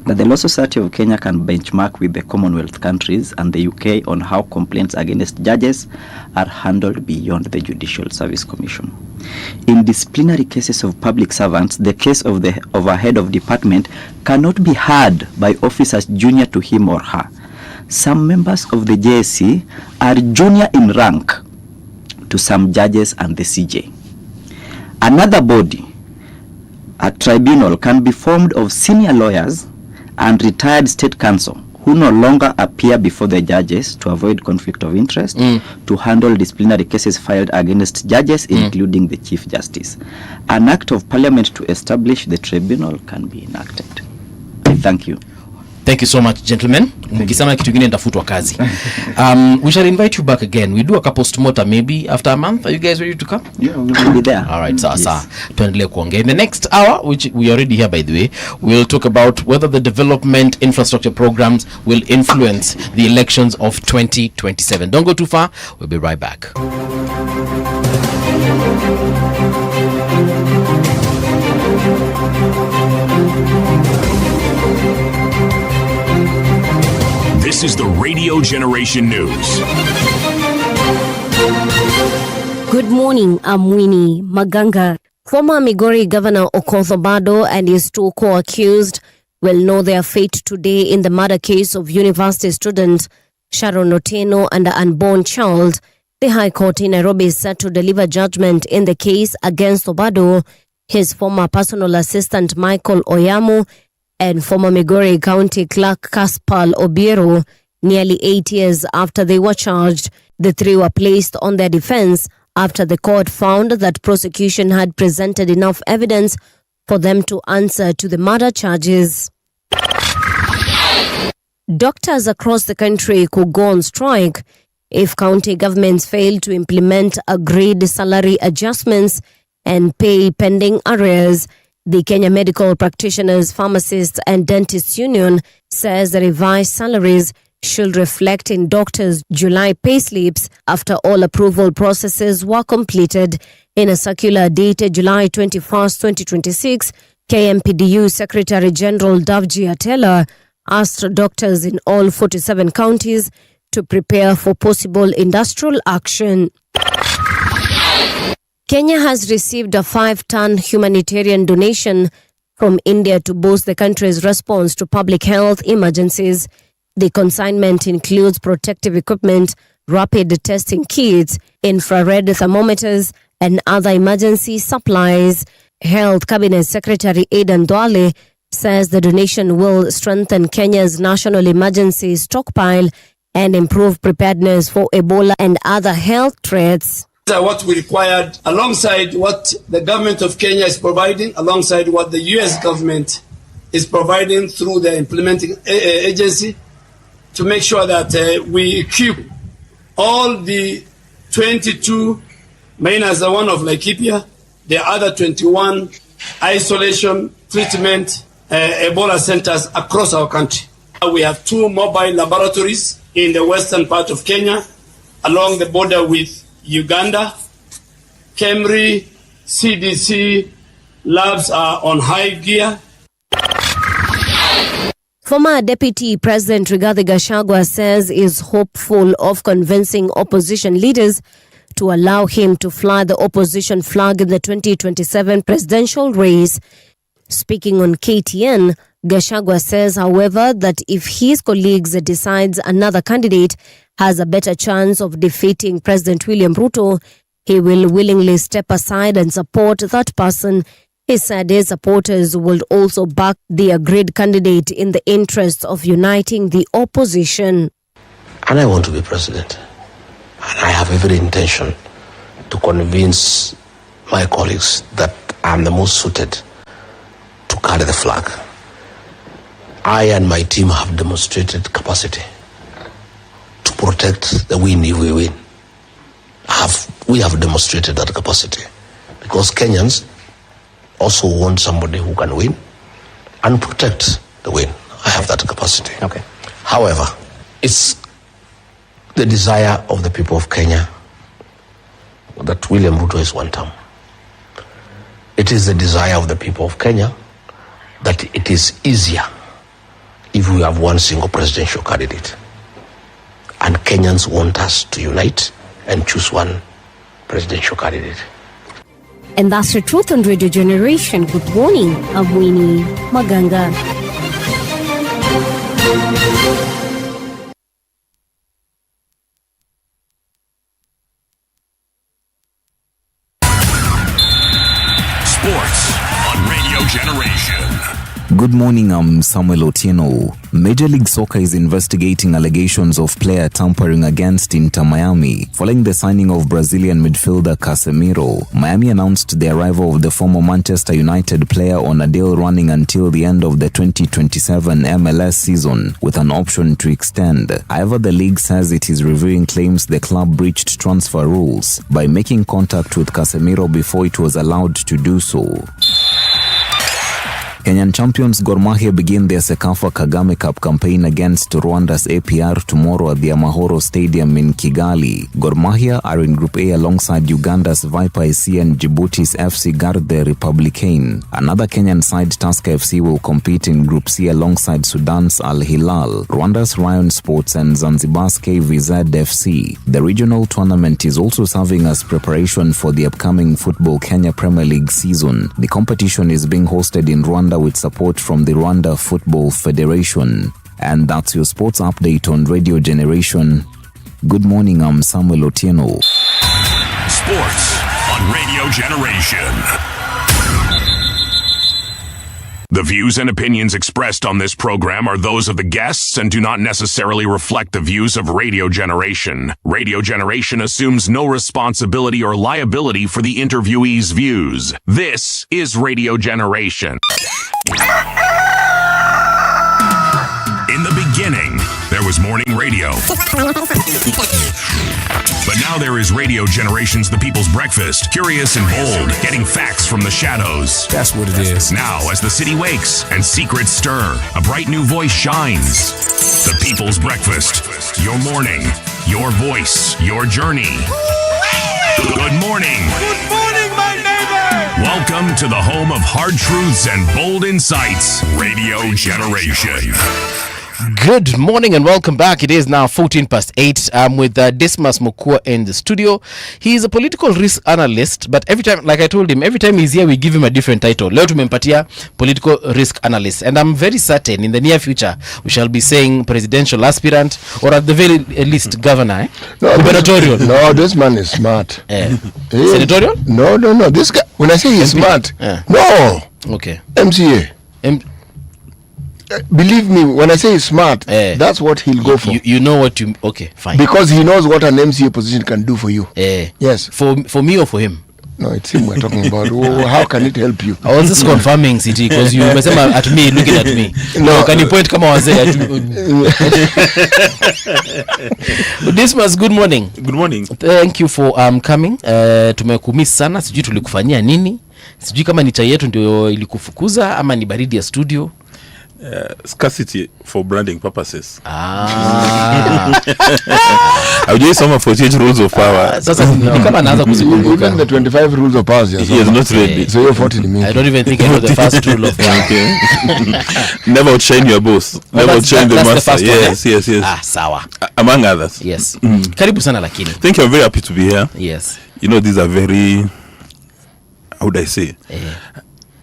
That the Law Society of Kenya can benchmark with the Commonwealth countries and the UK on how complaints against judges are handled beyond the Judicial Service Commission. In disciplinary cases of public servants, the case of a head of department cannot be heard by officers junior to him or her. Some members of the JSC are junior in rank to some judges and the CJ. Another body, a tribunal, can be formed of senior lawyers and retired state counsel who no longer appear before the judges to avoid conflict of interest, to handle disciplinary cases filed against judges, including the Chief Justice. An act of parliament to establish the tribunal can be enacted. Thank you. Thank you so much, gentlemen. Mkisema kitu kingine nitafutwa kazi. We shall invite you back again. We do a post-mortem maybe after a month. Are you guys ready to come? Yeah, we'll be there. All right, sasa. Tuendelee kuongea. In the next hour, which we already here by the way, we'll talk about whether the development infrastructure programs will influence the elections of 2027. Don't go too far. We'll be right back. This is the Radio Generation News. Good morning, I'm Winnie Maganga. Former Migori Governor Okoth Obado and his two co-accused will know their fate today in the murder case of university student Sharon Otieno and the unborn child. The High Court in Nairobi is set to deliver judgment in the case against Obado, his former personal assistant Michael Oyamu, and former Migori County Clerk Kaspal Obiero. Nearly 8 years after they were charged, the three were placed on their defense after the court found that prosecution had presented enough evidence for them to answer to the murder charges. Doctors across the country could go on strike if county governments fail to implement agreed salary adjustments and pay pending arrears. The Kenya Medical Practitioners, Pharmacists and Dentists Union says the revised salaries should reflect in doctors' July payslips after all approval processes were completed. In a circular dated July 21st, 2026, KMPDU Secretary General Davji Atela asked doctors in all 47 counties to prepare for possible industrial action. Kenya has received a 5-ton humanitarian donation from India to boost the country's response to public health emergencies. The consignment includes protective equipment, rapid testing kits, infrared thermometers, and other emergency supplies. Health Cabinet Secretary Edna says the donation will strengthen Kenya's national emergency stockpile and improve preparedness for Ebola and other health threats. These are what we required alongside what the government of Kenya is providing, alongside what the US government is providing through the implementing agency, to make sure that we equip all the 22 minus the one of Laikipia, the other 21 isolation treatment Ebola centers across our country. We have 2 mobile laboratories in the western part of Kenya, along the border with Uganda. KEMRI, CDC labs are on high gear. Former Deputy President Rigathi Gachagua says he is hopeful of convincing opposition leaders to allow him to fly the opposition flag in the 2027 presidential race. Speaking on KTN, Gachagua says, however, that if his colleagues decides another candidate has a better chance of defeating President William Ruto, he will willingly step aside and support that person. He said his supporters will also back the agreed candidate in the interests of uniting the opposition. And I want to be president. And I have every intention to convince my colleagues that I'm the most suited to carry the flag. I and my team have demonstrated capacity to protect the win if we win. We have demonstrated that capacity because Kenyans also want somebody who can win and protect the win. I have that capacity. Okay. However, it's the desire of the people of Kenya that William Ruto is one term. It is the desire of the people of Kenya that it is easier if we have one single presidential candidate. And Kenyans want us to unite and choose one presidential candidate. And that's the truth on Radio Generation. Good morning, I'm Winnie Maganga. Sports on Radio Generation. Good morning, I'm Samuel Otieno. Major League Soccer is investigating allegations of player tampering against Inter Miami. Following the signing of Brazilian midfielder Casemiro, Miami announced the arrival of the former Manchester United player on a deal running until the end of the 2027 MLS season, with an option to extend. However, the league says it is reviewing claims the club breached transfer rules by making contact with Casemiro before it was allowed to do so. Kenyan champions Gor Mahia begin their Sekafa Kagame Cup campaign against Rwanda's APR tomorrow at the Amahoro Stadium in Kigali. Gor Mahia are in Group A alongside Uganda's Viper SC and Djibouti's FC Garde Republicain. Another Kenyan side, Tusker FC, will compete in Group C alongside Sudan's Al Hilal, Rwanda's Rayon Sports and Zanzibar's KVZ FC. The regional tournament is also serving as preparation for the upcoming Football Kenya Premier League season. The competition is being hosted in Rwanda Uganda with support from the Rwanda Football Federation. And that's your sports update on Radio Generation. Good morning, I'm Samuel Otieno. Sports on Radio Generation. The views and opinions expressed on this program are those of the guests and do not necessarily reflect the views of Radio Generation. Radio Generation assumes no responsibility or liability for the interviewee's views. This is Radio Generation. In the beginning, there was morning radio. But now there is Radio Generation's The People's Breakfast, curious and bold, getting facts from the shadows. That's what it is. Now, as the city wakes and secrets stir, a bright new voice shines. The People's Breakfast, your morning, your voice, your journey. Good morning. Good morning, my neighbor. Welcome to the home of hard truths and bold insights, Radio Generation. Good morning and welcome back. It is now 8:14. I'm with Dismas Mukua in the studio. He is a political risk analyst, but every time, like I told him, every time he's here, we give him a different title. Leo tumempatia political risk analyst. And I'm very certain in the near future, we shall be saying presidential aspirant or at the very least governor. Eh? No, gubernatorial. No, this man is smart. Senatorial? No. This guy, when I say he's smart, no. Okay. MCA. Believe me, when I say he's smart, that's what he'll go for. You know what you... Okay, fine. Because he knows what an MCA position can do for you. Yes. For me or for him? No, it's him we're talking about. How can it help you? I was just confirming, City, because you were at me, looking at me. No, can you point, come on, say Dismas, good morning. Good morning. Thank you for coming. Tumekumiss sana, sijui tulikufanyia nini. Sijui kama ni chai yetu ndio ilikufukuza ama ni baridi ya studio. Scarcity for branding purposes. I'll give some of 48 rules of power. Sasa ni kama naanza kuzikumbuka. Even the 25 rules of power. He is not ready. So you're 40 to me. I don't even think I know the first rule of power. Okay. Never outshine your boss. Never outshine the master. Yes. Sawa. Among others. Yes. Karibu sana lakini. Thank you. I'm very happy to be here. Yes. You know, these are very, how would I say?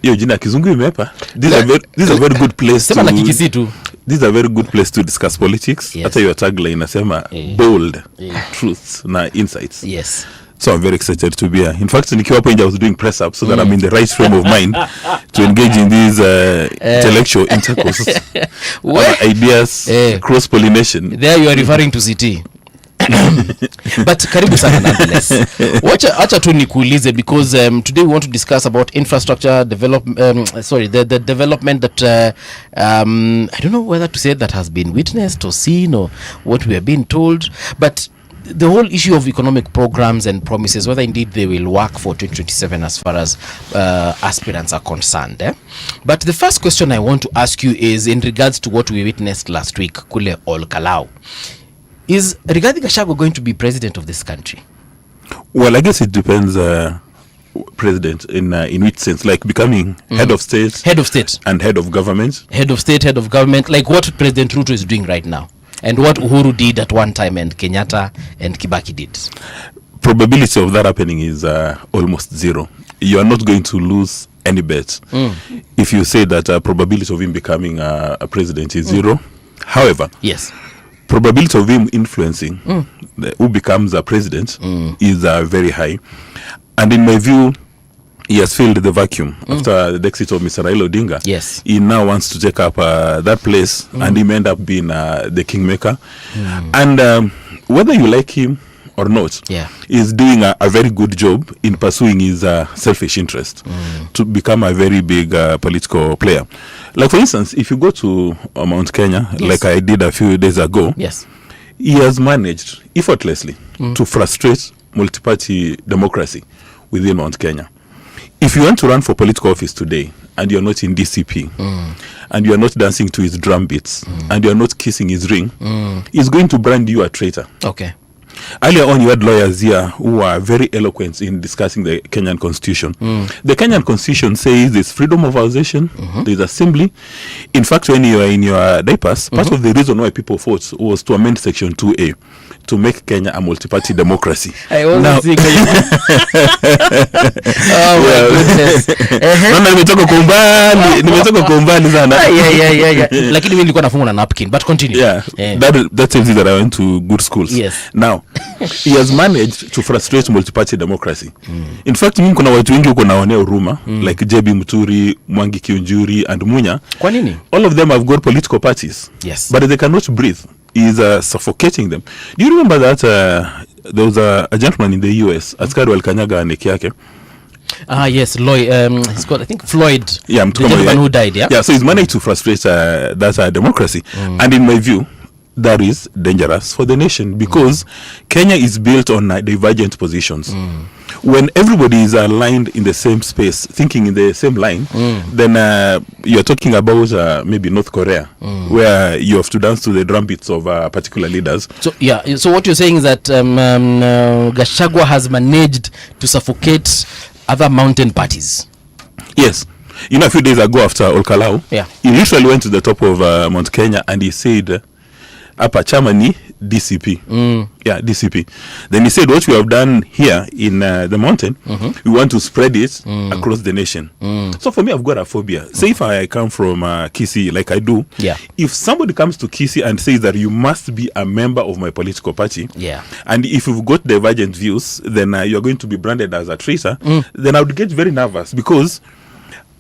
Yo, jina kizungu imepa. These are very good place to. These are very good place to discuss politics. Hata your tagline inasema bold truths na insights. Yes. So I'm very excited to be here. In fact, nikiwa hapo nje I was doing press up so that I'm in the right frame of mind to engage in these intellectual intercourse. Ideas, cross pollination. There you are referring to CT. But karibu sana nonetheless. Acha tu nikuulize because today we want to discuss about infrastructure development. The development that I don't know whether to say that has been witnessed or seen or what we have been told, but the whole issue of economic programs and promises, whether indeed they will work for 2027 as far as aspirants are concerned. But the first question I want to ask you is in regards to what we witnessed last week, kule Olkalau. Is Rigathi Gachagua going to be president of this country? Well, I guess it depends, president, in which sense? Like becoming head of state and head of government? Head of state, head of government, like what President Ruto is doing right now. And what Uhuru did at one time and Kenyatta and Kibaki did. Probability of that happening is almost zero. You are not going to lose any bet if you say that probability of him becoming a president is zero. However, yes, probability of him influencing who becomes a president is very high. And in my view, he has filled the vacuum after the exit of Mr. Raila Odinga. Yes. He now wants to take up that place and he may end up being the kingmaker. And whether you like him or not, is doing a very good job in pursuing his selfish interest to become a very big political player. Like for instance, if you go to Mount Kenya, like I did a few days ago, he has managed effortlessly to frustrate multi-party democracy within Mount Kenya. If you want to run for political office today and you're not in DCP and you're not dancing to his drum beats and you're not kissing his ring, he's going to brand you a traitor. Okay. Earlier on, you had lawyers here who are very eloquent in discussing the Kenyan Constitution. The Kenyan Constitution says there's freedom of association, there's assembly. In fact, when you are in your diapers, part of the reason why people fought was to amend Section 2A to make Kenya a multi-party democracy. I always think oh my goodness. Nimetoka kwa umbali sana. Yeah. Lakini mimi nilikuwa nafunga na napkin, but continue. Yeah. That tells you that I went to good schools. Yes. Now, he has managed to frustrate multi-party democracy. In fact, mimi kuna watu wengi huko naonea huruma, like JB Muturi, Mwangi Kiunjuri and Munya. Kwa nini? All of them have got political parties. Yes. But they cannot breathe. Is suffocating them. Do you remember that there was a gentleman in the US, askari walikanyaga neki yake? Yes, Lloyd. He's called, I think, Floyd. Yeah, the gentleman who died. Yeah. So he's managed to frustrate that democracy, and in my view, that is dangerous for the nation because Kenya is built on divergent positions. When everybody is aligned in the same space, thinking in the same line, then you're talking about maybe North Korea, where you have to dance to the drum beats of particular leaders. So so what you're saying is that Gachagua has managed to suffocate other mountain parties. Yes. You know, a few days ago after Olkalau, he literally went to the top of Mount Kenya and he said, Apa Chamani, DCP. DCP. Then he said, what we have done here in the mountain, we want to spread it across the nation. So for me, I've got a phobia. Say if I come from Kisii, like I do, if somebody comes to Kisii and says that you must be a member of my political party, and if you've got divergent views, then you're going to be branded as a traitor, then I would get very nervous because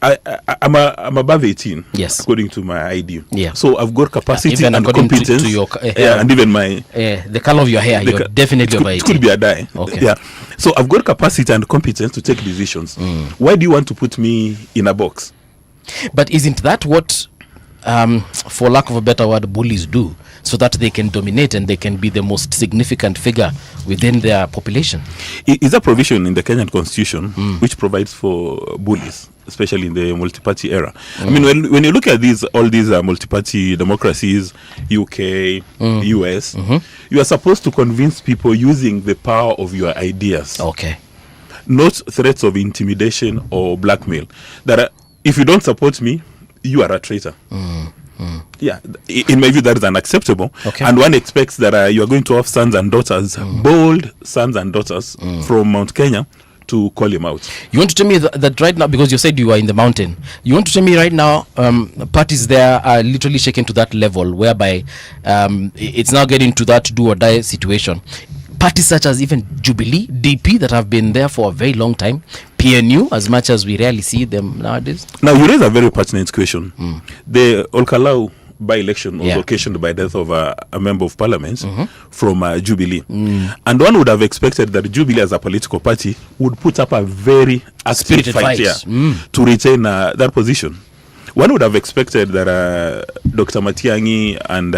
I'm above 18, according to my ID. So I've got capacity and competence, to your, and even my the color of your hair. You're definitely over 18. It could be a dye. Okay. So I've got capacity and competence to take decisions. Why do you want to put me in a box? But isn't that what, for lack of a better word, bullies do, so that they can dominate and they can be the most significant figure within their population? Is a provision in the Kenyan Constitution which provides for bullies, especially in the multi-party era. I mean, when you look at all these multi-party democracies, UK, US, you are supposed to convince people using the power of your ideas. Okay. Not threats of intimidation or blackmail. That if you don't support me, you are a traitor. Yeah, in my view, that is unacceptable. And one expects that you are going to have sons and daughters, bold sons and daughters from Mount Kenya, to call him out. You want to tell me that right now, because you said you are in the mountain, you want to tell me right now parties there are literally shaken to that level whereby it's now getting to that do or die situation? Parties such as even Jubilee, DP, that have been there for a very long time, PNU, as much as we rarely see them nowadays. Now, you raise a very pertinent question. The Olkalau by-election was occasioned by death of a member of parliament from Jubilee. And one would have expected that Jubilee as a political party would put up a very active fight here to retain that position. One would have expected that Dr. Matiang'i and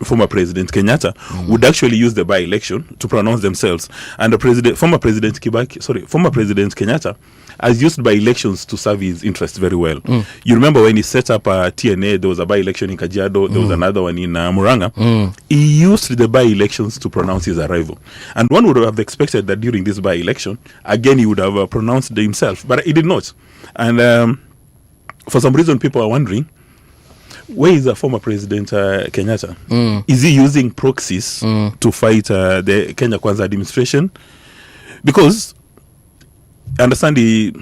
former President Kenyatta would actually use the by-election to pronounce themselves. And former President Kenyatta has used by-elections to serve his interests very well. You remember when he set up TNA, there was a by-election in Kajiado, there was another one in Murang'a. He used the by-elections to pronounce his arrival. And one would have expected that during this by-election, again, he would have pronounced himself, but he did not. And for some reason, people are wondering, where is the former President Kenyatta? Is he using proxies to fight the Kenya Kwanza administration? Because I understand he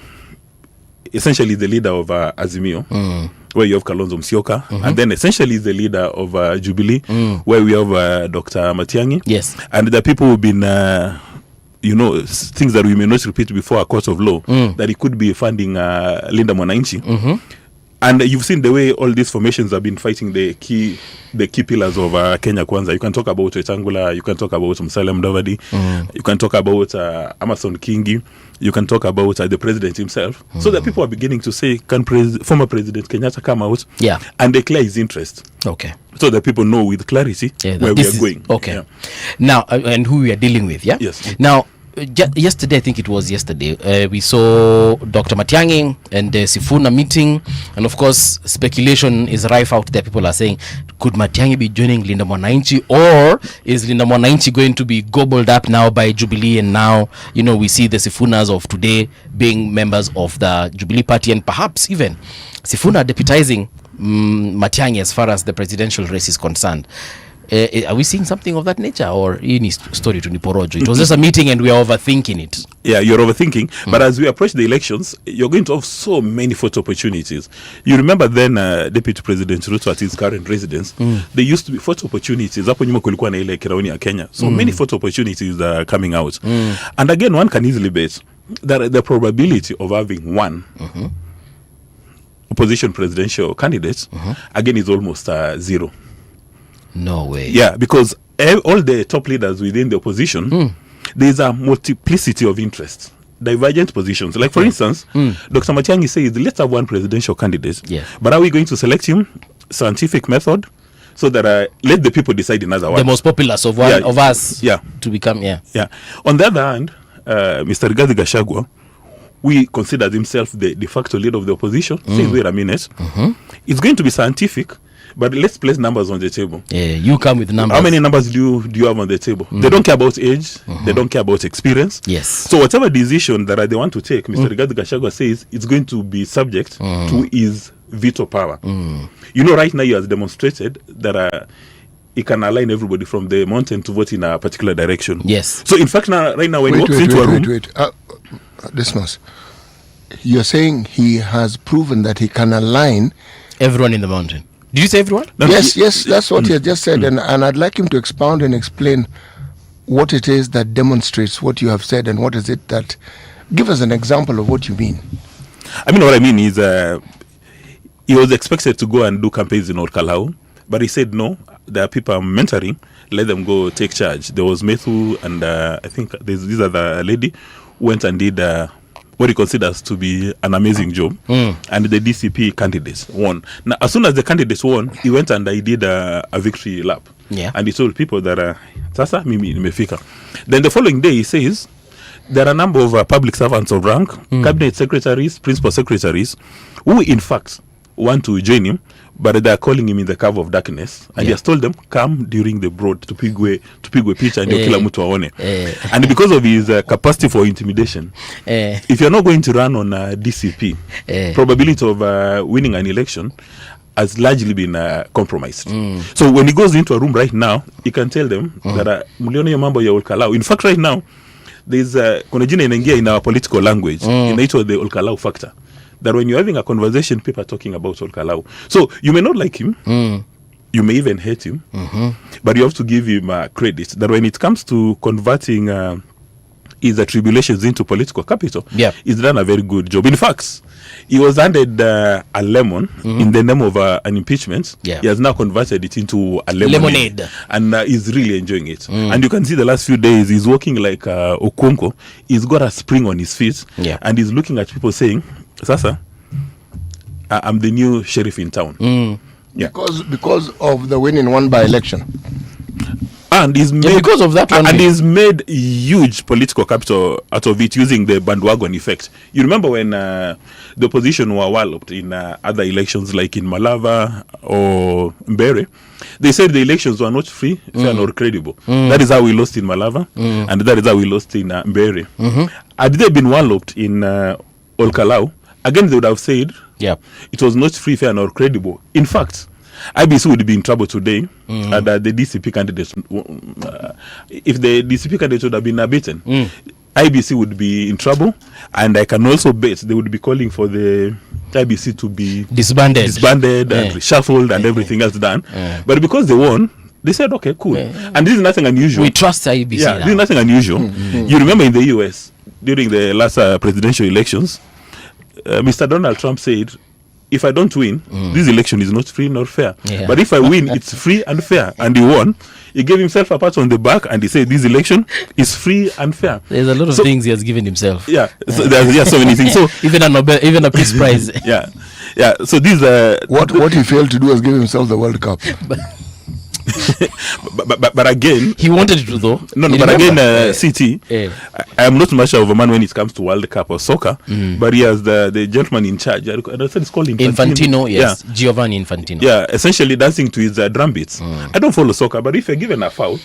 essentially the leader of Azimio, where you have Kalonzo Musyoka, and then essentially the leader of Jubilee, where we have Dr. Matiang'i. Yes. And the people who've been things that we may not repeat before a court of law, that he could be funding Linda Mwananchi. And you've seen the way all these formations have been fighting the key pillars of Kenya Kwanza. You can talk about Wetangula, you can talk about Musalia Mudavadi, you can talk about Amason Kingi, you can talk about the president himself. So that people are beginning to say, can former President Kenyatta come out and declare his interest? Okay. So that people know with clarity where we are going. Okay. Now, and who we are dealing with, Yes. Now, yesterday, I think it was yesterday, we saw Dr. Matiang'i and Sifuna meeting, and of course speculation is rife out there. People are saying, could Matiang'i be joining Linda Mwananchi, or is Linda Mwananchi going to be gobbled up now by Jubilee? And now, you know, we see the Sifunas of today being members of the Jubilee party, and perhaps even Sifuna deputizing Matiang'i as far as the presidential race is concerned. Are we seeing something of that nature, or in story to Niporojo? It was just a meeting and we are overthinking it. Yeah, you're overthinking. But as we approach the elections, you're going to have so many photo opportunities. You remember then Deputy President Ruto at his current residence, there used to be photo opportunities. Hapo nyuma kulikuwa na ile kiraoni ya Kenya. So many photo opportunities are coming out. And again, one can easily bet that the probability of having one opposition presidential candidate again is almost zero. No way. Yeah, because all the top leaders within the opposition, there's a multiplicity of interests, divergent positions. Like, for instance, Dr. Matiang'i says, let's have one presidential candidate. Yeah. But are we going to select him? Scientific method? So that let the people decide in other words. The most popular of one of us to become, Yeah. On the other hand, Mr. Rigathi Gachagua, we consider himself the de facto leader of the opposition. Says, wait a minute. It's going to be scientific, but let's place numbers on the table. Yeah, you come with numbers. How many numbers do you have on the table? They don't care about age. They don't care about experience. Yes. So whatever decision that they want to take, Mr. Rigathi Gachagua says it's going to be subject to his veto power. You know, right now he has demonstrated that he can align everybody from the mountain to vote in a particular direction. Yes. So in fact, right now when he walks into a room... Dismas, you're saying he has proven that he can align everyone in the mountain. Did you say everyone? No, yes, that's what he has just said. And I'd like him to expound and explain what it is that demonstrates what you have said, and what is it that... Give us an example of what you mean. I mean, what I mean is he was expected to go and do campaigns in Orkalau, but he said, no, there are people I'm mentoring, let them go take charge. There was Methu, and I think these are the lady who went and did... what he considers to be an amazing job, and the DCP candidates won. Now, as soon as the candidates won, he went and he did a victory lap. Yeah. And he told people that, Sasa, mimi nimefika. Then the following day, he says, there are a number of public servants of rank, cabinet secretaries, principal secretaries, who in fact want to join him, but they are calling him in the cover of darkness, and he has told them, come during the broad to pigwe picture and kila mtu aone. And because of his capacity for intimidation, if you're not going to run on DCP, probability of winning an election has largely been compromised. So when he goes into a room right now, he can tell them that mliona hiyo mambo ya Olkalau. In fact, right now there's kuna jina inaingia in our political language, inaitwa the Olkalau factor. That when you're having a conversation, people are talking about Olkalau. So you may not like him, you may even hate him, but you have to give him credit that when it comes to converting his tribulations into political capital, he's done a very good job. In fact, he was handed a lemon in the name of an impeachment. He has now converted it into a lemonade. And he's really enjoying it. And you can see the last few days, he's walking like Okonko. He's got a spring on his feet. And he's looking at people saying, Sasa, I'm the new sheriff in town. Because of the win in one by-election. And he's made, because of that one, and he's made huge political capital out of it using the bandwagon effect. You remember when the opposition were walloped in other elections like in Malava or Mbere, they said the elections were not free, fair, nor credible. That is how we lost in Malava, and that is how we lost in Mbere. Had they been walloped in Olkalau, again they would have said it was not free, fair, nor credible. In fact, IBC would be in trouble today, and the DCP candidates, if the DCP candidates would have been beaten, IBC would be in trouble, and I can also bet they would be calling for the IBC to be disbanded and reshuffled and everything else done. But because they won, they said, okay, cool. And this is nothing unusual. We trust IBC now. This is nothing unusual. You remember in the US, during the last presidential elections, Mr. Donald Trump said, if I don't win, this election is not free nor fair. But if I win, it's free and fair. And he won. He gave himself a pat on the back and he said, this election is free and fair. There's a lot of things he has given himself. So there's so many things. So even a peace prize. So these what he failed to do was give himself the World Cup. but again, he wanted to though. No, but again, CT. I am not much of a man when it comes to World Cup or soccer. But he has the gentleman in charge. I said it's called Infantino. Yes, yeah. Giovanni Infantino. Yeah, essentially dancing to his drum beats. I don't follow soccer, but if you're given a foul,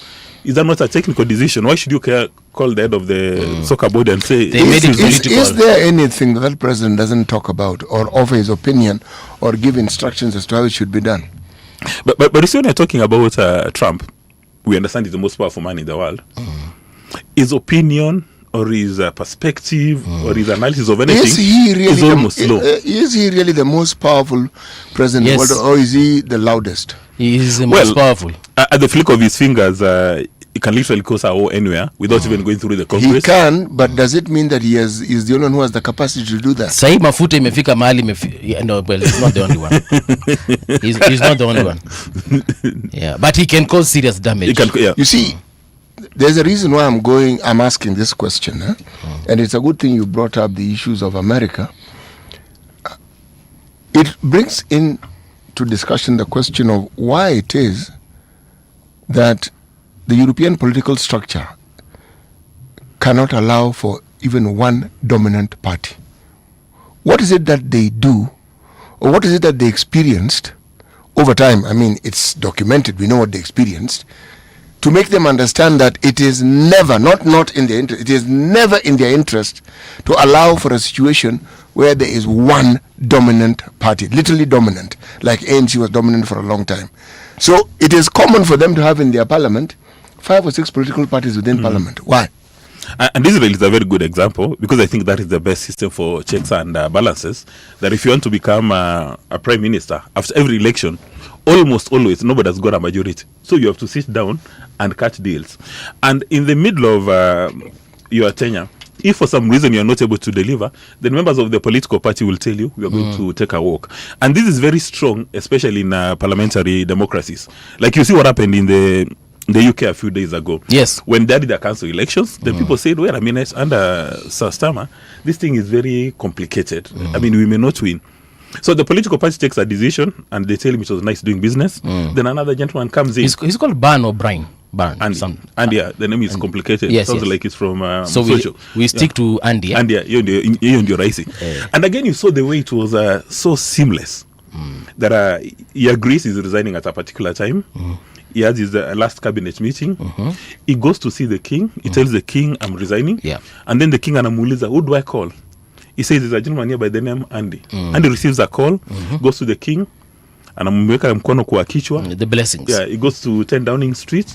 is that not a technical decision? Why should you call the head of the soccer board and say they made it political? Is there anything that president doesn't talk about or offer his opinion or give instructions as to how it should be done? But you see, when you're talking about Trump, we understand he's the most powerful man in the world. His opinion or his perspective or his analysis of anything is almost low. Is he really the most powerful president in the world, or is he the loudest? He is the most powerful. At the flick of his fingers, he can literally cause a war anywhere without even going through the Congress. He can, but does it mean that he's the only one who has the capacity to do that? Sahi mafuta imefika mahali no, well, he's not the only one. he's not the only one. Yeah, but he can cause serious damage. You see, there's a reason why I'm asking this question, and it's a good thing you brought up the issues of America. It brings in to discussion the question of why it is that the European political structure cannot allow for even one dominant party. What is it that they do, or what is it that they experienced over time? I mean, it's documented, we know what they experienced, to make them understand that it is never, not in their interest, it is never in their interest to allow for a situation where there is one dominant party, literally dominant, like ANC was dominant for a long time. So it is common for them to have in their parliament 5 or 6 political parties within parliament. Why? And Israel is a very good example, because I think that is the best system for checks and balances. That if you want to become a prime minister, after every election, almost always nobody has got a majority. So you have to sit down and cut deals. And in the middle of your tenure, if for some reason you are not able to deliver, then members of the political party will tell you we are going to take a walk. And this is very strong, especially in parliamentary democracies. Like you see what happened in the UK a few days ago. Yes. When they did the council elections, the people said, wait a minute, under Sir Starmer, this thing is very complicated. I mean, we may not win. So the political party takes a decision and they tell him it was nice doing business. Then another gentleman comes in. He's called Barn or Brian. And yeah, the name is complicated. Yes, sounds like it's from so we stick to Andy. Andy, you're right. And again, you saw the way it was so seamless. That he agrees he's resigning at a particular time. He has his last cabinet meeting. He goes to see the king. He tells the king, I'm resigning. And then the king anamuuliza, who do I call? He says there's a gentleman here by the name Andy. Andy receives a call, goes to the king, anamweka mkono kwa kichwa. The blessings. Yeah, he goes to 10 Downing Street,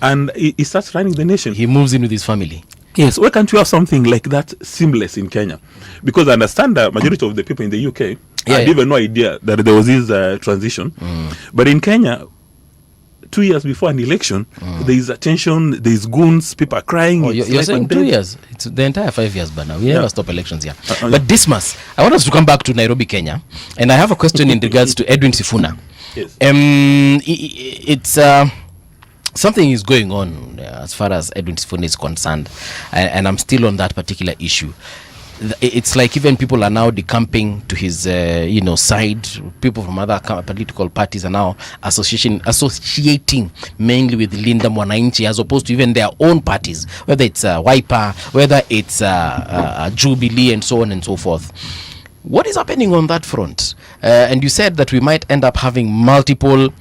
and he starts running the nation. He moves in with his family. Yes, why can't you have something like that seamless in Kenya? Because I understand the majority of the people in the UK had even no idea that there was this transition. But in Kenya, 2 years before an election, there is attention, there is goons, people are crying. Oh, you're saying 2 years? It's the entire 5 years, but now we never stop elections here. But Dismas, I want us to come back to Nairobi, Kenya, and I have a question in regards to Edwin Sifuna. Yes. It's something is going on as far as Edwin Sifuna is concerned, and I'm still on that particular issue. It's like even people are now decamping to his side. People from other political parties are now associating mainly with Linda Mwananchi as opposed to even their own parties, whether it's Wiper, whether it's Jubilee, and so on and so forth. What is happening on that front? And you said that we might end up having multiple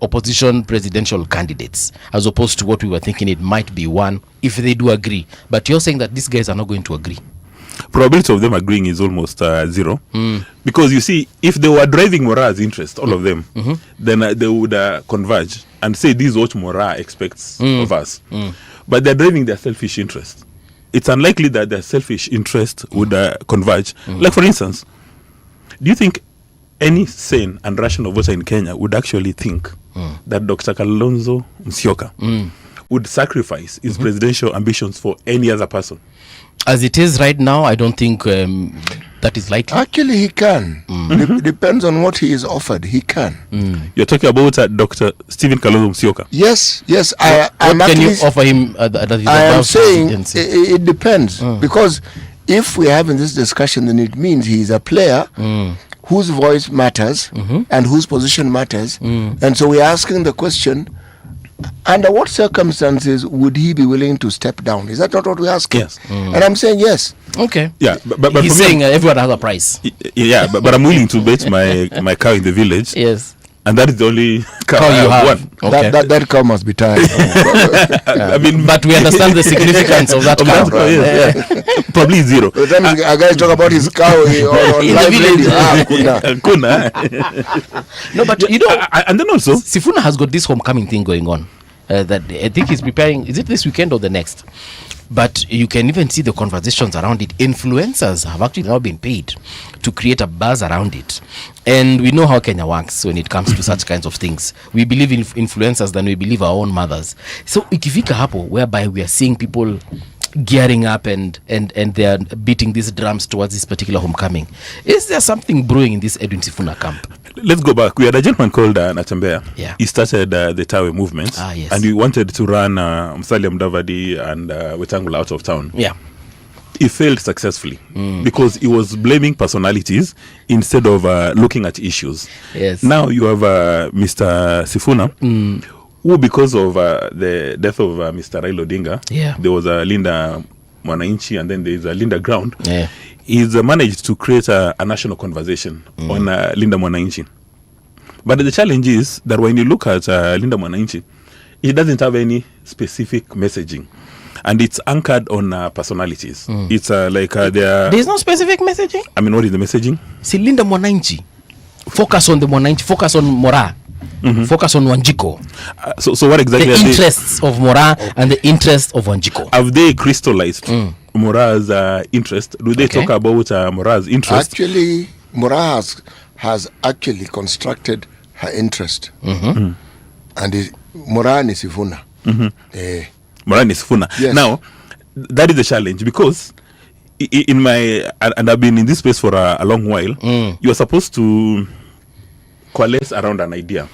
opposition presidential candidates as opposed to what we were thinking it might be one if they do agree. But you're saying that these guys are not going to agree. Probability of them agreeing is almost zero. Because you see, if they were driving Mora's interest, all of them, then they would converge and say this is what Mora expects of us. But they're driving their selfish interest. It's unlikely that their selfish interest would converge. Like, for instance, do you think any sane and rational voter in Kenya would actually think that Dr. Kalonzo Musyoka would sacrifice his presidential ambitions for any other person? As it is right now, I don't think that is likely. Actually, he can. Depends on what he is offered. He can. You're talking about Dr. Stephen Kalonzo Musyoka. Yes. What can you offer him? I am saying it depends. Because if we're having this discussion, then it means he is a player whose voice matters and whose position matters. And so we're asking the question, Under what circumstances would he be willing to step down? Is that not what we're asking? Yes. And I'm saying yes. Okay. Yeah, but he's saying everyone has a price. Yeah, but I'm willing to bet my cow in the village. Yes. And that is the only cow you have. one. Okay. That cow must be tired. I mean, but we understand the significance of that cow. Yes. Probably zero. By the time a guy talk about his cow on In live the radio, Kuna. No, but you know, and then also Sifuna has got this homecoming thing going on. That I think he's preparing. Is it this weekend or the next? But you can even see the conversations around it. Influencers have actually now been paid to create a buzz around it. And we know how Kenya works when it comes to such kinds of things. We believe in influencers than we believe our own mothers. So ikifika hapo, whereby we are seeing people gearing up and they are beating these drums towards this particular homecoming. Is there something brewing in this Edwin Sifuna camp? Let's go back. We had a gentleman called Natembea. Yeah. He started the Tawe movement. Yes. And he wanted to run Musalia Mudavadi and Wetangula out of town. Yeah. He failed successfully because he was blaming personalities instead of looking at issues. Yes. Now you have Mr. Sifuna, who because of the death of Mr. Raila Odinga, there was a Linda Mwananchi and then there is a Linda Ground. Yeah. He's managed to create a national conversation on Linda Mwananchi. But the challenge is that when you look at Linda Mwananchi, it doesn't have any specific messaging. And it's anchored on personalities. It's like there's no specific messaging? I mean, what is the messaging? See, Linda Mwananchi. Focus on the Mwananchi. Focus on Mora. Focus on Wanjiko. So what exactly the interests of Mora and the interests of Wanjiko? Have they crystallized Mora's interest? Do they talk about Mora's interest? Actually, Mora has actually constructed her interest. And Mora ni Sifuna. Mora ni Sifuna. Yes. Now, that is the challenge because in my, and I've been in this space for a long while, you are supposed to coalesce around an idea,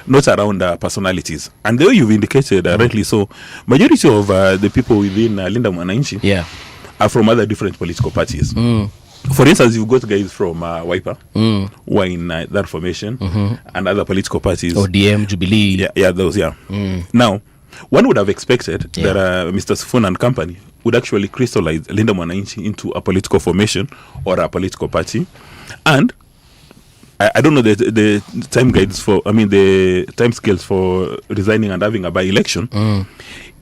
not around personalities. And the way you've indicated, rightly so, majority of the people within Linda Mwananchi are from other different political parties. For instance, you've got guys from Wiper, who are in that formation, and other political parties. ODM, Jubilee. Yeah, those, Now, one would have expected that Mr. Sifuna and company would actually crystallize Linda Mwananchi into a political formation or a political party. And I don't know the time guides for, the time scales for resigning and having a by-election.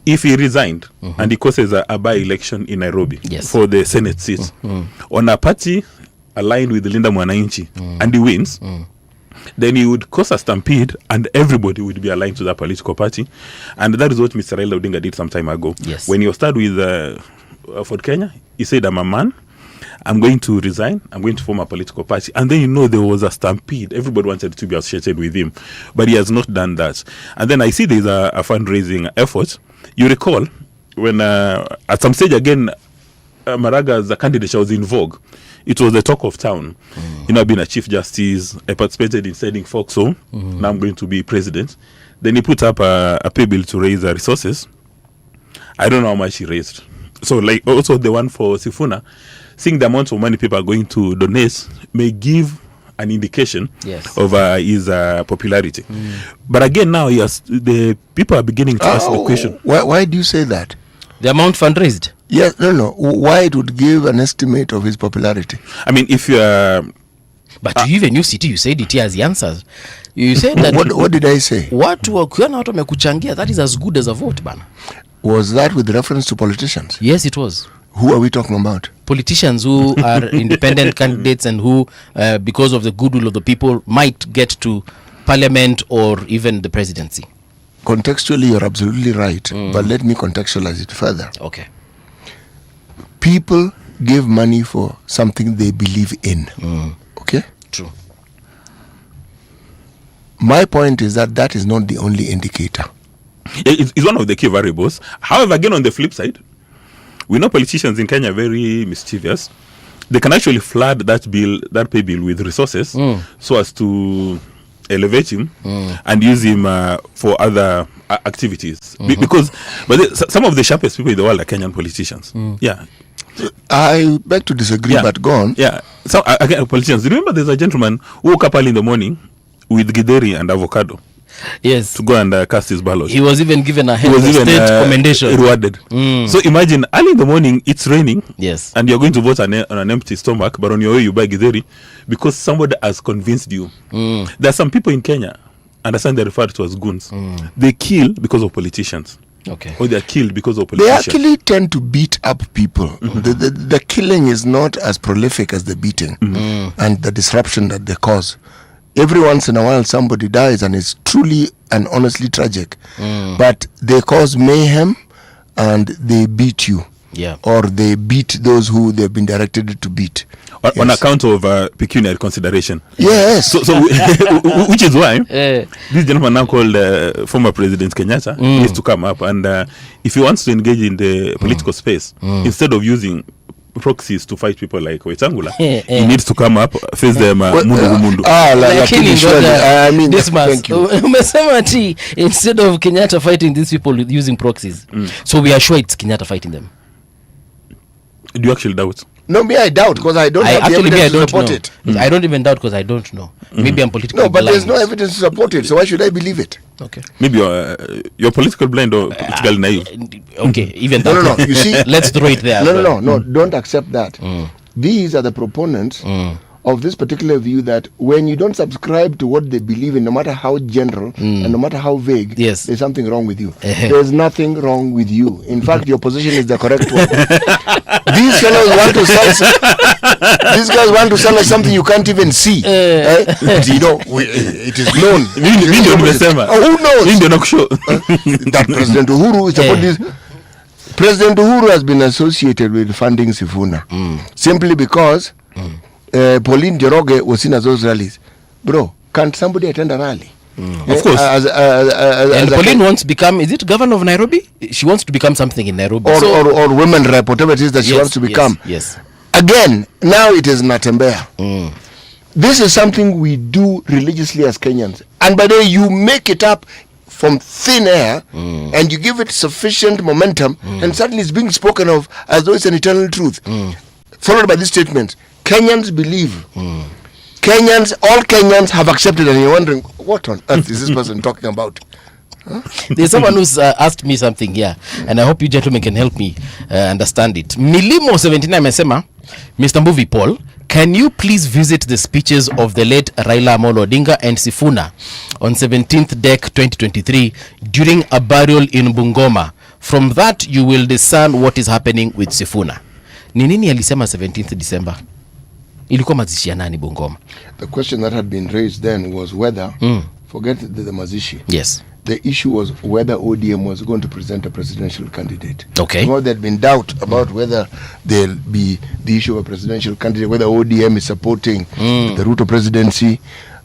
If he resigned and he causes a by-election in Nairobi for the Senate seat on a party aligned with Linda Mwananchi and he wins, then he would cause a stampede and everybody would be aligned to that political party. And that is what Mr. Raila Odinga did some time ago. Yes. When he started with Ford Kenya, he said, I'm a man, I'm going to resign, I'm going to form a political party. And then there was a stampede. Everybody wanted to be associated with him. But he has not done that. And then I see there's a fundraising effort. You recall when at some stage again, Maraga's candidature was in vogue. It was the talk of town. Being a chief justice, I participated in sending folks home. Now I'm going to be president. Then he put up a pay bill to raise resources. I don't know how much he raised. So like also the one for Sifuna, seeing the amount of money people are going to donate may give an indication of his popularity. But again, now the people are beginning to ask the question. Why do you say that? The amount fundraised? Yes, no. Why it would give an estimate of his popularity? I mean, if you are... But you even UCT, you said it here as the answers. You said that... What did I say? Watu wamekuchangia, that is as good as a vote, bana. Was that with reference to politicians? Yes, it was. Who are we talking about? Politicians who are independent candidates and who, because of the goodwill of the people, might get to parliament or even the presidency. Contextually, you're absolutely right. But let me contextualize it further. Okay. People give money for something they believe in. Okay? True. My point is that is not the only indicator. It's one of the key variables. However, again, on the flip side, we know politicians in Kenya are very mischievous. They can actually flood that pay bill with resources so as to elevate him and use him for other activities. Because some of the sharpest people in the world are Kenyan politicians. Yeah. I beg to disagree, but go on. Yeah. So, again, politicians, remember there's a gentleman who woke up early in the morning with githeri and avocado. Yes. To go and cast his ballot. He was even given a head of state commendation. Rewarded. So imagine early in the morning it's raining. Yes. And you're going to vote on an empty stomach, but on your way you buy githeri because somebody has convinced you. There are some people in Kenya, understand they're referred to as goons. They kill because of politicians. Okay. Or they're killed because of They politicians. actually tend to beat up people. The killing is not as prolific as the beating and the disruption that they cause. Every once in a while somebody dies and it's truly and honestly tragic. But they cause mayhem and they beat you. Yeah. Or they beat those who they've been directed to beat. On account of pecuniary consideration. Yes. So which is why this gentleman now called former President Kenyatta needs to come up, and if he wants to engage in the political space, instead of using proxies to fight people like Wetangula, he needs to come up, face them mundu. I mean, this man, thank you. instead of Kenyatta fighting these people using proxies, so we are sure it's Kenyatta fighting them. Do you actually doubt? No, me I doubt because I don't have the evidence to support it. I don't even doubt because I don't know. Maybe I'm politically No, but blind. there's no evidence to support it, so why should I believe it? Okay. Maybe you're political blind or politically naive. Okay, even that. No. You see, let's throw it there. No. Don't accept that. These are the proponents of this particular view that when you don't subscribe to what they believe in, no matter how general and no matter how vague, there's something wrong with you. There's nothing wrong with you. In fact, your position is the correct one. These fellows want to sell. These guys want to sell us something you can't even see. You know, it is known. Who knows? That President Uhuru is about this. President Uhuru has been associated with funding Sifuna simply because Pauline Njoroge was in those rallies. Bro, can't somebody attend a rally? Of course. And Pauline wants to become, is it governor of Nairobi? She wants to become something in Nairobi. Or women rep, whatever it is that she wants to become. Yes. Again, now it is Natembeya. This is something we do religiously as Kenyans. And by the way, you make it up from thin air and you give it sufficient momentum and suddenly it's being spoken of as though it's an eternal truth. Followed by this statement, Kenyans believe. All Kenyans have accepted, and you're wondering, what on earth is this person talking about? There's someone who's asked me something here, and I hope you gentlemen can help me understand it. Milimo 79 amesema, Mr. Mbuvi Paul, can you please visit the speeches of the late Raila Amolo Odinga and Sifuna on 17th Dec 2023 during a burial in Bungoma? From that, you will discern what is happening with Sifuna. Ni nini alisema 17th December? Ilikuwa mazishi ya nani Bungoma? The question that had been raised then was whether, forget the mazishi. Yes. The issue was whether ODM was going to present a presidential candidate. Okay. There had been doubt about whether there'll be the issue of a presidential candidate, whether ODM is supporting the route of presidency.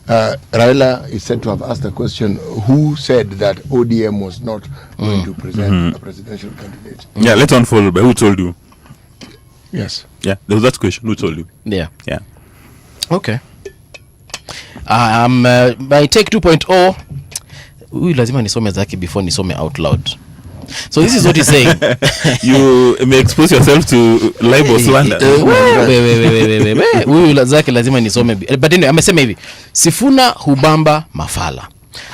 Raila is said to have asked the question, who said that ODM was not going to present a presidential candidate? Yeah, let's unfold. But who told you? Yes. Yeah, there was that question. Who told you? Yeah. Yeah. Okay. My take 2.0. Huyu lazima nisome zake before nisome out loud. So this is what he's saying. You may expose yourself to libel slander. Wait. Huyu zake lazima nisome. But anyway, amesema hivi. Sifuna hubamba mafala.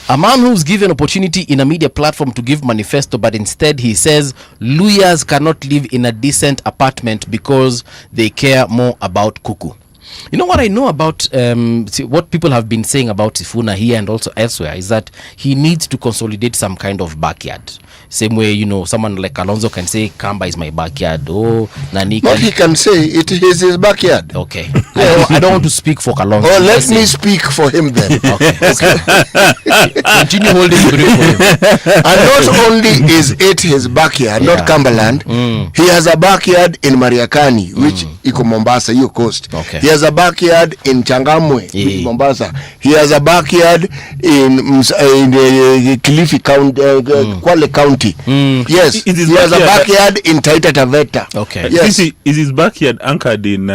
A man who's given opportunity in a media platform to give manifesto, but instead he says lawyers cannot live in a decent apartment because they care more about kuku. You know what I know about what people have been saying about Sifuna here and also elsewhere is that he needs to consolidate some kind of backyard. Same way, you know, someone like Alonzo can say Kamba is my backyard. Oh, Nani What he can say, it is his backyard. Okay. I don't want to speak for Kalonzo. Oh, let me speak for him then. Okay. Continue holding brief for him. And not only is it his backyard, not Cumberland, he has a backyard in Mariakani, which iko Mombasa, you coast. Okay. He has a backyard in Changamwe, Mombasa. He has a backyard in Kilifi County, Kwale County. Yes, he has a backyard in Taita Taveta. Okay. Yes. Is his backyard anchored in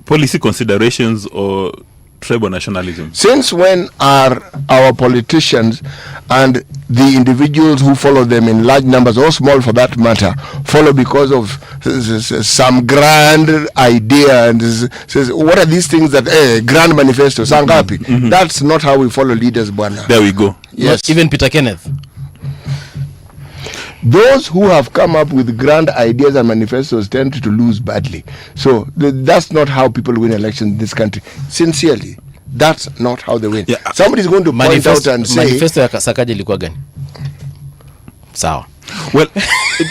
policy considerations or tribal nationalism? Since when are our politicians and the individuals who follow them in large numbers, or small for that matter, follow because of some grand idea and says, what are these things that grand manifesto sangapi? That's not how we follow leaders, bwana. There we go. Yes. Not even Peter Kenneth. Those who have come up with grand ideas and manifestos tend to lose badly. So that's not how people win elections in this country. Sincerely, that's not how they win. Somebody's going to point out and say, manifesto ya Sakaja ilikuwa gani? Sawa. Well,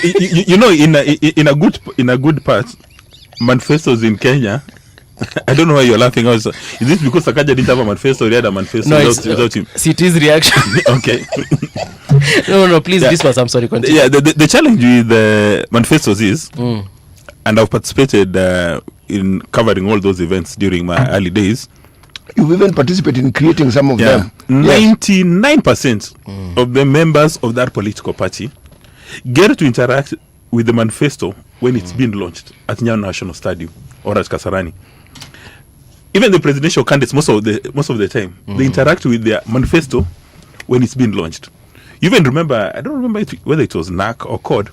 you know, in a good part, manifestos in Kenya. I don't know why you're laughing. Also, is this because Sakaja didn't have a manifesto? He had a manifesto without him. See, it is reaction. Okay. No, please, this was, I'm sorry, continue. Yeah, the challenge with the manifestos is, and I've participated in covering all those events during my early days. You've even participated in creating some of them. 99% of the members of that political party get to interact with the manifesto when it's been launched at Nyayo National Stadium or at Kasarani. Even the presidential candidates, most of the time, they interact with their manifesto when it's been launched. You even remember, I don't remember whether it was NAC or COD,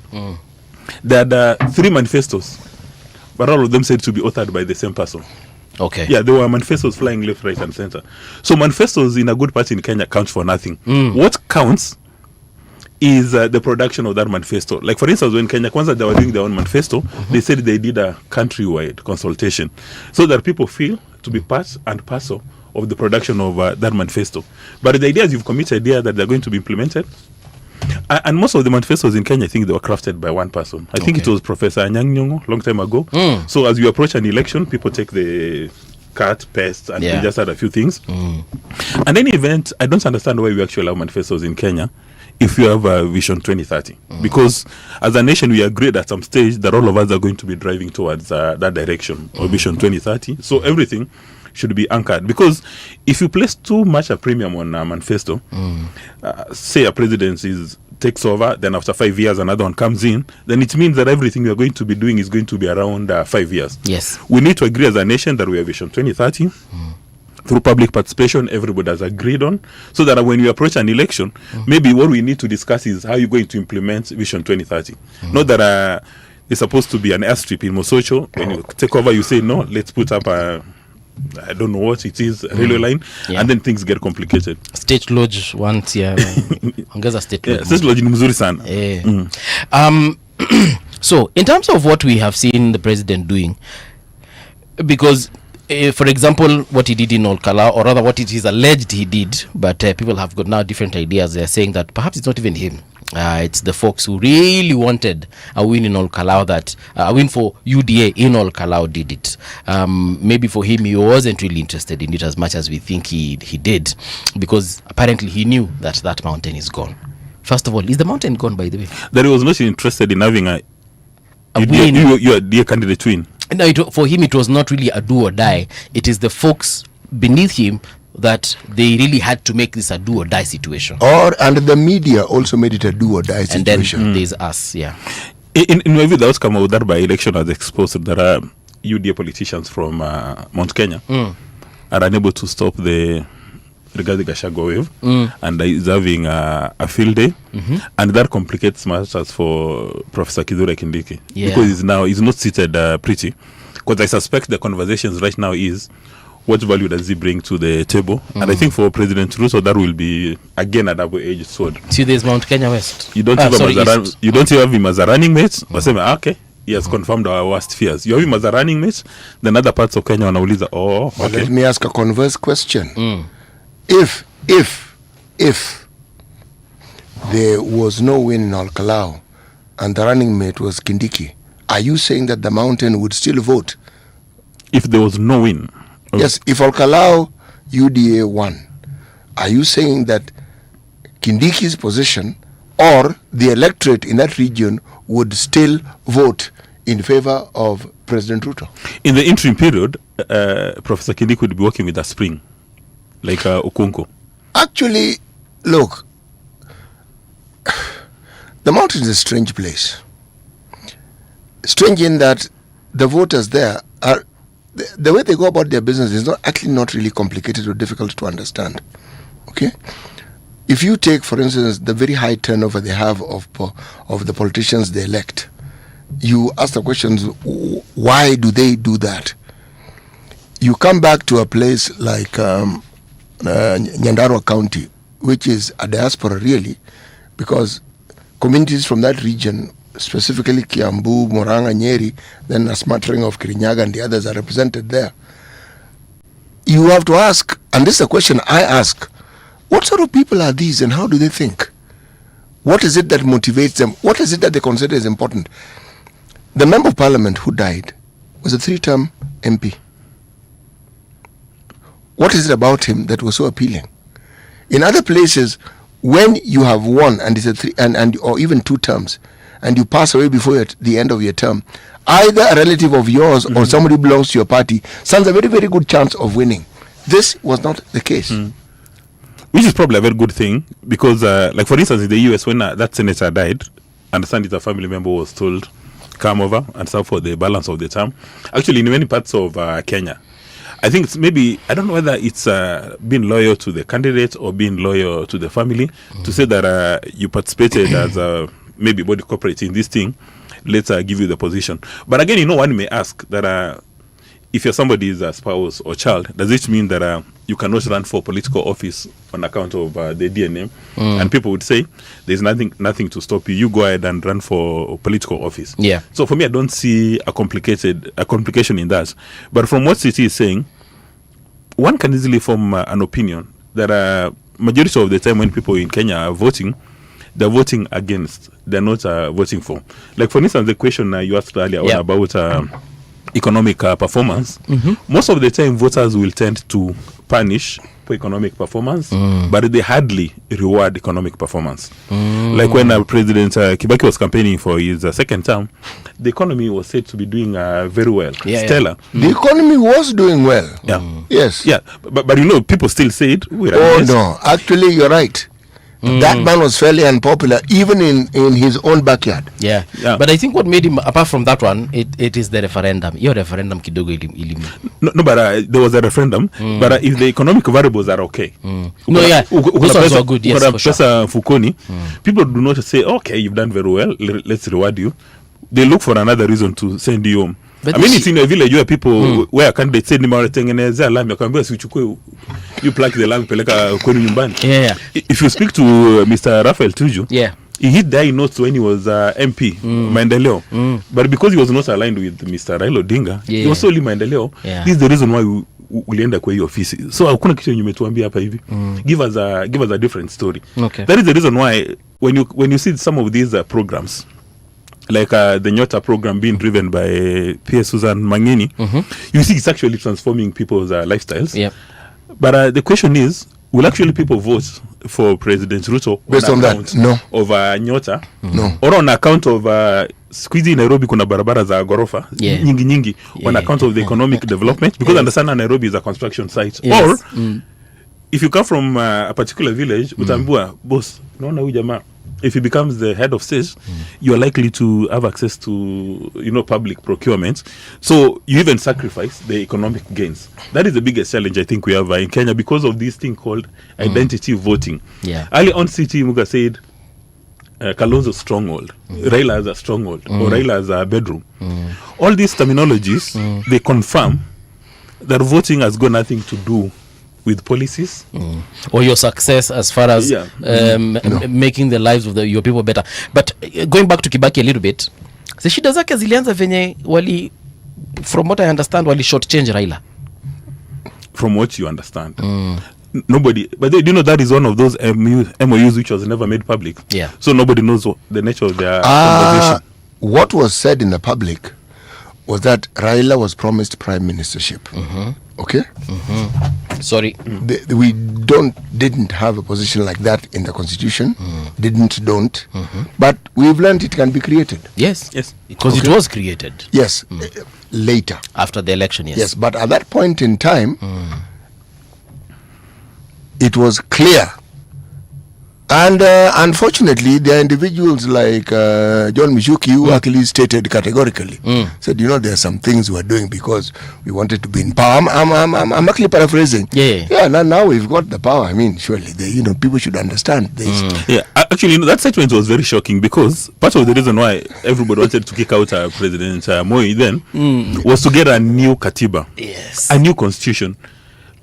there are 3 manifestos, but all of them said to be authored by the same person. Okay. Yeah, there were manifestos flying left, right, and center. So manifestos in a good party in Kenya count for nothing. What counts is the production of that manifesto. Like, for instance, when Kenya Kwanza, they were doing their own manifesto, they said they did a countrywide consultation so that people feel to be part and parcel of the production of that manifesto. But the idea is you've committed idea that they're going to be implemented. And most of the manifestos in Kenya, I think they were crafted by one person. I think it was Professor Anyang' Nyong'o, long time ago. So as you approach an election, people take the cut, paste, and they just add a few things. And any event, I don't understand why we actually have manifestos in Kenya if you have a Vision 2030. Because as a nation, we agreed at some stage that all of us are going to be driving towards that direction, or Vision 2030. So everything should be anchored. Because if you place too much a premium on a manifesto, say a presidency takes over, then after 5 years another one comes in, then it means that everything we are going to be doing is going to be around 5 years. Yes. We need to agree as a nation that we have Vision 2030. Through public participation, everybody has agreed on, so that when you approach an election, maybe what we need to discuss is how you're going to implement Vision 2030. Not that it's supposed to be an airstrip in Mosocho. When you take over, you say, no, let's put up a, I don't know what it is, railway line, and then things get complicated. State Lodge once, ongeza State Lodge. State Lodge ni mzuri sana. So, in terms of what we have seen the president doing, because for example, what he did in Olkalau, or rather what it is alleged he did, but people have got now different ideas. They're saying that perhaps it's not even him. It's the folks who really wanted a win in Olkalau, that a win for UDA in Olkalau did it. Maybe for him, he wasn't really interested in it as much as we think he did, because apparently he knew that that mountain is gone. First of all, is the mountain gone, by the way? That he was not interested in having a win. Your dear candidate win. No, for him, it was not really a do or die. It is the folks beneath him that they really had to make this a do or die situation. And the media also made it a do or die situation. And then there's us, In my view, the outcome of that by-election has exposed that there are UDA politicians from Mount Kenya are unable to stop the Rigathi Gachagua wave, and is having a field day, and that complicates matters for Professor Kithure Kindiki, because he's not seated pretty. Because I suspect the conversations right now is, what value does he bring to the table? And I think for President Ruto, that will be again a double-edged sword. See, there's Mount Kenya West. You don't have him as a running mate. Okay, he has confirmed our worst fears. You have him as a running mate. Then other parts of Kenya wanauliza, okay. Let me ask a converse question. If there was no win in Olkalau and the running mate was Kindiki, are you saying that the mountain would still vote? If there was no win? Yes, if Olkalau UDA won, are you saying that Kindiki's position or the electorate in that region would still vote in favor of President Ruto? In the interim period, Professor Kindiki would be working with a spring, like Okunko. Actually, look, the mountain is a strange place. Strange in that the voters there are, the way they go about their business is not really complicated or difficult to understand. Okay? if you take, for instance, the very high turnover they have of the politicians they elect, you ask the questions, why do they do that? You come back to a place like Nyandarua County, which is a diaspora really, because communities from that region, specifically Kiambu, Murang'a, Nyeri, then a smattering of Kirinyaga and the others are represented there. You have to ask, and this is a question I ask, what sort of people are these and how do they think? What is it that motivates them? What is it that they consider is important? The member of parliament who died was a 3-term MP. What is it about him that was so appealing? In other places, when you have won and it's a 3 or even 2 terms, and you pass away before the end of your term, either a relative of yours or somebody who belongs to your party stands a very, very good chance of winning. This was not the case. Which is probably a very good thing, because like for instance in the US, when that senator died, I understand it's a family member was told come over and serve for the balance of the term. Actually, in many parts of Kenya, I think it's maybe, I don't know whether it's being loyal to the candidate or being loyal to the family to say that you participated as maybe body corporate in this thing, let's give you the position. But again, one may ask that if you're somebody's spouse or child, does it mean that you cannot run for political office on account of the DNA? And people would say there's nothing to stop you. You go ahead and run for political office. Yeah. So for me, I don't see a complication in that. But from what City is saying, one can easily form an opinion that majority of the time when people in Kenya are voting, they're voting against. They're not voting for. Like for instance, the question you asked earlier on about economic performance. Most of the time, voters will tend to punish for economic performance, but they hardly reward economic performance. Like when President Kibaki was campaigning for his second term, the economy was said to be doing very well, stellar. The economy was doing well. Yes. Yeah, but people still said, no, actually you're right. That man was fairly unpopular even in his own backyard. Yeah. But I think what made him, apart from that one, it is the referendum. Your referendum kidogo No, but there was a referendum. But if the economic variables are okay, those ones are good. Yes, for sure. Fukoni, people do not say, okay, you've done very well, let's reward you. They look for another reason to send you home. But I mean, it's in a village where people where candidates say nimewatengenezea lami akamwambia usichukue, you plug the lami peleka kwenu nyumbani. If you speak to Mr. Raphael Tuju, he hit die notes when he was MP Maendeleo, but because he was not aligned with Mr. Raila Odinga, he was solely Maendeleo. This is the reason why ulienda kwa hiyo ofisi. So hakuna kitu yenye umetuambia hapa hivi. Give us a different story. That is the reason why when you see some of these programs, like the Nyota program being driven by P.S. Susan Mangini, you see it's actually transforming people's lifestyles. But the question is, will actually people vote for President Ruto based on that? No. Of Nyota? No. Or on account of squeezy Nairobi kuna barabara za gorofa nyingi on account of the economic development, because understand Nairobi is a construction site. Or if you come from a particular village, utambua boss, naona huyu jamaa, if he becomes the head of state, you are likely to have access to public procurement. So you even sacrifice the economic gains. That is the biggest challenge I think we have in Kenya because of this thing called identity voting. Early on, City Muga said Kalonzo's stronghold, Raila has a stronghold, or Raila has a bedroom. All these terminologies, they confirm that voting has got nothing to do with policies or your success as far as making the lives of your people better. But going back to Kibaki a little bit, the shida zake zilianza venye wali, from what I understand, wali short change Raila. From what you understand, nobody, but do you know that is one of those MOUs which was never made public. So nobody knows the nature of their conversation. What was said in the public was that Raila was promised prime ministership. Okay. Sorry, we didn't have a position like that in the constitution. Don't. But we've learned it can be created. Yes, because it was created. Yes, later after the election. Yes, but at that point in time, it was clear And unfortunately, there are individuals like John Mishuki who actually stated categorically, said, there are some things we're doing because we wanted to be in power. I'm actually paraphrasing. Yeah. Now we've got the power. I mean, surely, people should understand this. Yeah, actually, that statement was very shocking because part of the reason why everybody wanted to kick out President Moi then was to get a new katiba, a new constitution.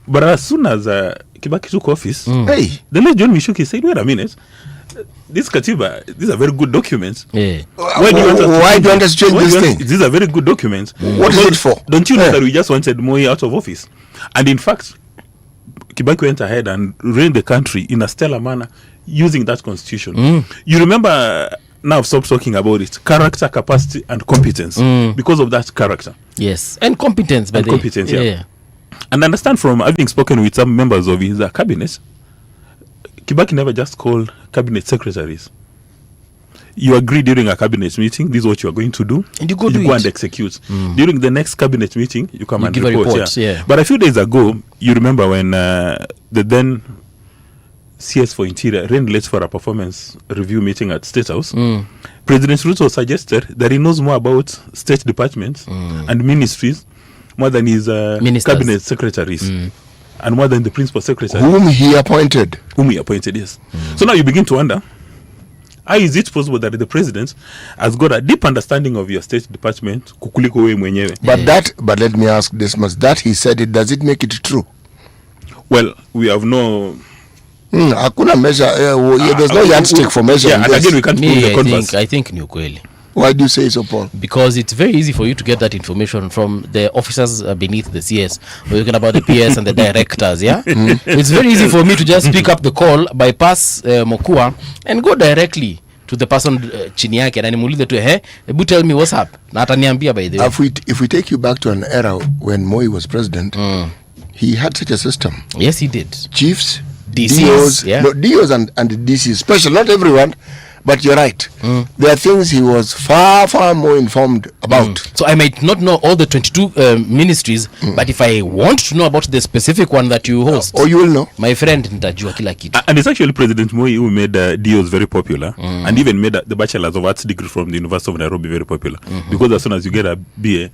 But as soon as Kibaki took office, the late John Mishuki said, wait a minute, this Katiba, these are very good documents. Why do you want us to change this thing? These are very good documents. What is it for? Don't you know that we just wanted Moi out of office? And in fact, Kibaki went ahead and ran the country in a stellar manner using that constitution. You remember, now I've stopped talking about it, character, capacity, and competence because of that character. Yes, and competence. Yeah. And understand from having spoken with some members of his cabinet, Kibaki never just called cabinet secretaries. You agree during a cabinet meeting, this is what you are going to do, and you go and execute. During the next cabinet meeting, you come and give report. A report. Yeah. But a few days ago, you remember when the then CS for Interior ran late for a performance review meeting at State House. President Ruto suggested that he knows more about state departments and ministries more than his cabinet secretaries and more than the principal secretary. Whom he appointed, yes. So now you begin to wonder, how is it possible that the president has got a deep understanding of your state department kukuliko wewe mwenyewe? But let me ask this much, that he said it, does it make it true? Well, we have no... Hakuna measure, there's no yardstick for measuring. Yeah, and again, we can't prove the converse. I think ni ukweli. Why do you say so, Paul? Because it's very easy for you to get that information from the officers beneath the CS. We're talking about the PS and the directors, yeah? It's very easy for me to just pick up the call, bypass Mokua, and go directly to the person chini yake na nimuulize tu hebu tell me what's up. Na ataniambia by the way. If we take you back to an era when Moi was president, he had such a system. Yes, he did. Chiefs, DCs, DOs and DCs, special, not everyone. But you're right. There are things he was far more informed about. So I might not know all the 22 ministries, but if I want to know about the specific one that you host, you will know. My friend, nitajua kila kitu. And it's actually President Moi who made DOs very popular and even made the Bachelor's of Arts degree from the University of Nairobi very popular. Because as soon as you get a BA,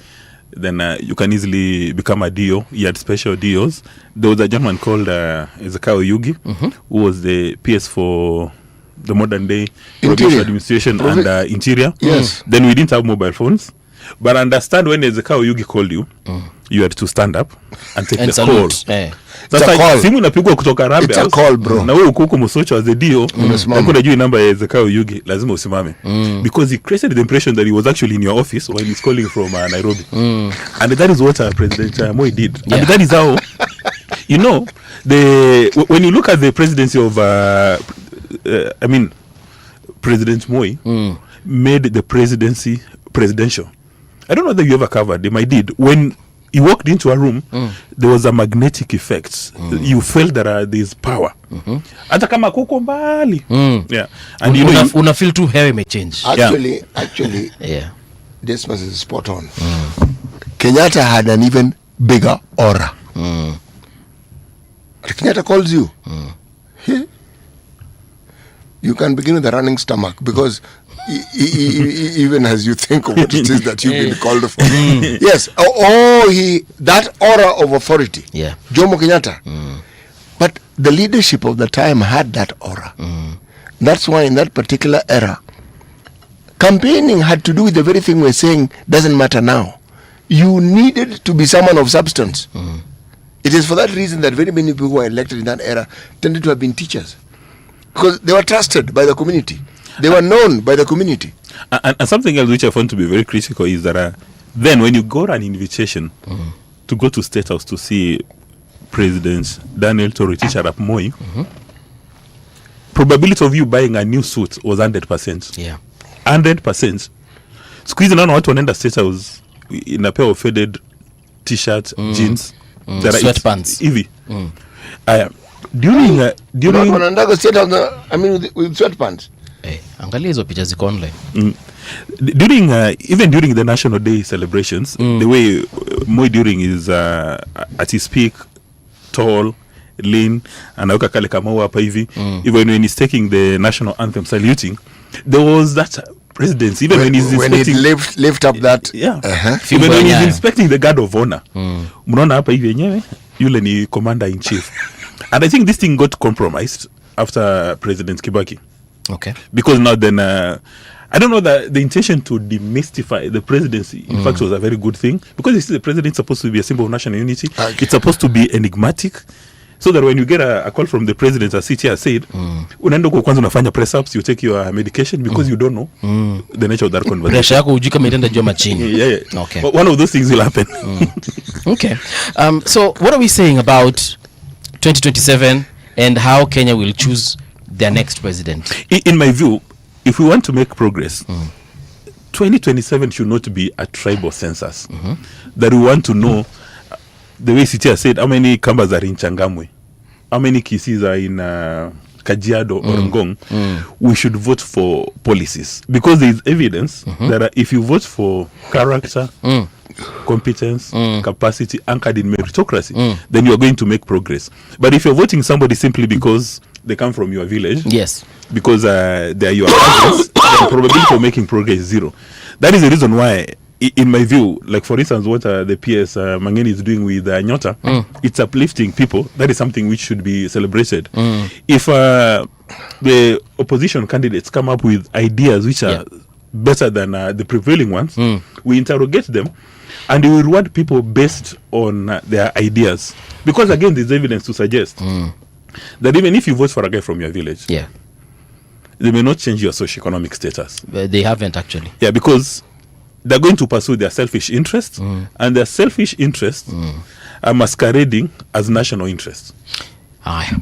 then you can easily become a DO. He had special DOs. There was a gentleman called Ezekiel Yugi, who was the PS for the modern day provincial administration and interior. Yes. Then we didn't have mobile phones. But understand when Ezekiel Yugi called you, you had to stand up and take the call. Sasa simu inapigwa kutoka Rambe. It's a call, bro. Na wewe uko Musocho as the DO, kuna juu namba ya Ezekiel Yugi, lazima usimame. Because he created the impression that he was actually in your office when he's calling from Nairobi. And that is what President Moi did. Yeah. And that is how, when you look at the presidency of President Moi made the presidency presidential. I don't know whether you ever covered them. I did. When he walked into a room, there was a magnetic effect. You felt that there is power. Hata kama kuko mbali. Yeah. And una feel too heavy may change. Actually, yeah. This was spot on. Kenyatta had an even bigger aura. Kenyatta calls you. You can begin with a running stomach because even as you think of what it is that you've been called for. Yes. That aura of authority. Yeah. Jomo Kenyatta. But the leadership of the time had that aura. That's why in that particular era, campaigning had to do with the very thing we're saying doesn't matter now. You needed to be someone of substance. It is for that reason that very many people who were elected in that era tended to have been teachers. Because they were trusted by the community. They were known by the community. And something else which I found to be very critical is that then when you got an invitation to go to State House to see President Daniel Toroitich Arap Moi, probability of you buying a new suit was 100%. Yeah. 100%. Squeezing on what wanaenda State House in a pair of faded t-shirts, jeans, sweatpants. Easy. During wanaendaga State House, with sweatpants. Angalia hizo picha ziko online. Even during the National Day celebrations, the way Moi during is at his peak, tall, lean, anaweka kale kamau hapa hivi. Even when he's taking the national anthem saluting, there was that presidency. Even when he lift up that, even when he's inspecting the guard of honor, mnaona hapa hivi yenyewe yule ni commander in chief. And I think this thing got compromised after President Kibaki. Okay. Because now then, I don't know that the intention to demystify the presidency, in fact, was a very good thing. Because this is the president supposed to be a symbol of national unity. It's supposed to be enigmatic. So that when you get a call from the president, as CT said, unaenda kwa kwanza unafanya press ups, you take your medication because you don't know the nature of that conversation. Pressure yako hujui kama itaenda juu machini. Yeah. Okay. But one of those things will happen. Okay. So what are we saying about 2027 and how Kenya will choose their next president? In my view, if we want to make progress, 2027 should not be a tribal census. That we want to know, the way Sitia said, how many Kambas are in Changamwe, how many Kisis are in Kajiado or Ngong. We should vote for policies, because there is evidence that if you vote for character, competence, capacity anchored in meritocracy, then you are going to make progress. But if you're voting somebody simply because they come from your village, yes, because they are your cousins, the probability of making progress is zero. That is the reason why, in my view, like for instance, what the PS Mangeni is doing with Nyota, it's uplifting people. That is something which should be celebrated. If the opposition candidates come up with ideas which are better than the prevailing ones, we interrogate them, and we reward people based on their ideas. Because again, there's evidence to suggest that even if you vote for a guy from your village, they may not change your socioeconomic status. They haven't actually. Yeah, because they're going to pursue their selfish interests, and their selfish interests are masquerading as national interests. Haya.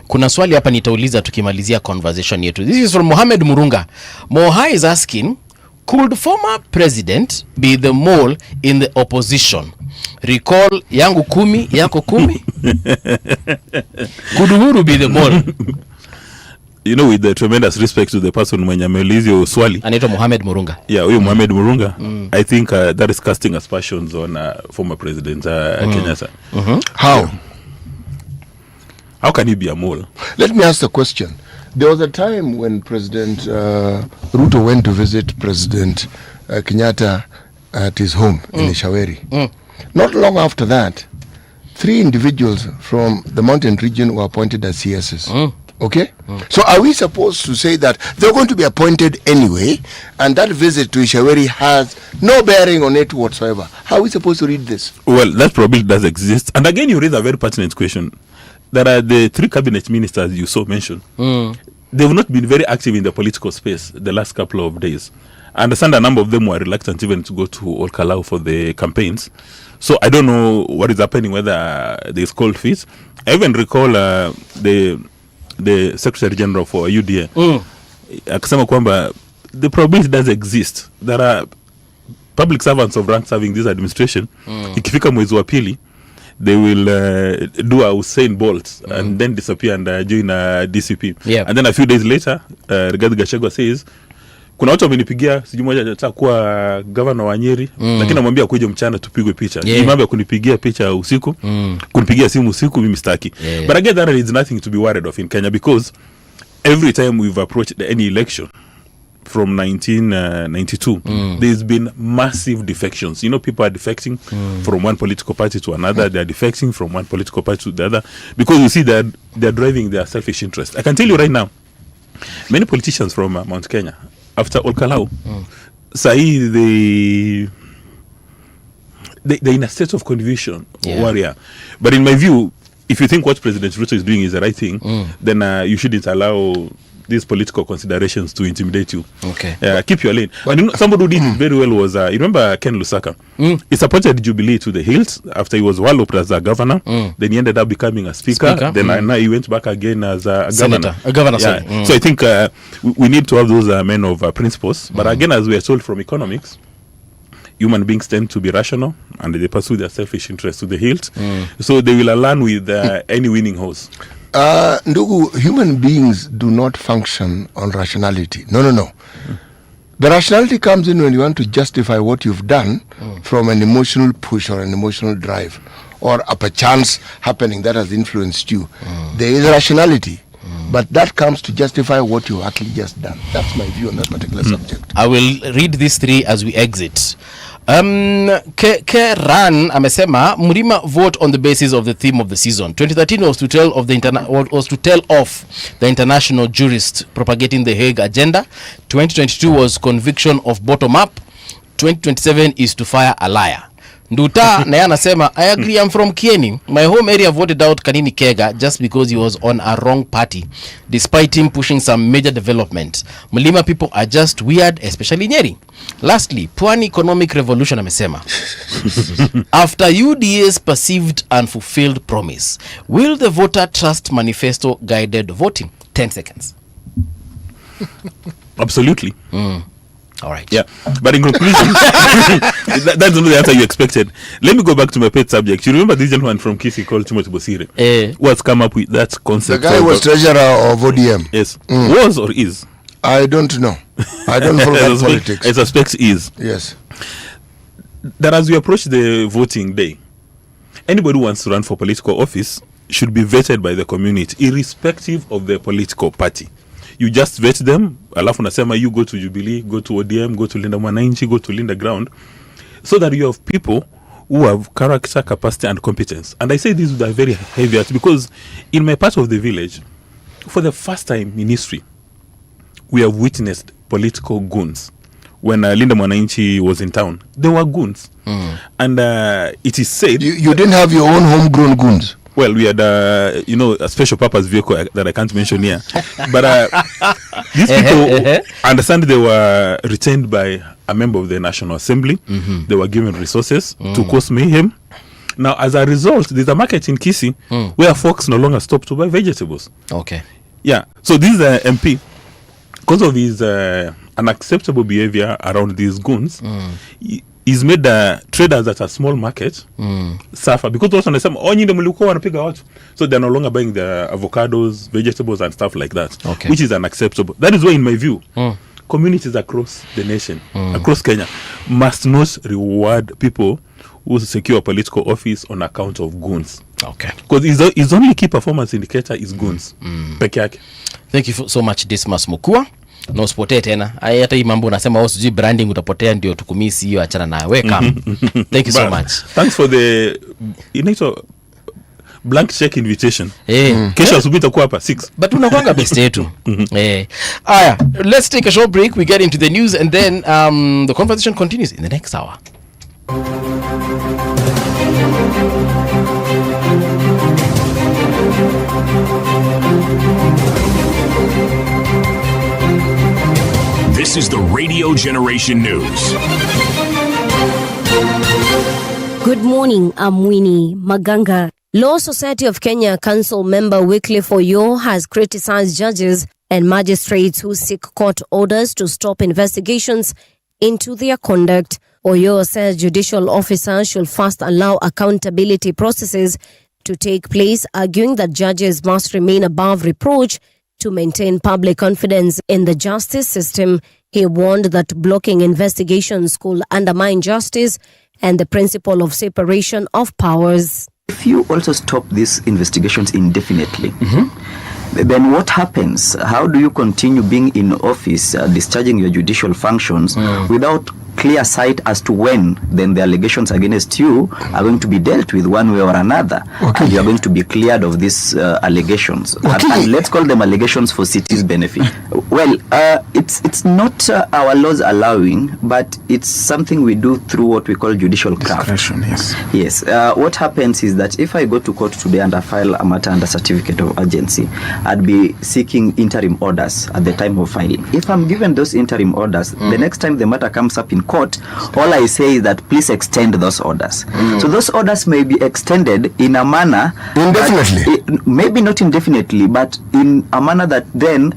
Kuna swali hapa nitauliza tukimalizia conversation yetu. This is from Mohamed Murunga. Moha is asking, could former president be the mole in the opposition? Recall yangu 10, yako 10. Could Uhuru be the mole? You know, with the tremendous respect to the person mwenye ameulizia swali, anaitwa Mohamed Murunga. Yeah, huyo Mohamed Murunga. I think that is casting aspersions on former president Kenyatta. How can he be a mole? Let me ask the question. There was a time when President Ruto went to visit President Kenyatta at his home in Ishaweri. Not long after that, 3 individuals from the mountain region were appointed as CSs. Okay? So are we supposed to say that they're going to be appointed anyway, and that visit to Ishaweri has no bearing on it whatsoever? How are we supposed to read this? Well, that probably does exist. And again, you raise a very pertinent question. There are the 3 cabinet ministers you so mentioned. They've not been very active in the political space the last couple of days. I understand a number of them were reluctant even to go to Olkalau for the campaigns. So I don't know what is happening, whether there's cold feet. I even recall the Secretary General for UDA akisema kwamba the probability does exist. There are public servants of rank serving this administration. Ikifika mwezi wa pili, they will do a Usain Bolt and then disappear and join DCP. And then a few days later, Rigathi Gachagua says, kuna watu wamenipigia, sijui mmoja anataka kuwa governor wa Nyeri, lakini namwambia kuja mchana tupigwe picha. Ni mambo ya kunipigia picha usiku, kunipigia simu usiku, mimi sitaki. But again, there is nothing to be worried of in Kenya, because every time we've approached any election from 1992, there's been massive defections. You know, people are defecting from one political party to another. They are defecting from one political party to the other, because you see that they're driving their selfish interest. I can tell you right now, many politicians from Mount Kenya, after Olkalau, sahi they're in a state of confusion, warrior. But in my view, if you think what President Ruto is doing is the right thing, then you shouldn't allow these political considerations to intimidate you. Keep your lane. And you know, somebody who did it very well was, you remember Ken Lusaka? He supported Jubilee to the hills after he was walloped as a governor. Then he ended up becoming a speaker. Then now he went back again as a governor. So I think we need to have those men of principles. But again, as we are told from economics, human beings tend to be rational and they pursue their selfish interests to the hilt. So they will align with any winning horse. Ndugu, human beings do not function on rationality. No. The rationality comes in when you want to justify what you've done from an emotional push or an emotional drive. or a perchance happening that has influenced you. There is rationality, but that comes to justify what you actually just done. That's my view on that particular subject. I will read these three as we exit. Ran amesema Mrima vote on the basis of the theme of the season. 2013 was to tell off the international jurist propagating the Hague agenda. 2022 was conviction of bottom up. 2027 is to fire a liar. Nduta na anasema I agree, I'm from Kieni. My home area voted out Kanini Kega just because he was on a wrong party despite him pushing some major development. Mlima people are just weird, especially Nyeri. Lastly, Pwani economic revolution amesema after UDA's perceived unfulfilled promise, will the voter trust manifesto guided voting? 10 seconds. Absolutely. All right. Yeah. But in conclusion, that's not the answer you expected. Let me go back to my pet subject. You remember this gentleman from Kisi called Timothy Bosire? What's come up with that concept? The guy was treasurer of ODM. Yes. Was or is? I don't know. I don't follow that politics. I suspect is. Yes. That as we approach the voting day, anybody who wants to run for political office should be vetted by the community, irrespective of their political party. You just vet them, alafu nasema you go to Jubilee, go to ODM, go to Linda Mwananchi, go to Linda Ground, so that you have people who have character, capacity and competence. And I say this with a very heavy heart because in my part of the village, for the first time in history, we have witnessed political goons. When Linda Mwananchi was in town, there were goons. And it is said... You didn't have your own homegrown goons? Well, we had, a special purpose vehicle that I can't mention here. But these people, understand they were retained by a member of the National Assembly. They were given resources to cause mayhem. Now, as a result, there's a market in Kisi where folks no longer stop to buy vegetables. Okay. Yeah. So this MP, because of his unacceptable behavior around these goons, he's made the traders at a small market suffer because also they say, so they're no longer buying the avocados, vegetables and stuff like that, which is unacceptable. That is why, in my view, communities across the nation, across Kenya, must not reward people who secure political office on account of goons. Okay. Because his only key performance indicator is goons. Thank you so much, Dismas Mukua. No usipotee tena. Hata hii mambo unasema wao sijui branding utapotea ndio tukumisi hiyo, achana nayo. Welcome. Thank you so much. Thanks for the blank check invitation. Kesho asubuhi takuwa hapa 6. But unakwanga best yetu. Aya, let's take a short break. We get into the news and then the conversation continues in the next hour. This is the Radio Generation News. Good morning, I'm Winnie Maganga. Law Society of Kenya Council member Wycliffe Oyo has criticized judges and magistrates who seek court orders to stop investigations into their conduct. Oyo says judicial officers should first allow accountability processes to take place, arguing that judges must remain above reproach to maintain public confidence in the justice system. He warned that blocking investigations could undermine justice and the principle of separation of powers. If you also stop these investigations indefinitely, then what happens? How do you continue being in office, discharging your judicial functions without clear sight as to when then the allegations against you are going to be dealt with one way or another, and you are going to be cleared of these allegations? And let's call them allegations for city's benefit. Well, it's not our laws allowing, but it's something we do through what we call judicial craft. Yes. What happens is that if I go to court today and I file a matter under certificate of urgency, I'd be seeking interim orders at the time of filing. If I'm given those interim orders, the next time the matter comes up in court, all I say is that please extend those orders. So those orders may be extended in a manner indefinitely, maybe not indefinitely, but in a manner that then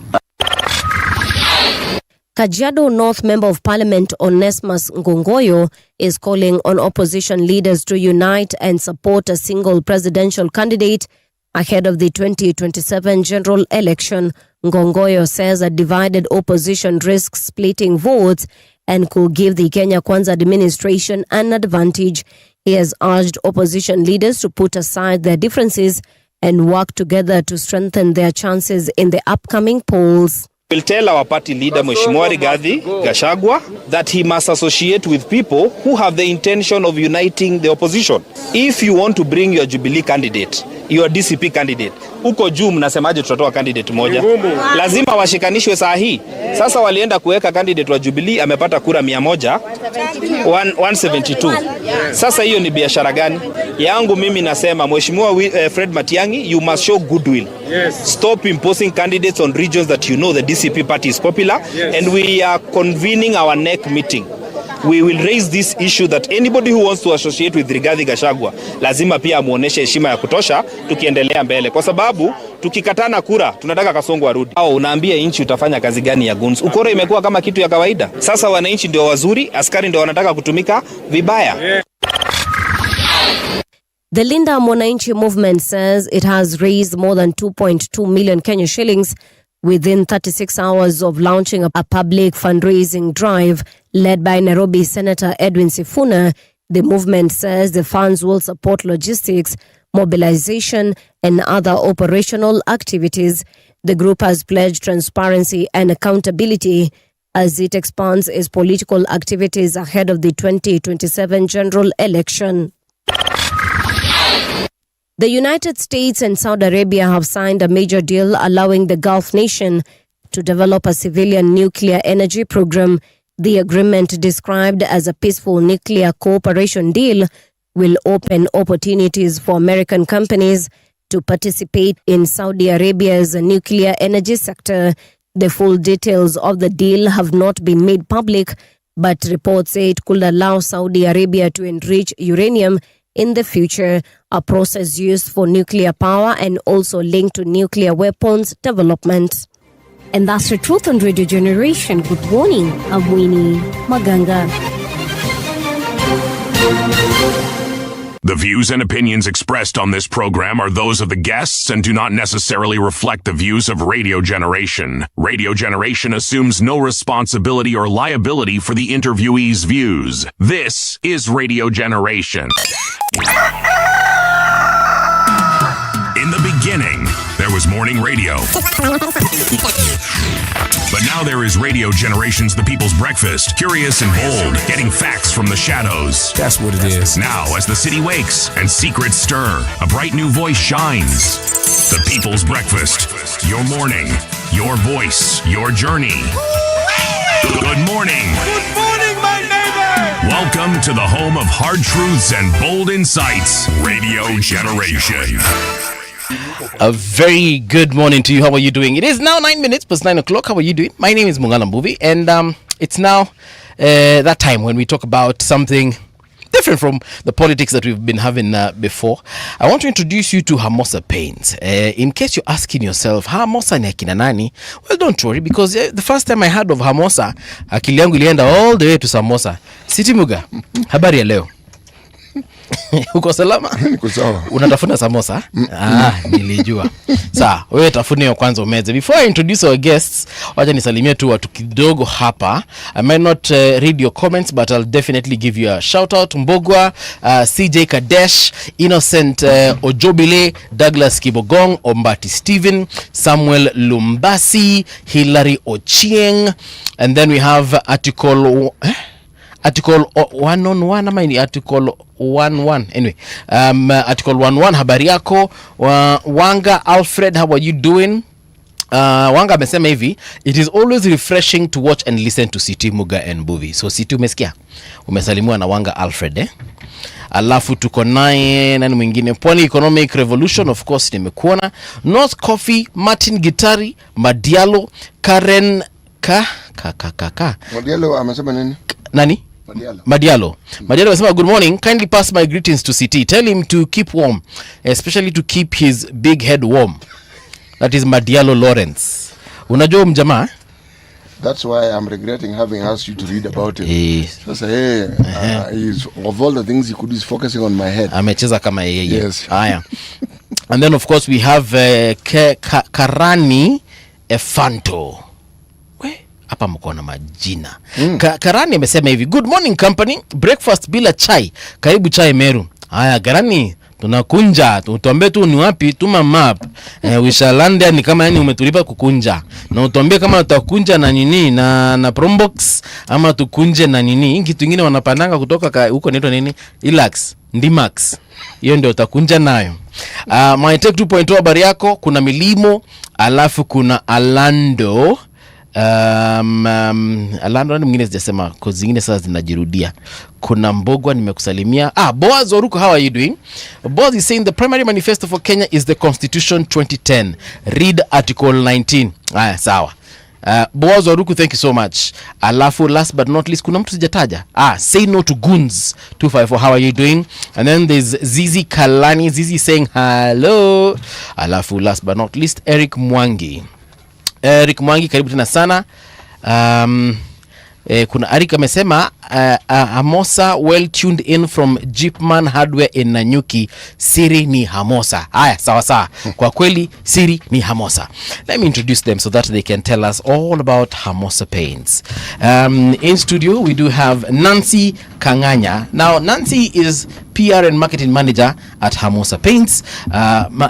Kajiado North Member of Parliament Onesmus Ngongoyo is calling on opposition leaders to unite and support a single presidential candidate ahead of the 2027 general election. Ngongoyo says a divided opposition risks splitting votes and could give the Kenya Kwanza administration an advantage. He has urged opposition leaders to put aside their differences and work together to strengthen their chances in the upcoming polls. We'll tell our party leader, Mheshimiwa Rigathi Gachagua, that he must associate with people who have the intention of uniting the opposition. If you want to bring your Jubilee candidate, your DCP candidate, uko juu mnasemaje tutatoa candidate moja? Lazima washikanishwe saa hii. Sasa walienda kuweka candidate wa Jubilee amepata kura 172. Sasa hiyo ni biashara gani? Yangu mimi nasema Mheshimiwa Fred Matiang'i, you must show goodwill. Stop imposing candidates on regions that you know the DCP party is popular, and we are convening our NEC meeting. We will raise this issue that anybody who wants to associate with Rigathi Gachagua lazima pia amuoneshe heshima ya kutosha tukiendelea mbele, kwa sababu tukikatana kura tunataka Kasongo arudi. Au unaambia inchi utafanya kazi gani ya guns? Ukora imekuwa kama kitu ya kawaida. Sasa wananchi ndio wazuri, askari ndio wanataka kutumika vibaya. The Linda Mwananchi movement says it has raised more than 2.2 million Kenya shillings within 36 hours of launching a public fundraising drive led by Nairobi Senator Edwin Sifuna. The movement says the funds will support logistics, mobilization, and other operational activities. The group has pledged transparency and accountability as it expands its political activities ahead of the 2027 general election. The United States and Saudi Arabia have signed a major deal allowing the Gulf nation to develop a civilian nuclear energy program. The agreement, described as a peaceful nuclear cooperation deal, will open opportunities for American companies to participate in Saudi Arabia's nuclear energy sector. The full details of the deal have not been made public, but reports say it could allow Saudi Arabia to enrich uranium in the future, a process used for nuclear power and also linked to nuclear weapons development. And that's the truth on Radio Generation. Good morning, I'm Winnie Maganga. The views and opinions expressed on this program are those of the guests and do not necessarily reflect the views of Radio Generation. Radio Generation assumes no responsibility or liability for the interviewee's views. This is Radio Generation. In the beginning, there was morning radio. But now there is Radio Generation's The People's Breakfast, curious and bold, getting facts from the shadows. That's what it is. Now, as the city wakes and secrets stir, a bright new voice shines. The People's Breakfast. Your morning, your voice, your journey. Good morning. Good morning, my neighbor. Welcome to the home of hard truths and bold insights, Radio Generation. A very good morning to you. How are you doing? It is now 9 minutes past 9 o'clock. How are you doing? My name is Mung'ala Mbuvi, and it's now that time when we talk about something different from the politics that we've been having before. I want to introduce you to Hamosa Paints. In case you're asking yourself, Hamosa ni akina nani? Well, don't worry, because the first time I heard of Hamosa, akili yangu ilienda all the way to Samosa. Siti Muga, habari ya leo? Uko salama? Niko sawa. Unatafuna samosa? Nilijua. Sawa, wewe tafuna hiyo kwanza umeze. Before I introduce our guests, wacha nisalimie tu watu kidogo hapa. I might not read your comments, but I'll definitely give you a shout out. Mbogwa, CJ Kadesh, Innocent Ojobile, Douglas Kibogong, Ombati Steven, Samuel Lumbasi, Hilary Ochieng, and then we have article 1-on-1 ama ni article 1-1 anyway, article 1-1. Habari yako Wanga Alfred, how are you doing? Wanga amesema hivi, it is always refreshing to watch and listen to City Muga and Mbuvi. So City umesikia, umesalimiwa na Wanga Alfred Alafu tuko naye nani mwingine, Pwani Economic Revolution, of course nimekuona. North Coffee, Martin Gitari, Madialo, Karen Madialo amesema nini? Nani? Madialo anasema good morning, kindly pass my greetings to CT, tell him to keep warm, especially to keep his big head warm. That is Madialo Lawrence. Unajua mjamaa? That's why I'm regretting having asked you to read about him. Sasa he's, of all the things he could do, is focusing on my head. Amecheza kama yeye. Yes. Haya. And then of course we have Karani Efanto. hapa mko na majina. Karani amesema hivi, good morning company, breakfast bila chai, karibu chai Meru. Haya Karani, tunakunja, tutuambie tu ni wapi, tuma map. We shall land ni kama yani umetulipa kukunja. Na utuambie kama utakunja na nini na Prombox ama tukunje na nini. Hiki kitu kingine wanapandanga kutoka huko inaitwa nini? Ilax, Ndimax. Hiyo ndio utakunja nayo. My Tech 2.0 habari yako, kuna Milimo, alafu kuna Alando. Alando ni mwingine sijasema, kwa zingine sasa zinajirudia. Kuna Mbogwa nimekusalimia. Boaz Oruko, how are you doing? Boaz is saying the primary manifesto for Kenya is the Constitution 2010. Read article 19. Sawa. Boaz Oruko, thank you so much. Alafu last but not least kuna mtu sijataja. Say no to goons 254, how are you doing? And then there's Zizi Kalani, Zizi saying hello. Alafu last but not least Eric Mwangi, karibu tena sana. Kuna Arika amesema Hamosa well tuned in from Jeepman Hardware in Nanyuki. Siri ni Hamosa. Haya, sawa. Kwa kweli Siri ni Hamosa. Let me introduce them so that they can tell us all about Hamosa Paints. In studio we do have Nancy Kanganya. Now Nancy is PR and marketing manager at Hamosa Paints.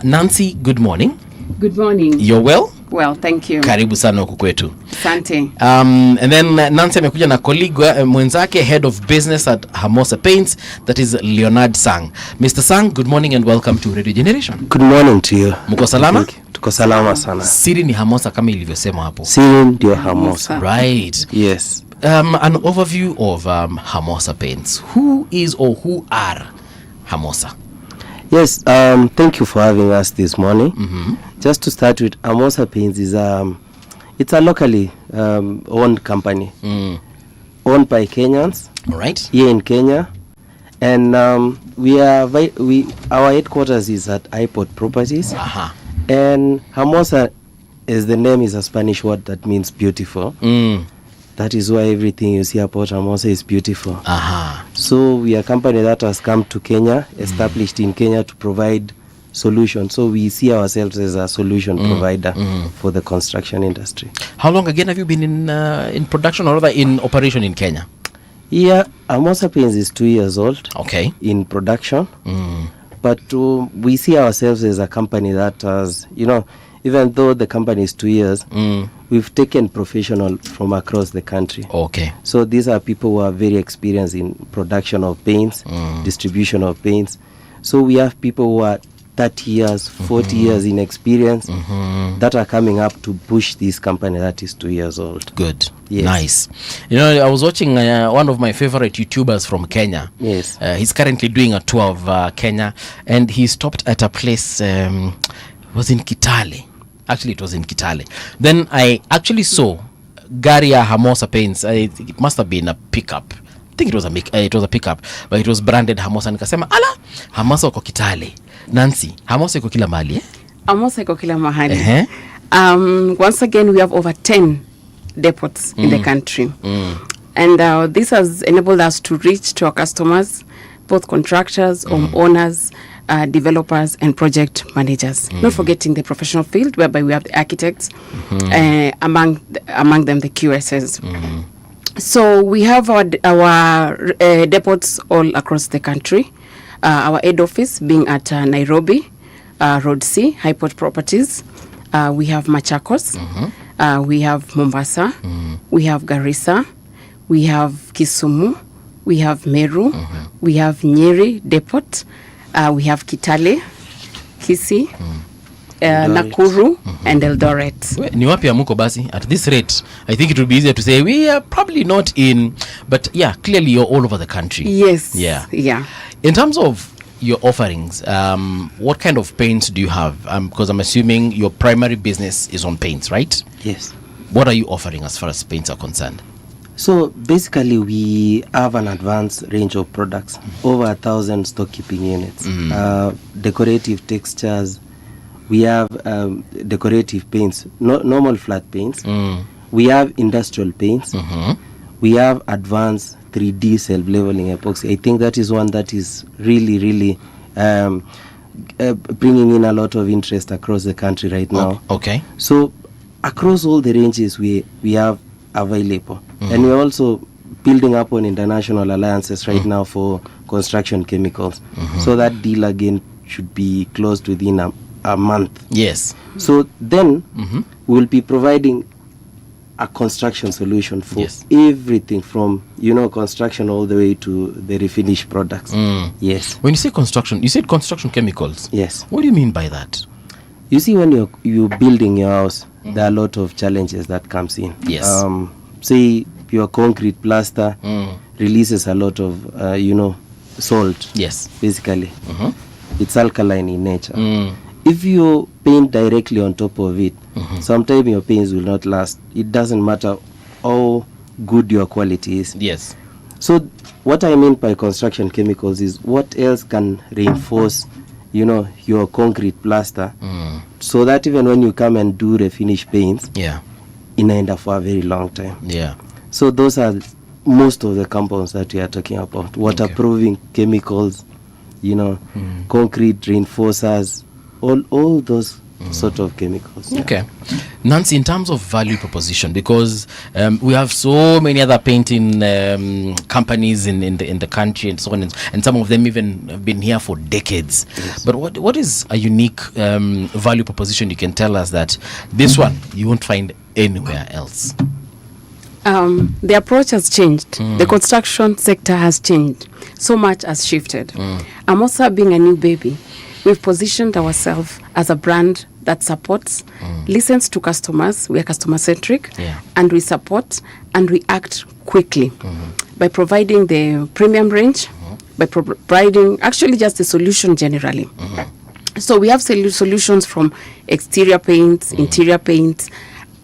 Nancy, good morning. Good morning. You're well? Well, thank you. Karibu sana huku kwetu. Asante. And then Nancy amekuja na colleague mwenzake, head of business at Hamosa Paints, that is Leonard Sang. Mr. Sang, good morning and welcome to Radio Generation. Good morning to you. Mko salama? Tuko salama sana. Siri ni Hamosa kama ilivyosema hapo. Siri ndio Hamosa. Right. Yes. An overview of Hamosa Paints. Who is or who are Hamosa? Yes, thank you for having us this morning. Just to start with, Hamosa Paints is it's a locally owned company, owned by Kenyans. All right. Here in Kenya, and our headquarters is at iPort Properties. And Hamosa, as the name is a Spanish word that means beautiful. That is why everything you see about Hamosa is beautiful. So we are a company that has come to Kenya, established in Kenya to provide solutions. So we see ourselves as a solution provider for the construction industry. How long again have you been in production, or rather in operation in Kenya? Yeah, Hamosa Paints is 2 years old. Okay. In production. But we see ourselves as a company that has, even though the company is 2 years, we've taken professionals from across the country. Okay. So these are people who are very experienced in production of paints, distribution of paints. So we have people who are 30 years, 40 years in experience that are coming up to push this company that is 2 years old. Good. Yes. Nice. I was watching one of my favorite YouTubers from Kenya. Yes. He's currently doing a tour of Kenya, and he stopped at a place, was in Kitale. Actually, it was in Kitale. Then I actually saw Garia Hamosa Paints. It must have been a pickup. I think it was a pickup, but it was branded Hamosa. Nikasema, ala, Hamosa uko Kitale. Nancy, Hamosa iko kila mahali, eh? Hamosa iko kila mahali. Once again, we have over 10 depots in the country. And this has enabled us to reach to our customers, both contractors, owners, developers and project managers. Not forgetting the professional field, whereby we have the architects, among them the QSs. So we have our depots all across the country. Our head office being at Nairobi, Road C, Highport Properties. We have Machakos. We have Mombasa. We have Garissa. We have Kisumu. We have Meru. We have Nyeri Depot. We have Kitale, Kisii, Nakuru, and Eldoret. Ni wapi amuko basi? At this rate, I think it would be easier to say we are probably not in, but yeah, clearly you're all over the country. Yes. Yeah. Yeah. In terms of your offerings, what kind of paints do you have? Because I'm assuming your primary business is on paints, right? Yes. What are you offering as far as paints are concerned? So basically we have an advanced range of products, over 1,000 stock keeping units, decorative textures. We have decorative paints, normal flat paints. We have industrial paints. We have advanced 3D self-leveling epoxy. I think that is one that is really bringing in a lot of interest across the country right now. Okay. So across all the ranges, we have available. And we're also building up on international alliances right now for construction chemicals. So that deal again should be closed within a month. Yes. So then we'll be providing a construction solution for everything from, construction all the way to the refinished products. Yes. When you say construction, you said construction chemicals. Yes. What do you mean by that? You see, when you're building your house, there are a lot of challenges that comes in. Yes. Say your concrete plaster releases a lot of, salt. Yes. Basically. It's alkaline in nature. If you paint directly on top of it, sometimes your paints will not last. It doesn't matter how good your quality is. Yes. So what I mean by construction chemicals is what else can reinforce, your concrete plaster, so that even when you come and do the finished paints, inaenda for a very long time. Yeah. So those are most of the compounds that we are talking about. Waterproofing chemicals, concrete reinforcers, all those sort of chemicals. Okay. Nancy, in terms of value proposition, because we have so many other painting companies in the country and so on, and some of them even have been here for decades. Yes. But what is a unique value proposition you can tell us that this one you won't find anywhere else? The approach has changed. The construction sector has changed. So much has shifted. Amosa being a new baby, we've positioned ourselves as a brand that supports, listens to customers. We are customer-centric, and we support and we act quickly by providing the premium range, by providing actually just the solution generally. So we have solutions from exterior paints, interior paints,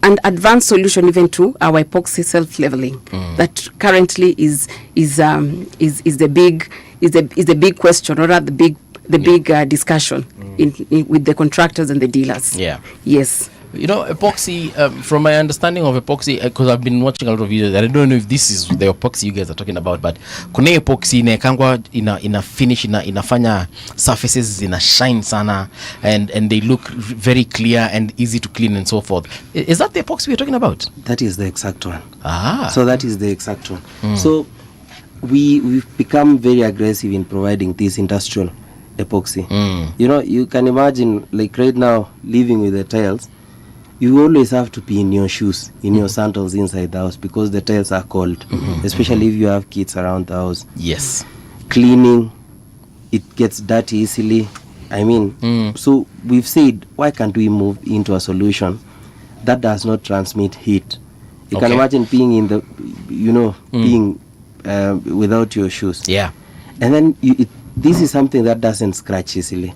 and advanced solution even to our epoxy self-leveling that currently is the big question, or rather the big discussion in with the contractors and the dealers. Yeah. Yes. Epoxy, from my understanding of epoxy, because I've been watching a lot of videos, I don't know if this is the epoxy you guys are talking about, but kuna epoxy inaekangwa ina finish inafanya surfaces ina shine sana, and they look very clear and easy to clean and so forth. Is that the epoxy we're talking about? That is the exact one. So that is the exact one. So we've become very aggressive in providing this industrial epoxy. You can imagine, like right now, living with the tiles, you always have to be in your shoes, in your sandals inside the house, because the tiles are cold, especially if you have kids around the house. Yes. Cleaning, it gets dirty easily. So we've said, why can't we move into a solution that does not transmit heat? You can imagine being in the, being without your shoes. Yeah. And then this is something that doesn't scratch easily,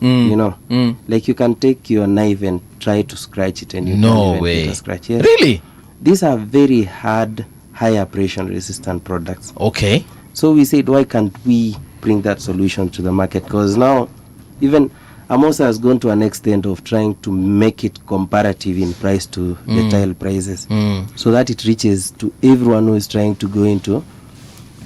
like you can take your knife and try to scratch it and you can't even get a scratch. Yes. Really? These are very hard, high abrasion resistant products. Okay. So we said, why can't we bring that solution to the market? Because now even Amosa has gone to an extent of trying to make it comparative in price to the tile prices, so that it reaches to everyone who is trying to go into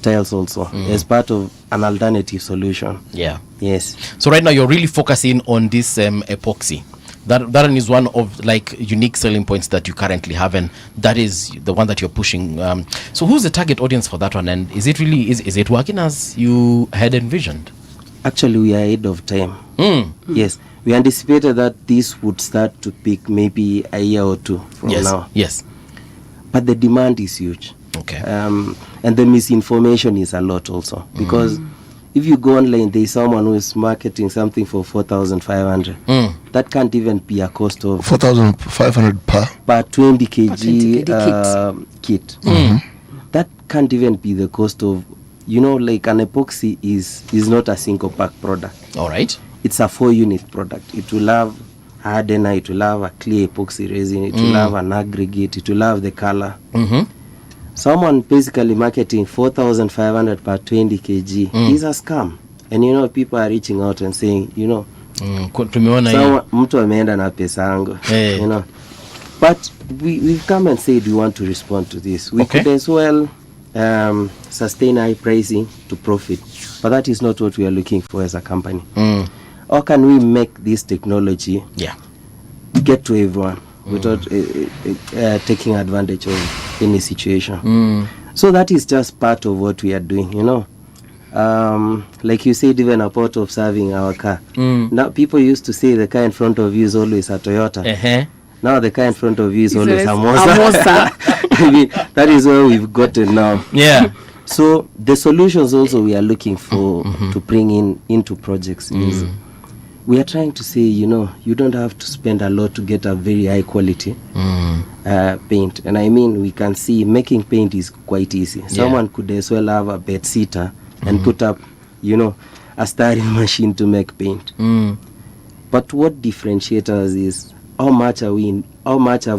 tiles also as part of an alternative solution. Yeah. Yes. So right now you're really focusing on this epoxy. That is one of like unique selling points that you currently have, and that is the one that you're pushing. So who's the target audience for that one, and is it really is it working as you had envisioned? Actually, we are ahead of time. Yes, we anticipated that this would start to peak maybe a year or two from now. Yes. But the demand is huge. Okay. And the misinformation is a lot also, because if you go online, there's someone who is marketing something for 4,500. That can't even be a cost of 4,500 per 20 kg kit. That can't even be the cost of, like an epoxy is not a single pack product. All right. It's a 4-unit product. It will have hardener, it will have a clear epoxy resin, it will have an aggregate, it will have the color. Someone basically marketing 4,500 per 20 kg is a scam. And people are reaching out and saying, mtu ameenda na pesa yangu. But we've come and said we want to respond to this. We could as well sustain high pricing to profit, but that is not what we are looking for as a company. How can we make this technology get to everyone without taking advantage of any situation. So that is just part of what we are doing, you know. Like you said, even a part of serving our car. Now people used to say the car in front of you is always a Toyota. Now the car in front of you is always a Mosa. I mean, that is where we've gotten now. Yeah. So the solutions also we are looking for to bring into projects is we are trying to say, you know, you don't have to spend a lot to get a very high quality paint. And I mean, we can see making paint is quite easy. Someone could as well have a bed sitter and put up, you know, a starring machine to make paint. But what differentiates us is how much have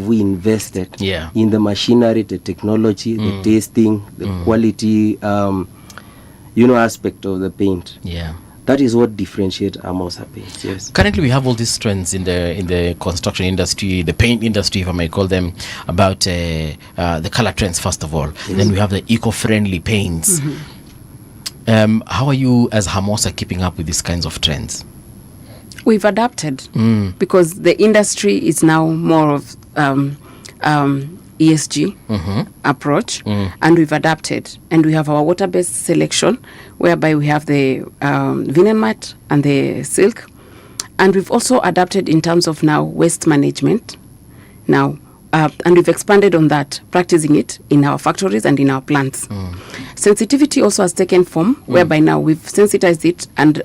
we invested in the machinery, the technology, the tasting, the quality, you know, aspect of the paint. Yeah. That is what differentiates Amosa paints. Yes. Currently, we have all these trends in the construction industry, the paint industry, if I may call them, about the color trends. First of all, then we have the eco-friendly paints. How are you, as Hamosa, keeping up with these kinds of trends? We've adapted because the industry is now more of ESG approach, and we've adapted, and we have our water-based selection whereby we have the vinyl mat and the silk, and we've also adapted in terms of now waste management now, and we've expanded on that, practicing it in our factories and in our plants. Sensitivity also has taken form whereby now we've sensitized it and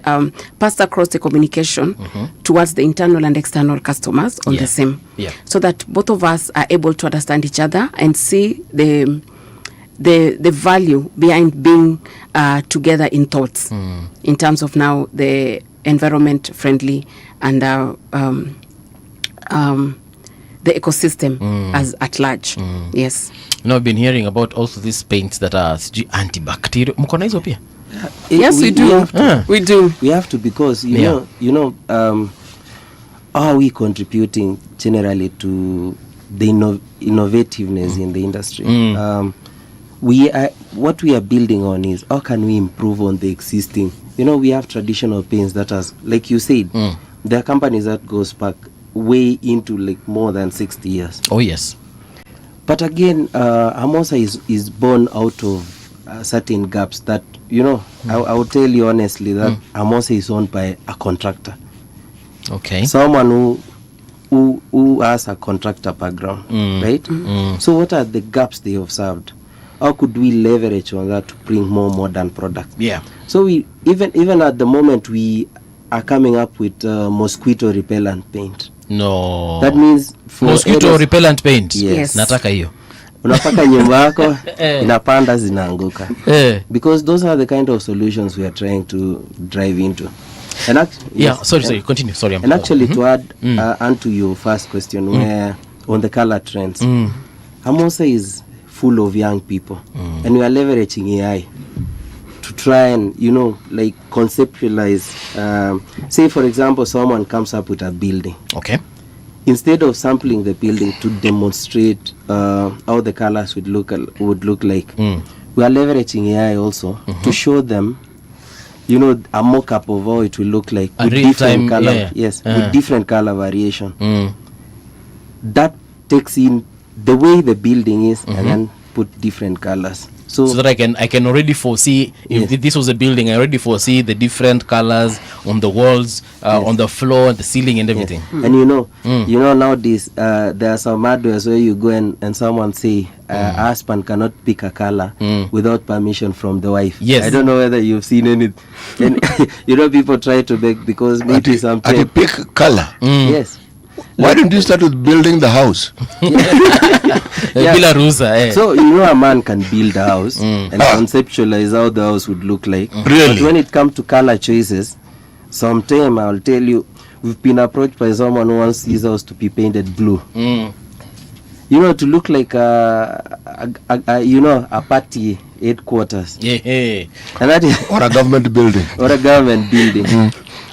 passed across the communication towards the internal and external customers on the same, so that both of us are able to understand each other and see the value behind being together in thoughts in terms of now the environment friendly and the ecosystem as at large. Yes. You know, I've been hearing about also these paints that are antibacterial. Mukona hizo pia? Yes, we do. We do. We have to, because you know, how are we contributing generally to the innovativeness in the industry? What we are building on is how can we improve on the existing. You know, we have traditional paints that has, like you said, there are companies that goes back way into like more than 60 years. Oh yes. But again, Amosa is born out of certain gaps that, you know, I will tell you honestly that Amosa is owned by a contractor. Okay. Someone who has a contractor background, right? So what are the gaps they have served? How could we leverage on that to bring more modern products? Yeah. So we even at the moment we are coming up with mosquito repellent paint. No. That means for mosquito repellent paint. Yes. Nataka hiyo. Unapaka nyumba yako inapanda zinaanguka. Because those are the kind of solutions we are trying to drive into. And sorry, continue. Sorry. And actually to add onto your first question where on the color trends. Amosa is full of young people and we are leveraging AI to try and, you know, like conceptualize. Say for example, someone comes up with a building. Okay. Instead of sampling the building to demonstrate how the colors would look like, we are leveraging AI also to show them, you know, a mock-up of how it will look like with different color, with different color variation. That takes in the way the building is and then put different colors. So that I can already foresee, if this was a building, I already foresee the different colors on the walls, on the floor, the ceiling and everything. And you know nowadays there are some hardwares where you go and someone say husband cannot pick a color without permission from the wife. Yes. I don't know whether you've seen any. And you know, people try to beg because maybe something. At a pick color. Yes. Why don't you start with building the house? So you know, a man can build a house and conceptualize how the house would look like. Really? But when it comes to color choices, sometime I'll tell you, we've been approached by someone who wants his house to be painted blue. You know, to look like a party headquarters. And that is or a government building. Or a government building.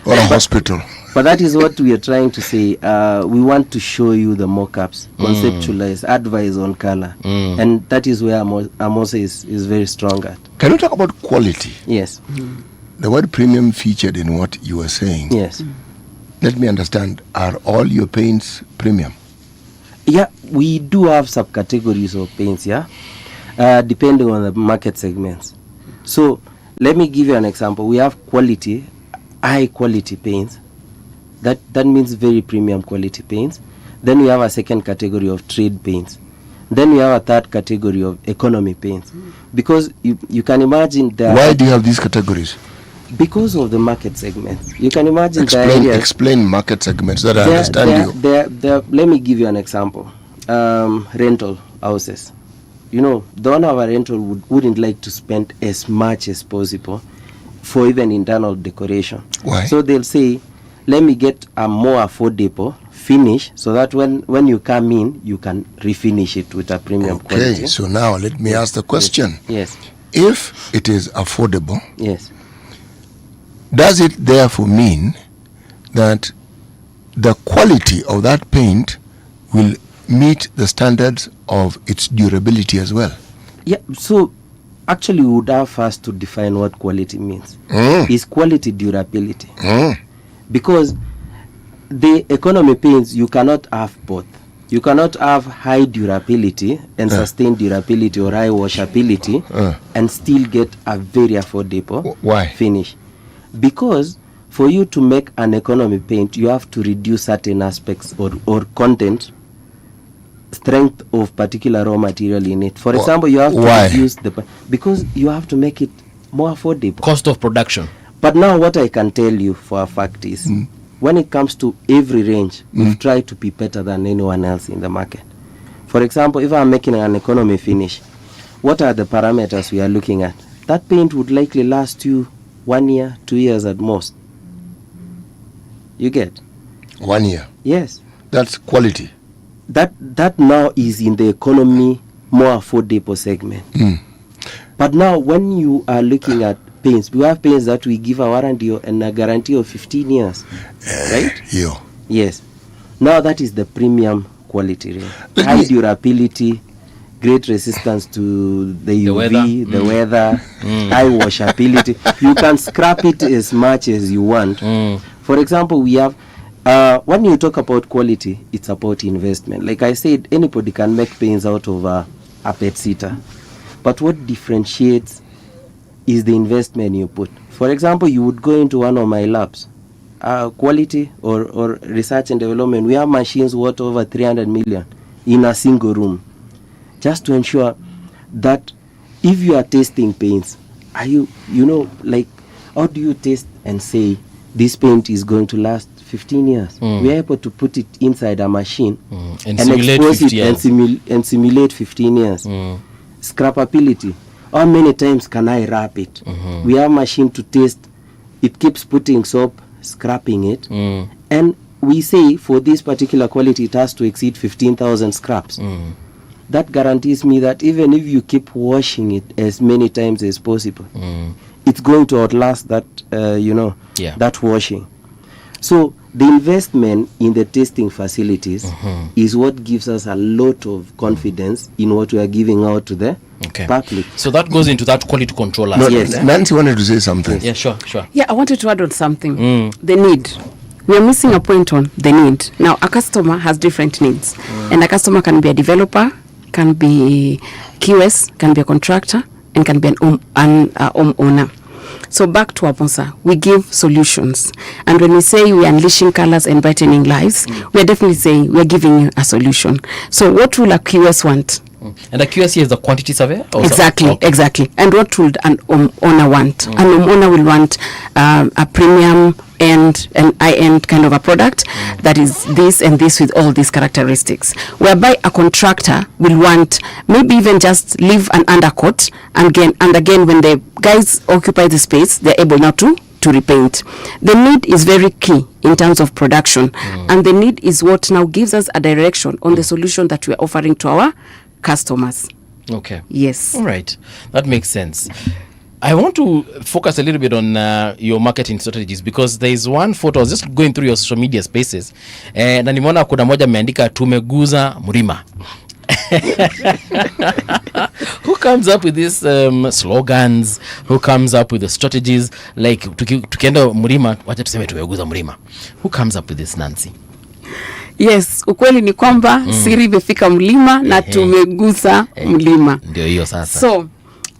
Or a hospital. But that is what we are trying to say. We want to show you the mock-ups, conceptualize, advise on color. And that is where Amosa is very strong at. Can you talk about quality? Yes. The word premium featured in what you were saying. Yes. Let me understand. Are all your paints premium? Yeah, we do have subcategories of paints, depending on the market segments. So let me give you an example. We have quality, high quality paints. That means very premium quality paints. Then we have a second category of trade paints. Then we have a third category of economy paints. Because you can imagine that. Why do you have these categories? Because of the market segments. You can imagine explain market segments that I understand you. Let me give you an example. Rental houses. You know, the owner of a rental wouldn't like to spend as much as possible for even internal decoration. Why? So they'll say, let me get a more affordable finish so that when you come in, you can refinish it with a premium quality. Okay, so now let me ask the question. Yes. If it is affordable, yes, does it therefore mean that the quality of that paint will meet the standards of its durability as well? Yeah, so actually we would have first to define what quality means. Is quality durability? Because the economy paints, you cannot have both. You cannot have high durability and sustained durability or high washability and still get a very affordable finish. Because for you to make an economy paint, you have to reduce certain aspects or content, strength of particular raw material in it. For example, you have to reduce because you have to make it more affordable. Cost of production. But now what I can tell you for a fact is, when it comes to every range, we've tried to be better than anyone else in the market. For example, if I'm making an economy finish, what are the parameters we are looking at? That paint would likely last you 1 year, 2 years at most. You get? 1 year? Yes. That's quality. That now is in the economy, more affordable segment. But now when you are looking at paints, we have paints that we give a warranty and a guarantee of 15 years. Right? Yes. Now that is the premium quality range. High durability, great resistance to the UV, the weather, high washability. You can scrap it as much as you want. For example, we have, when you talk about quality, it's about investment. Like I said, anybody can make paints out of a pet sitter. But what differentiates is the investment you put. For example, you would go into one of my labs, quality or research and development. We have machines worth over 300 million in a single room, just to ensure that if you are testing paints, how do you test and say this paint is going to last 15 years? We are able to put it inside a machine and expose it and simulate 15 years. Scrapability. How many times can I wrap it? We have a machine to test. It keeps putting soap, scrapping it. And we say for this particular quality, it has to exceed 15,000 scraps. That guarantees me that even if you keep washing it as many times as possible, it's going to outlast that, that washing. So the investment in the testing facilities is what gives us a lot of confidence in what we are giving out to the public. So that goes into that quality control. Yes. Nancy wanted to say something. Yeah, sure. Yeah, I wanted to add on something. The need. We are missing a point on the need. Now, a customer has different needs. And a customer can be a developer, can be QS, can be a contractor, and can be an home owner. So back to Ombaso, we give solutions. And when we say we are unleashing colors and brightening lives, we are definitely saying we are giving you a solution. So what will a QS want? And a QS is the quantity survey? Exactly. And what would an owner want? An owner will want a premium and an high-end kind of a product that is this and this with all these characteristics. Whereby a contractor will want maybe even just leave an undercoat and again when the guys occupy the space, they're able now to repaint. The need is very key in terms of production, and the need is what now gives us a direction on the solution that we are offering to our customers. Okay. Yes. All right. That makes sense. I want to focus a little bit on your marketing strategies, because there is one photo. I was just going through your social media spaces na nimeona kuna moja ameandika tumeguza mlima. Who comes up with these slogans? Who comes up with the strategies? Like tukienda mlima, wacha tuseme tumeguza mlima. Who comes up with this, Nancy? Yes, ukweli ni kwamba siri imefika mlima na tumegusa mlima. Ndio hiyo sasa. So,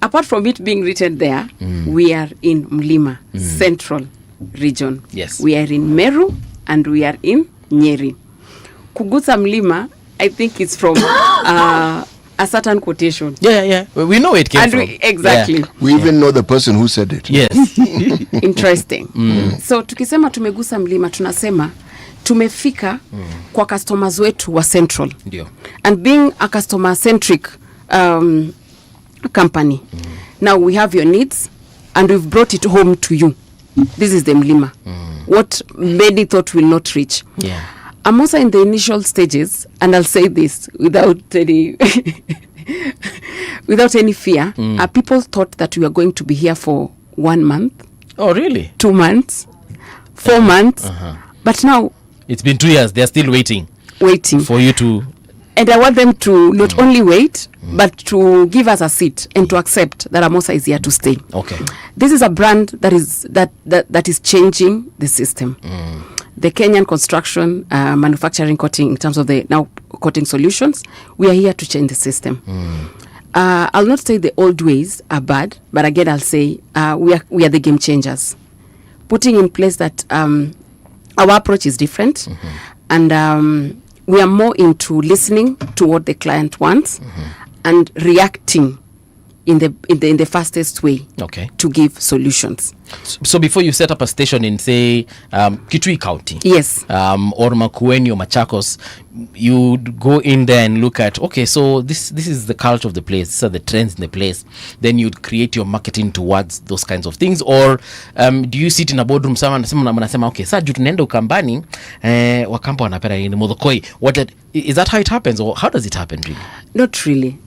apart from it being written there, we are in Mlima, Central region. Yes. We are in Meru and we are in Nyeri. Kugusa mlima, I think it's from a certain quotation. Yeah. We know it came from. Exactly. Yeah. We even know the person who said it. Yes. Interesting. So tukisema tumegusa mlima, tunasema tumefika kwa customers wetu wa Central. Ndio. And being a customer centric company, now we have your needs and we've brought it home to you. This is the mlima. What many thought will not reach. Yeah. I'm also in the initial stages, and I'll say this without any without any fear. People thought that we were going to be here for 1 month. Oh, really? 2 months, 4 months. But now it's been 2 years. They're still waiting for you to. And I want them to not only wait, but to give us a seat and to accept that Amosa is here to stay. Okay. This is a brand that is changing the system. The Kenyan construction, manufacturing, coating, in terms of the now coating solutions, we are here to change the system. I'll not say the old ways are bad, but again, I'll say we are the game changers. Putting in place that our approach is different, and we are more into listening to what the client wants and reacting in the fastest way to give solutions. So before you set up a station in, say, Kitui County, yes, or Makueni or Machakos, you go in there and look at, okay, so this is the culture of the place, these are the trends in the place. Then you'd create your marketing towards those kinds of things, or do you sit in a boardroom mnasema, okay, sasa juu tunaenda Ukambani, Wakamba wanapenda in Modokoi. Is that how it happens, or how does it happen really? Not really.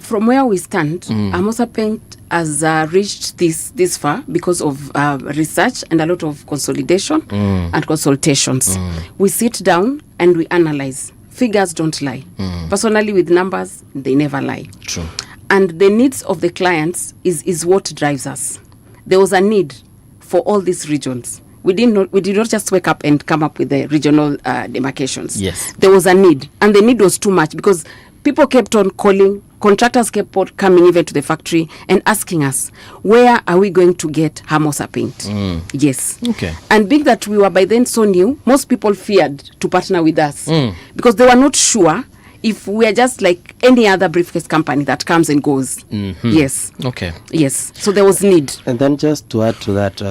From where we stand, Amosa Paint has reached this far because of research and a lot of consolidation and consultations. We sit down and we analyze. Figures don't lie. Personally, with numbers, they never lie. True. And the needs of the clients is what drives us. There was a need for all these regions. We did not just wake up and come up with the regional demarcations. Yes. There was a need, and the need was too much because people kept on calling, contractors kept on coming even to the factory and asking us, where are we going to get Amosa paint? Yes. Okay. And being that we were by then so new, most people feared to partner with us because they were not sure if we are just like any other briefcase company that comes and goes. Yes. Okay. Yes. So there was need. And then just to add to that,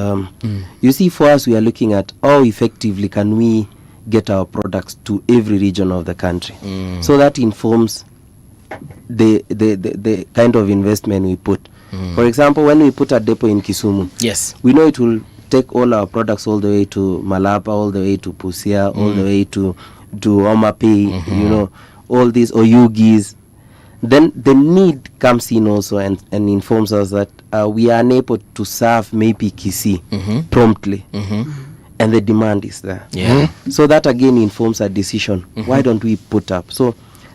you see, for us, we are looking at how effectively can we get our products to every region of the country. So that informs the kind of investment we put. For example, when we put a depot in Kisumu, yes, we know it will take all our products all the way to Malapa, all the way to Pusia, all the way to Omapi, you know, all these Oyugis. Then the need comes in also and informs us that we are unable to serve maybe Kisii promptly. And the demand is there. Yeah. So that again informs a decision. Why don't we put up? So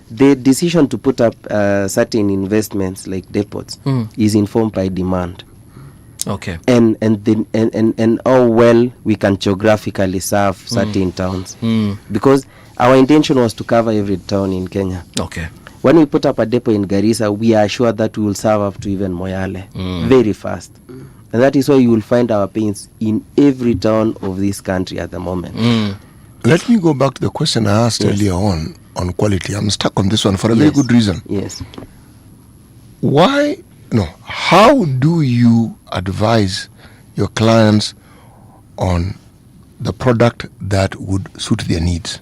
the decision to put up certain investments like depots is informed by demand. Okay. And how well we can geographically serve certain towns. Because our intention was to cover every town in Kenya. Okay. When we put up a depot in Garissa, we are sure that we will serve up to even Moyale very fast. And that is why you will find our paints in every town of this country at the moment. Let me go back to the question I asked earlier on quality. I'm stuck on this one for a very good reason. Yes. How do you advise your clients on the product that would suit their needs?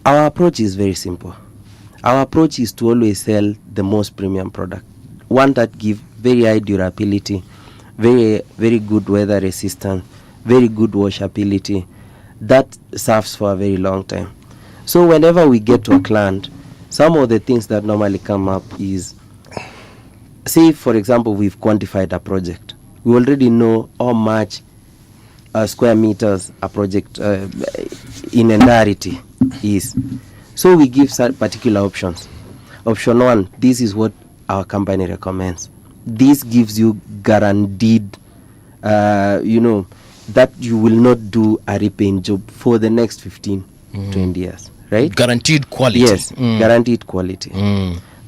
Our approach is very simple. Our approach is to always sell the most premium product. One that gives very high durability, very, very good weather resistance, very good washability. That serves for a very long time. So whenever we get to a client, some of the things that normally come up is, say for example, we've quantified a project. We already know how much square meters a project in entirety is. So we give particular options. Option 1, this is what our company recommends. This gives you guaranteed, that you will not do a repaint job for the next 15 20 years, right? Guaranteed quality. Yes, guaranteed quality.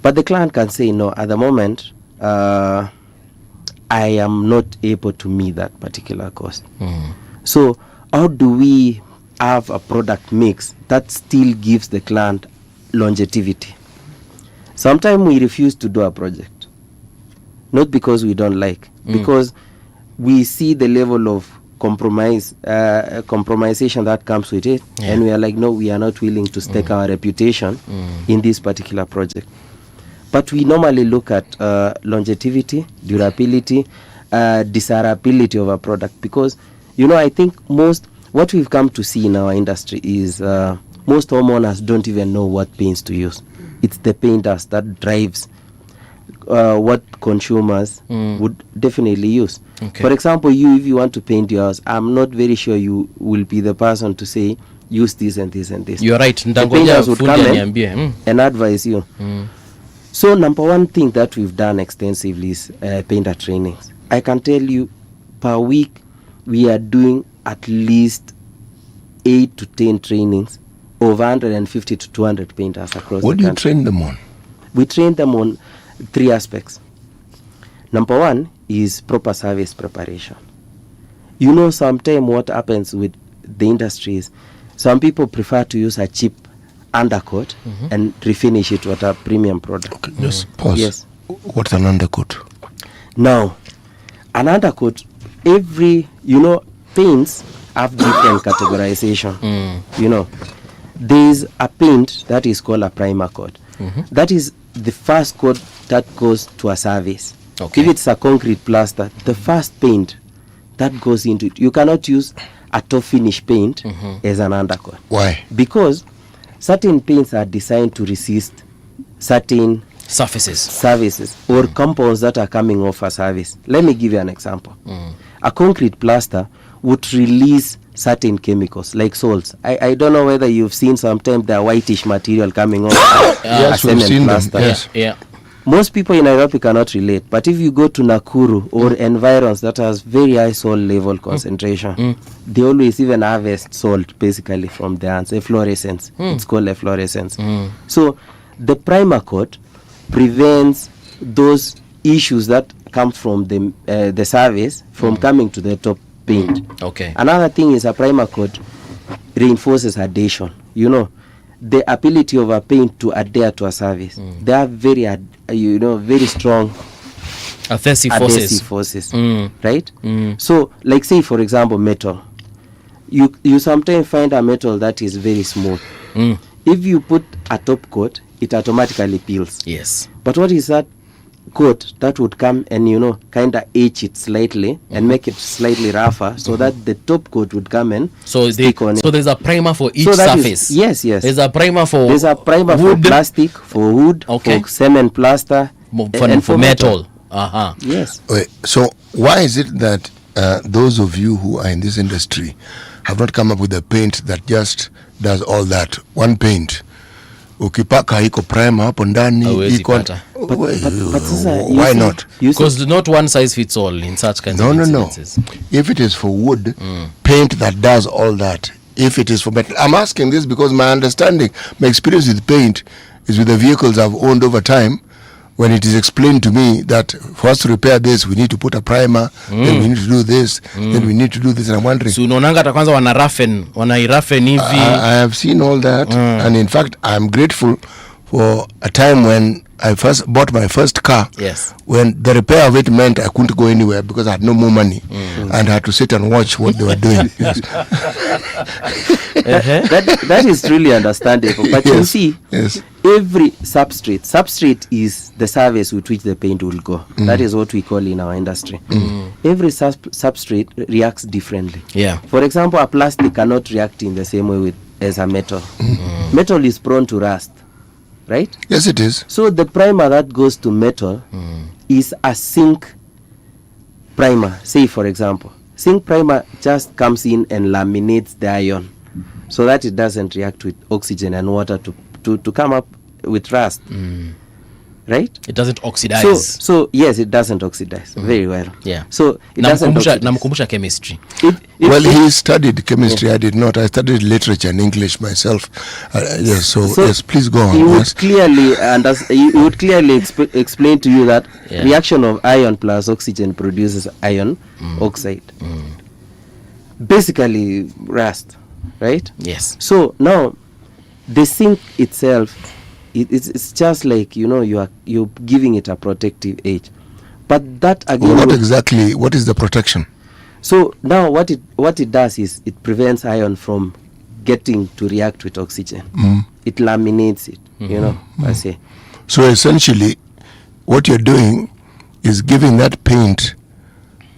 But the client can say, no, at the moment, I am not able to meet that particular cost. So how do we have a product mix that still gives the client longevity? Sometimes we refuse to do a project, not because we don't like, because we see the level of compromisation that comes with it, and we are like, no, we are not willing to stake our reputation in this particular project. But we normally look at longevity, durability, desirability of a product, because I think what we've come to see in our industry is most homeowners don't even know what paints to use. It's the painters that drives what consumers would definitely use. For example, if you want to paint your house, I'm not very sure you will be the person to say, use this and this and this. You're right. The painters would come and advise you. So number one thing that we've done extensively is painter trainings. I can tell you, per week, we are doing at least 8 to 10 trainings of 150 to 200 painters across the country. What do you train them on? We train them on 3 aspects. Number one is proper service preparation. Sometimes what happens with the industry is some people prefer to use a cheap undercoat and refinish it with a premium product. Okay, just pause. Yes. What's an undercoat? Now, an undercoat, paints have different categorization. There's a paint that is called a primer coat. That is the first coat that goes to a service. If it's a concrete plaster, the first paint that goes into it, you cannot use a top finish paint as an undercoat. Why? Because certain paints are designed to resist certain services or compounds that are coming off a service. Let me give you an example. A concrete plaster would release certain chemicals like salts. I don't know whether you've seen sometimes the whitish material coming off a cement plaster. Most people in Nairobi cannot relate, but if you go to Nakuru or environs that has very high salt level concentration, they always even harvest salt basically from the ants, efflorescence. It's called efflorescence. So the primer coat prevents those issues that come from the service from coming to the top paint. Another thing is a primer coat reinforces adhesion. The ability of a paint to adhere to a service. They are very strong adhesive forces. Right? So, like say for example, metal. You sometimes find a metal that is very smooth. If you put a top coat, it automatically peels. Yes. But what is that coat that would come and kind of etch it slightly and make it slightly rougher so that the top coat would come and stick on it. So there's a primer for each surface. Yes. There's a primer for for plastic, for wood, for cement plaster, and for metal. Yes. Okay, so why is it that those of you who are in this industry have not come up with a paint that just does all that? One paint. Ukipaka iko primer hapo ndani why not? Because not one size fits all in such kinds of instances. No. If it is for wood, paint that does all that. If it is for metal, I'm asking this because my experience with paint is with the vehicles I've owned over time. When it is explained to me that for us to repair this, we need to put a primer, then we need to do this, then we need to do this, and I'm wondering. So unaonanga hata kwanza wanairafen hivi. I have seen all that, and in fact, I'm grateful for a time when I first bought my first car. Yes. When the repair of it meant I couldn't go anywhere because I had no more money, and I had to sit and watch what they were doing. Yes. That is truly understandable. But you see, every substrate is the service with which the paint will go. That is what we call in our industry. Every substrate reacts differently. For example, a plastic cannot react in the same way as a metal. Metal is prone to rust. Right? Yes, it is. So the primer that goes to metal is a zinc primer. Say, for example, zinc primer just comes in and laminates the iron so that it doesn't react with oxygen and water to come up with rust. right? It doesn't oxidize. So yes, it doesn't oxidize very well. Yeah. So it doesn't oxidize. Namkumbusha chemistry. Well, he studied chemistry. I did not. I studied literature and English myself. Yes. So yes, please go on. He would Yes. clearly explain to you that reaction of iron plus oxygen produces iron oxide. Basically rust, right? Yes. So now the zinc itself, it's just like, you know, you're giving it a protective edge, but that again. What is the protection? So now what it does is it prevents iron from getting to react with oxygen. It laminates it, you know, I say. So essentially, what you're doing is giving that paint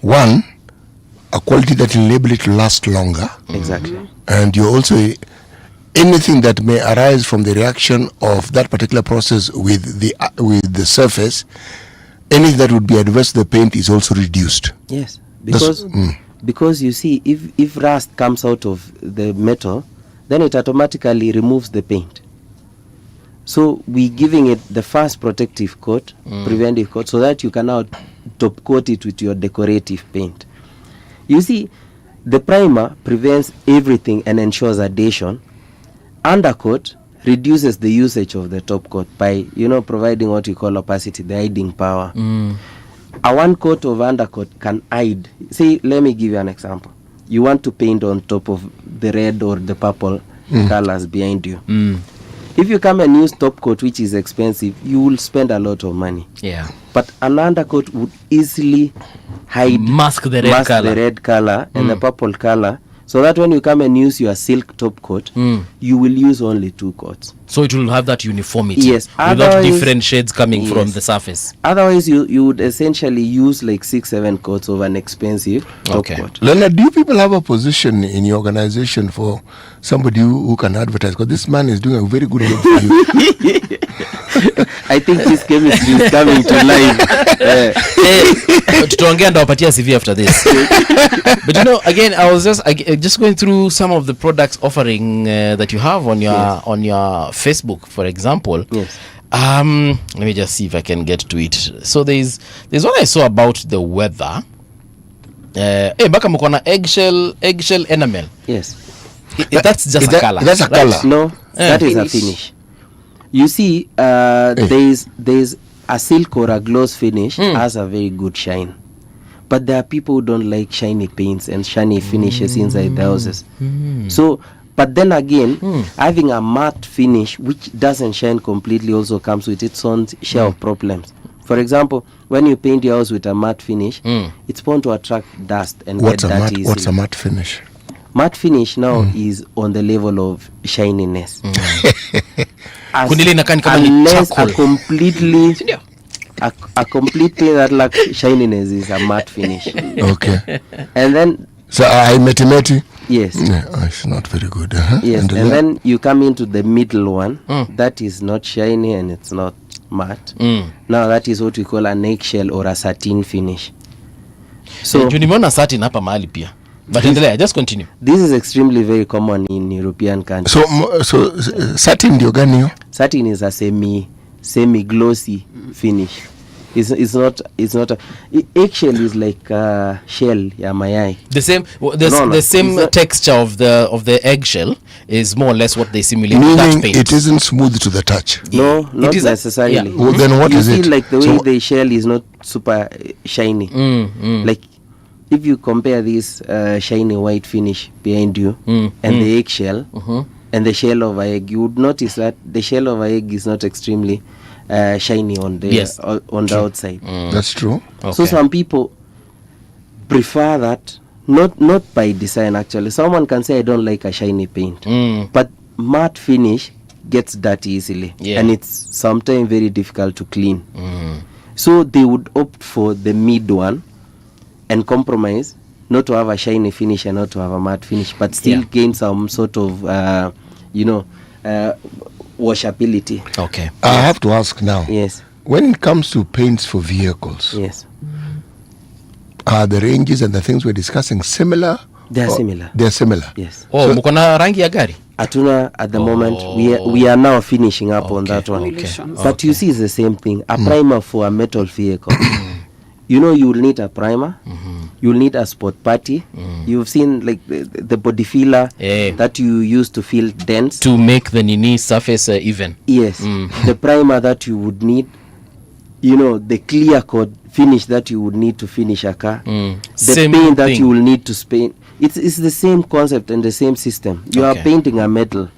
a quality that will enable it to last longer. Exactly. And you also, anything that may arise from the reaction of that particular process with the surface, anything that would be adverse to the paint is also reduced. Yes, because you see, if rust comes out of the metal, then it automatically removes the paint. So we're giving it the first protective coat, preventive coat, so that you can now top coat it with your decorative paint. You see, the primer prevents everything and ensures adhesion. Undercoat reduces the usage of the top coat by, you know, providing what you call opacity, the hiding power. A one coat of undercoat can hide. See, let me give you an example. You want to paint on top of the red or the purple colors behind you. If you come and use top coat, which is expensive, you will spend a lot of money. Yeah. But an undercoat would easily mask the red color and the purple color, so that when you come and use your silk top coat, you will use only 2 coats. So it will have that uniformity. Yes. Without different shades coming from the surface. Otherwise, you would essentially use like 6-7 coats of an expensive top coat. Leonard, do you people have a position in your organization for somebody who can advertise? Because this man is doing a very good job for you. I think this chemistry is coming to life. Tutaongea ndo wapatia CV after this. But you know, again, I was just going through some of the products offering that you have on your Facebook, for example. Yes. Let me just see if I can get to it. So there's one I saw about the weather. Baka mko na eggshell enamel. Yes. That's just a color. That's a color. No, that is a finish. You see, there's a silk or a gloss finish has a very good shine, but there are people who don't like shiny paints and shiny finishes inside the houses. So, but then again, having a matte finish which doesn't shine completely also comes with its own share of problems. For example, when you paint your house with a matte finish, it's bound to attract dust and get dirty. What's a matte finish? Matte finish now is on the level of shininess. Unless a completely that like shininess is a matte finish. Okay. And then so I meti. Yes. Yeah, it's not very good. Yes, and then you come into the middle one that is not shiny and it's not matte. Now that is what we call an eggshell or a satin finish. So nimeona satin hapa mahali pia. But endelea, just continue. This is extremely very common in European countries. So satin ndio gani hiyo? Satin is a semi glossy finish. It's not eggshell is like shell ya mayai. The same texture of the eggshell is more or less what they simulate. Meaning it isn't smooth to the touch. No, not necessarily. Yeah. Well, then what is it? Like the way the shell is not super shiny. Like if you compare this shiny white finish behind you and the eggshell and the shell of an egg, you would notice that the shell of an egg is not extremely shiny on the outside. That's true. Okay. So some people prefer that, not by design actually. Someone can say I don't like a shiny paint, but matte finish gets dirty easily, and it's sometimes very difficult to clean. So they would opt for the mid one and compromise, not to have a shiny finish and not to have a matte finish, but still gain some sort of washability. Okay. I have to ask now. Yes. When it comes to paints for vehicles, yes, are the ranges and the things we're discussing similar? They are similar. They're similar. Yes. Oh, mko na rangi ya gari? Atuna at the moment we are now finishing up on that one. But you see, it's the same thing. A primer for a metal vehicle. You know, you will need a primer. You'll need a sport party. You've seen like the body filler that you use to fill dents to make the nini surface even. Yes, the primer that you would need. You know, the clear coat finish that you would need to finish a car. The Same paint that thing. you will need to paint. It's the same concept and the same system. You are painting a metal.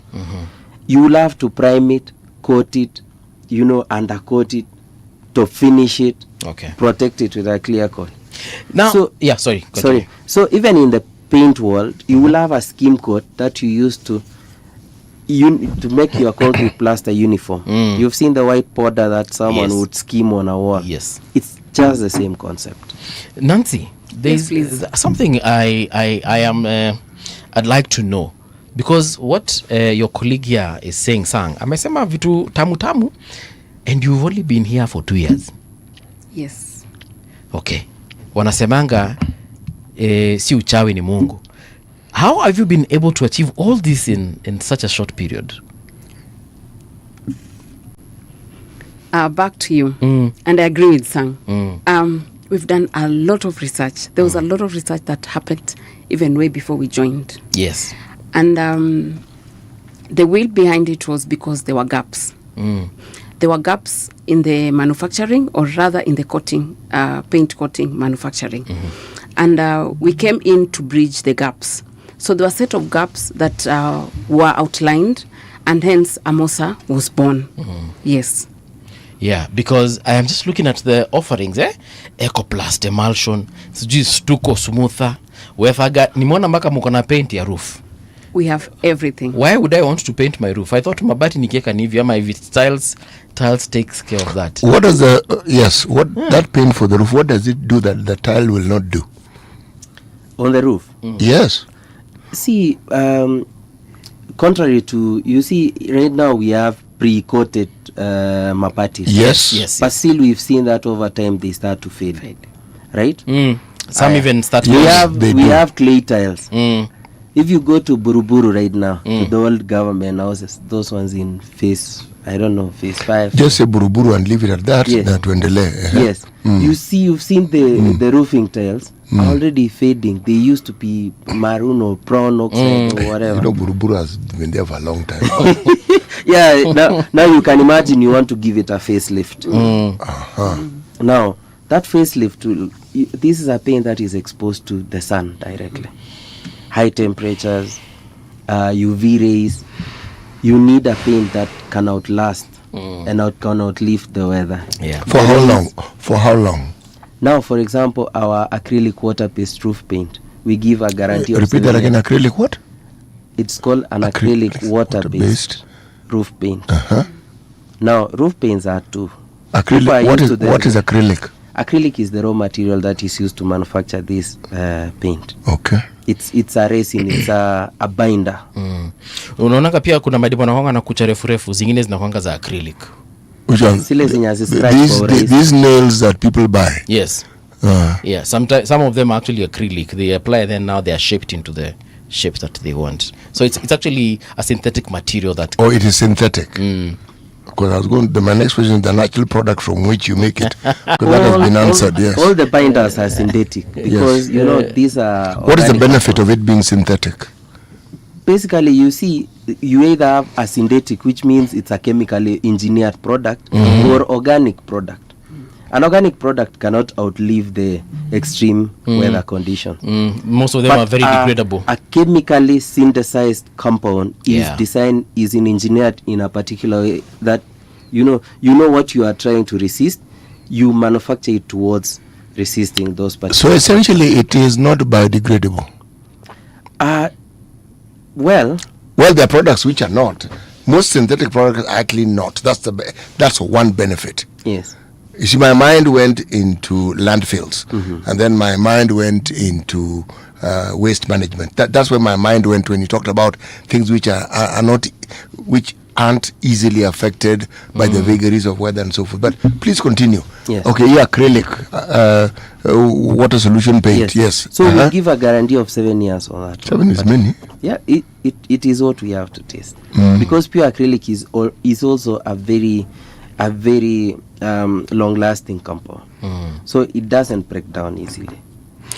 You will have to prime it, coat it, you know, undercoat it, to finish it, protect it with a clear coat. Now, continue. Sorry. So even in the paint world, you will have a skim coat that you use to make your concrete plaster uniform. You've seen the white powder that someone would skim on a wall. Yes, it's just the same concept. Nancy, there's something I'd like to know, because what your colleague here is saying, amesema vitu tamu, and you've only been here for 2 years. Yes. Okay. Wanasemanga si uchawi ni Mungu. How have you been able to achieve all this in such a short period? Back to you. And I agree with Sang. We've done a lot of research. There was a lot of research that happened even way before we joined. Yes. And the will behind it was because there were gaps. There were gaps in the manufacturing, or rather in the coating, paint coating manufacturing. And we came in to bridge the gaps. So there were a set of gaps that were outlined, and hence Amosa was born. Yes. Yeah, because I am just looking at the offerings, Ecoplast, emulsion, stucco, smoother, nimeona mpaka mko na paint ya roof. We have everything. Why would I want to paint my roof? I thought mabati nikieka ni hivi, ama if it's tiles takes care of that. What does that paint for the roof, what does it do that the tile will not do? On the roof? Yes. See, contrary to, you see, right now we have pre-coated mapatis. Yes. But still we've seen that over time they start to fade. Right? Some even start. We have clay tiles. If you go to Buruburu right now, to the old government houses, those ones in phase 5. Just say Buruburu and leave it at that. Yes. Yes. You've seen the roofing tiles already fading. They used to be maroon or brown oxide or whatever. You know, Buruburu has been there for a long time. Now you can imagine you want to give it a facelift. Now, that facelift, this is a paint that is exposed to the sun directly. High temperatures, UV rays. You need a paint that can outlast and can outlive the weather. Yeah. For how long? Now, for example, our acrylic water-based roof paint, we give a guarantee of... Repeat that again, acrylic what? It's called an acrylic water-based roof paint. Now, roof paints are two. Acrylic, what is acrylic? Acrylic is the raw material that is used to manufacture this paint. Okay. It's a resin, it's a binder. Unaonanga pia kuna madibo na na kucha refu zingine zinakuanga za acrylic. Which one? These nails that people buy. Yes. Yeah, sometimes some of them are actually acrylic. They apply, then now they are shaped into the shape that they want. So it's actually a synthetic material that... Oh, it is synthetic. Because I was going to, my next question is the natural product from which you make it. Because that has been answered, yes. All the binders are synthetic. Because, you know, these are... What is the benefit of it being synthetic? Basically, you see, you either have a synthetic, which means it's a chemically engineered product, or organic product. An organic product cannot outlive the extreme weather conditions. Most of them are very degradable. A chemically synthesized compound is engineered in a particular way that you know what you are trying to resist. You manufacture it towards resisting those particular. So essentially, it is not biodegradable. Well, there are products which are not. Most synthetic products are actually not. That's one benefit. Yes. You see, my mind went into landfills, and then my mind went into waste management. That's where my mind went when you talked about things which are not, which aren't easily affected by the vagaries of weather and so forth. But please continue. Yes. Okay, acrylic, water solution paint. Yes. So we give a guarantee of 7 years on that. 7 is many. Yeah, it is what we have to test. Because pure acrylic is also a very long-lasting compound. So it doesn't break down easily.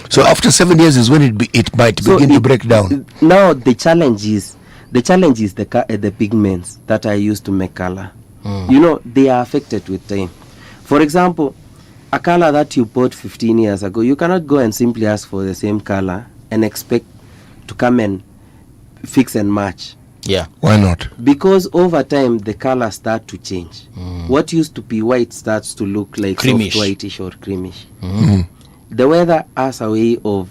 So after 7 years is when it might begin to break down. Now the challenge is the pigments that are used to make color. They are affected with time. For example, a color that you bought 15 years ago, you cannot go and simply ask for the same color and expect to come and fix and match. Yeah. Why not? Because over time the colors start to change. What used to be white starts to look like Creamish. soft whitish or creamish. The weather has a way of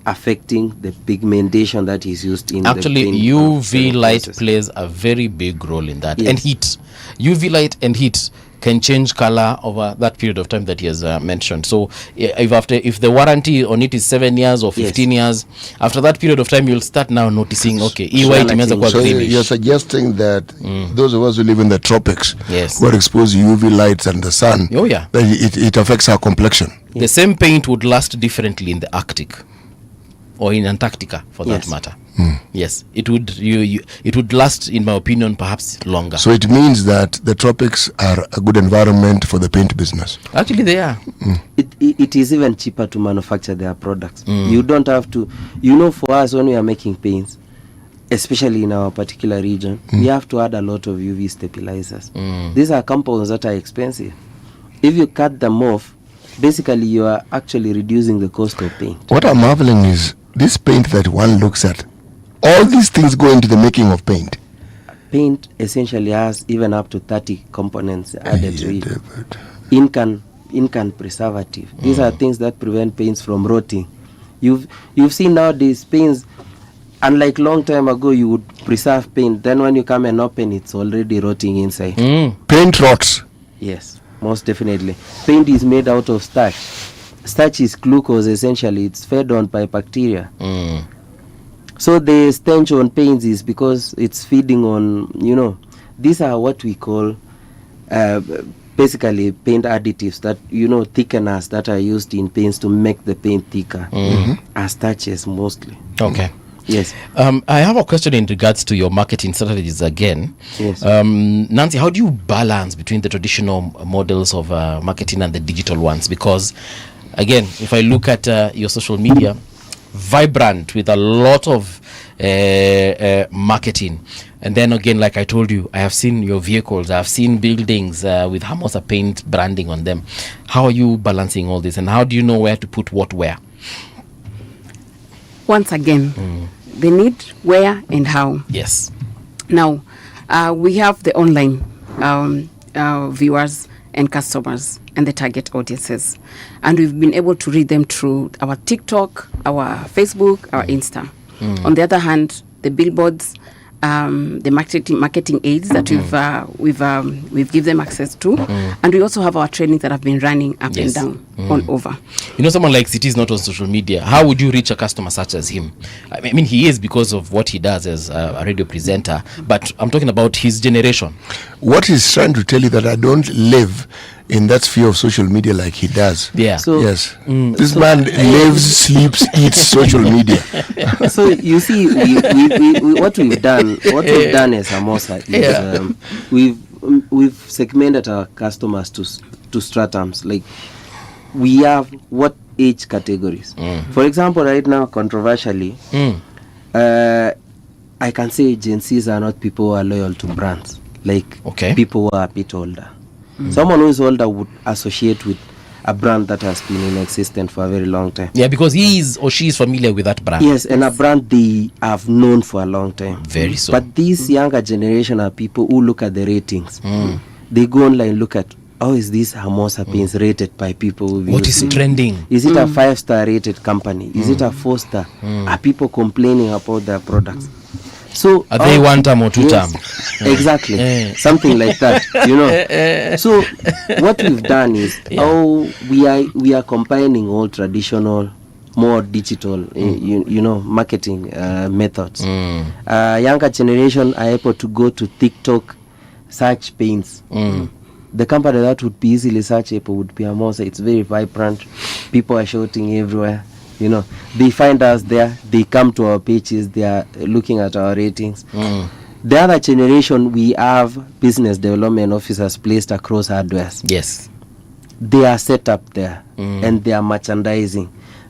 affecting the pigmentation that is used in actually the paint UV light process. plays a very big role in that. Yes. And heat, UV light and heat can change color over that period of time that he has mentioned. So if the warranty on it is 7 years or 15 years, after that period of time you'll start now noticing, okay, white imeanza kuwa So creamish. you're suggesting that those of us who live in the tropics, Yes, who are exposed to UV lights and the sun, that it affects our complexion. The same paint would last differently in the Arctic or in Antarctica for that matter. Yes, it would it would last, in my opinion, perhaps longer. So it means that the tropics are a good environment for the paint business. Actually they are. It is even cheaper to manufacture their products. You don't have to, for us when we are making paints, especially in our particular region, we have to add a lot of UV stabilizers. These are compounds that are expensive. If you cut them off, basically you are actually reducing the cost of paint. What I'm marveling is this paint that one looks at, all these things go into the making of paint. Paint essentially has even up to 30 components added to it. Ink and preservative. These are things that prevent paints from rotting. You've seen nowadays paints, unlike long time ago you would preserve paint, then when you come and open it's already rotting inside. Paint rots. Yes, most definitely. Paint is made out of starch. Starch is glucose essentially. It's fed on by bacteria. So the stench on paints is because it's feeding on, these are what we call basically paint additives that, thickeners that are used in paints to make the paint thicker. Are starches mostly. Okay. Yes. I have a question in regards to your marketing strategies again. Yes. Nancy, how do you balance between the traditional models of marketing and the digital ones? Because, again, if I look at your social media, vibrant with a lot of marketing. And then again, like I told you, I have seen your vehicles, I have seen buildings with Hermosa paint branding on them. How are you balancing all this? And how do you know where to put what where? Once again, the need, where, and how. Yes. Now, we have the online viewers and customers and the target audiences. And we've been able to read them through our TikTok, our Facebook, our Insta. On the other hand, the billboards, the marketing aids that we've given them access to, and we also have our trainings that have been running up and down all over. Someone like City is not on social media. How would you reach a customer such as him? I mean, he is because of what he does as a radio presenter, but I'm talking about his generation. What he's trying to tell you that I don't live in that sphere of social media like he does. Yeah. So, yes. This man lives, sleeps, eats social media. So you see, what we've done as Hermosa is we've segmented our customers to stratums. Like we have what age categories. For example, right now, controversially, I can say Gen Zs are not people who are loyal to brands. Like people who are a bit older. Someone who is older would associate with a brand that has been in existence for a very long time. Yeah, because he is or she is familiar with that brand. Yes, and a brand they have known for a long time. Very so. But these younger generation are people who look at the ratings. They go online, look at, how is this Hermosa paints rated by people who what is trending? Is it a 5-star rated company? Is it a 4-star? Are people complaining about their products? So are they one term or two term? Exactly. Something like that, So what we've done is we are combining all traditional, more digital marketing methods. Younger generation are able to go to TikTok search paints. The company that would be easily searchable would be Amosa. It's very vibrant. People are shouting everywhere. You know, they find us there. They come to our pages. They are looking at our ratings. The other generation, we have business development officers placed across hardwares. Yes. They are set up there and they are merchandising.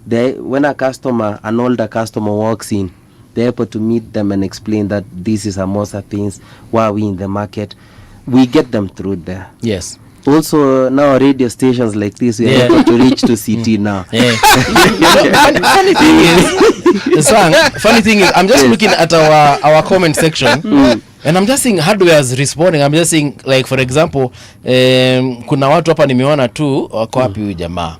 When an older customer walks in, they're able to meet them and explain that this is Amosa things, why are we in the market. We get them through there. Yes. Also, now radio stations like this, we are able to reach to CT now. Funny thing is, I'm just looking at our comment section, and I'm just seeing hardwares responding. I'm just seeing, like, for example, kuna watu hapa nimeona tu wako wapi huyu jamaa.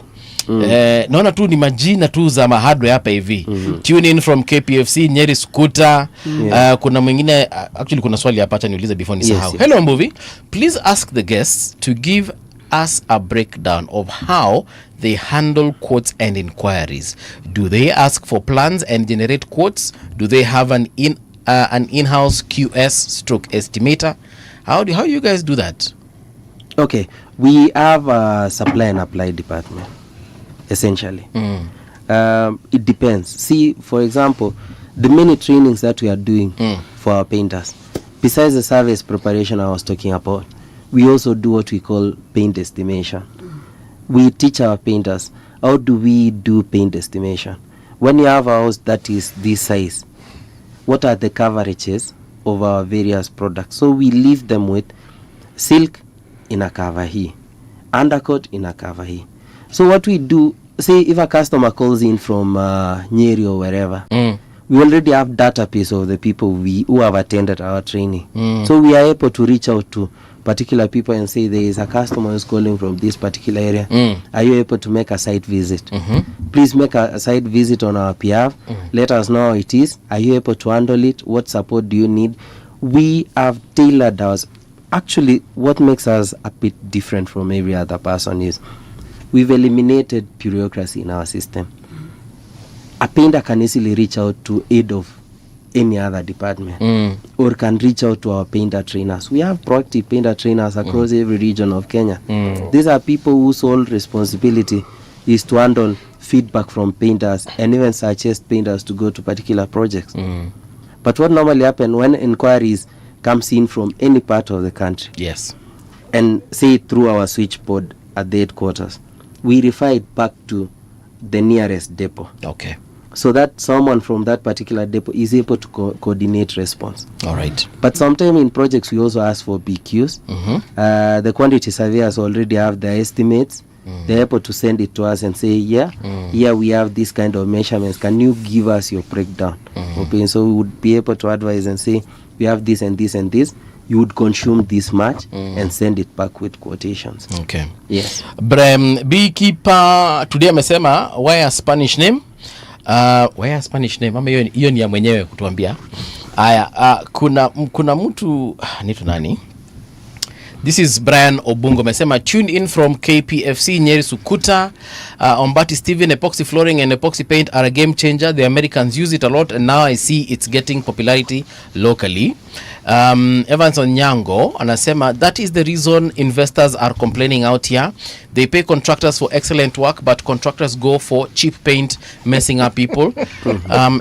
Naona tu ni majina tu za hardware hapa hivi. Tune in from KPFC Nyeri Scooter. Kuna mwingine, actually kuna swali hapa acha niulize before nisahau. Yes. Hello Mbuvi, please ask the guests to give us a breakdown of how they handle quotes and inquiries. Do they ask for plans and generate quotes? Do they have an in-house QS/estimator? How do you guys do that? Okay, we have a supply and apply department. Essentially, it depends. See, for example, the many trainings that we are doing for our painters, besides the service preparation I was talking about, we also do what we call paint estimation. We teach our painters how do we do paint estimation. When you have a house that is this size, what are the coverages of our various products? So we leave them with silk in a cover here, undercoat in a cover here. So what we do, say if a customer calls in from Nyeri or wherever, we already have database of the people who have attended our training. So we are able to reach out to particular people and say there is a customer who's calling from this particular area. Are you able to make a site visit? Please make a site visit on our behalf. Let us know how it is. Are you able to handle it? What support do you need? We have tailored ours. Actually, what makes us a bit different from every other person is we've eliminated bureaucracy in our system. A painter can easily reach out to aid of any other department or can reach out to our painter trainers. We have proactive painter trainers across every region of Kenya. These are people whose sole responsibility is to handle feedback from painters and even suggest painters to go to particular projects. But what normally happens when inquiries comes in from any part of the country, and say through our switchboard at the headquarters, we refer it back to the nearest depot. Okay. So that someone from that particular depot is able to coordinate response. All right. But sometimes in projects we also ask for BQs. The quantity surveyors already have their estimates. They're able to send it to us and say, here we have this kind of measurements. Can you give us your breakdown? Okay, so we would be able to advise and say, we have this and this and this. You would consume this much and send it back with quotations. Okay. Yes. Beekeeper today amesema why a Spanish name? Why a Spanish name? Ama hiyo ni ya mwenyewe kutuambia. Aya, kuna mtu nitu nani? This is Brian Obungo amesema tune in from KPFC Nyeri Sukuta. Ombati Steven, epoxy flooring and epoxy paint are a game changer. The Americans use it a lot and now I see it's getting popularity locally. Evans Onyango anasema that is the reason investors are complaining out here. They pay contractors for excellent work but contractors go for cheap paint, messing up people.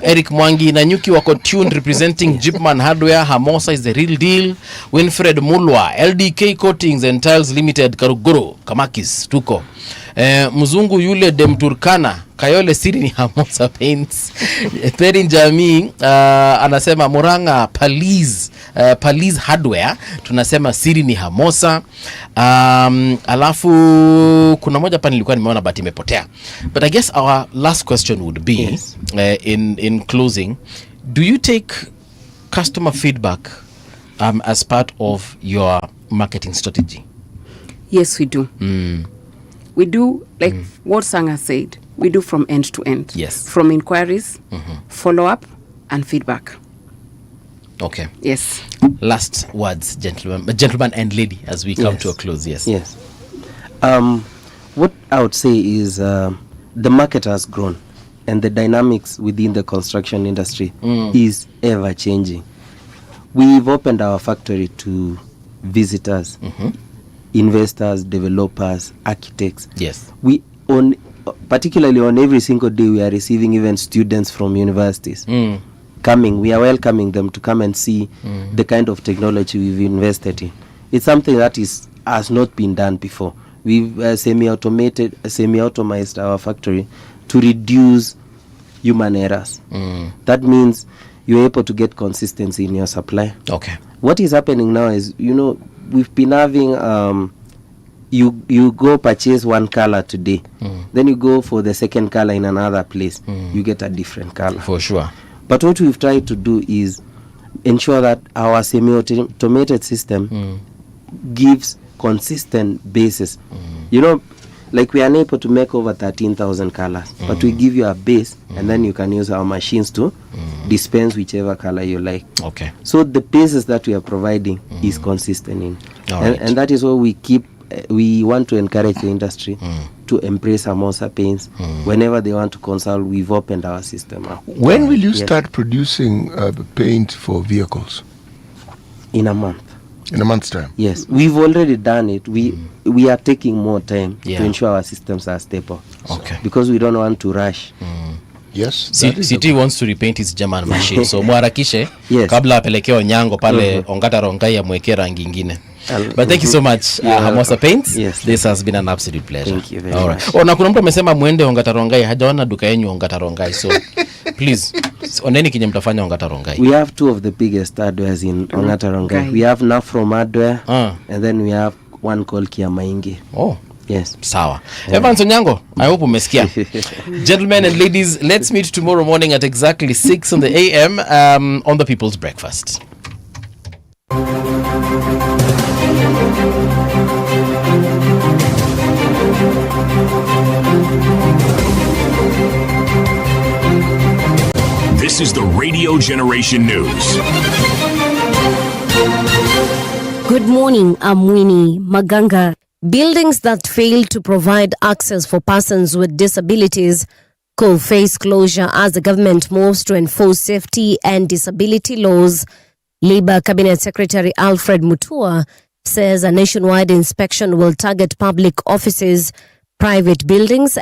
Eric Mwangi Nanyuki wako tuned representing Jipman Hardware. Hamosa is the real deal. Winfred Mulwa, LDK Coatings and Tiles Limited, Karuguru Kamakis tuko. Mzungu yule Demturkana Kayole siri ni Hamosa Paints. Perin Jamii anasema Muranga Police Hardware tunasema siri ni Hamosa. Alafu kuna moja hapa nilikuwa nimeona but imepotea. But I guess our last question would be in closing, do you take customer feedback as part of your marketing strategy? Yes, we do. We do, like what Sanga said, we do from end to end. Yes. From inquiries, follow-up, and feedback. Okay. Yes. Last words, gentleman and lady, as we come to a close. Yes. Yes. What I would say is the market has grown and the dynamics within the construction industry is ever changing. We've opened our factory to visitors, investors, developers, architects. Yes. We particularly on every single day, we are receiving even students from universities coming. We are welcoming them to come and see the kind of technology we've invested in. It's something that has not been done before. We've semi-automized our factory to reduce human errors. That means you're able to get consistency in your supply. Okay. What is happening now is, we've been having you go purchase one color today, then you go for the second color in another place, you get a different color. For sure. But what we've tried to do is ensure that our semi-automated system gives consistent basis. Like we are able to make over 13,000 colors, but we give you a base, and then you can use our machines to dispense whichever color you like. Okay. So the basis that we are providing is consistent in, and that is what we want to encourage the industry to embrace Homo sapiens. Whenever they want to consult, we've opened our system up. When will you start producing paint for vehicles? In a month. In a month's time? Yes, we've already done it. We are taking more time to ensure our systems are stable. Okay. Because we don't want to rush. Yes. CT wants to repaint his German machine. So mwarakishe kabla apelekeo nyango pale Ongata Rongai amweke rangi ingine. But thank you so much, Hamosa Paints. Yes. This has been an absolute pleasure. Thank you very much. Na kuna mtu amesema muende Ongata Rongai, hajaona duka yenu Ongata Rongai. So please, oneni kinye mtafanya Ongata Rongai. We have two of the biggest hardwares in Ongata Rongai. We have now from hardware, and then we have one called Kiamaingi. Oh. Yes. Sawa. Evans Onyango, I hope umesikia. Gentlemen and ladies, let's meet tomorrow morning at exactly 6 on the AM on the People's Breakfast. This is the Radio Generation News. Good morning, I'm Winnie Maganga. Buildings that fail to provide access for persons with disabilities could face closure as the government moves to enforce safety and disability laws. Labour Cabinet Secretary Alfred Mutua says a nationwide inspection will target public offices, private buildings,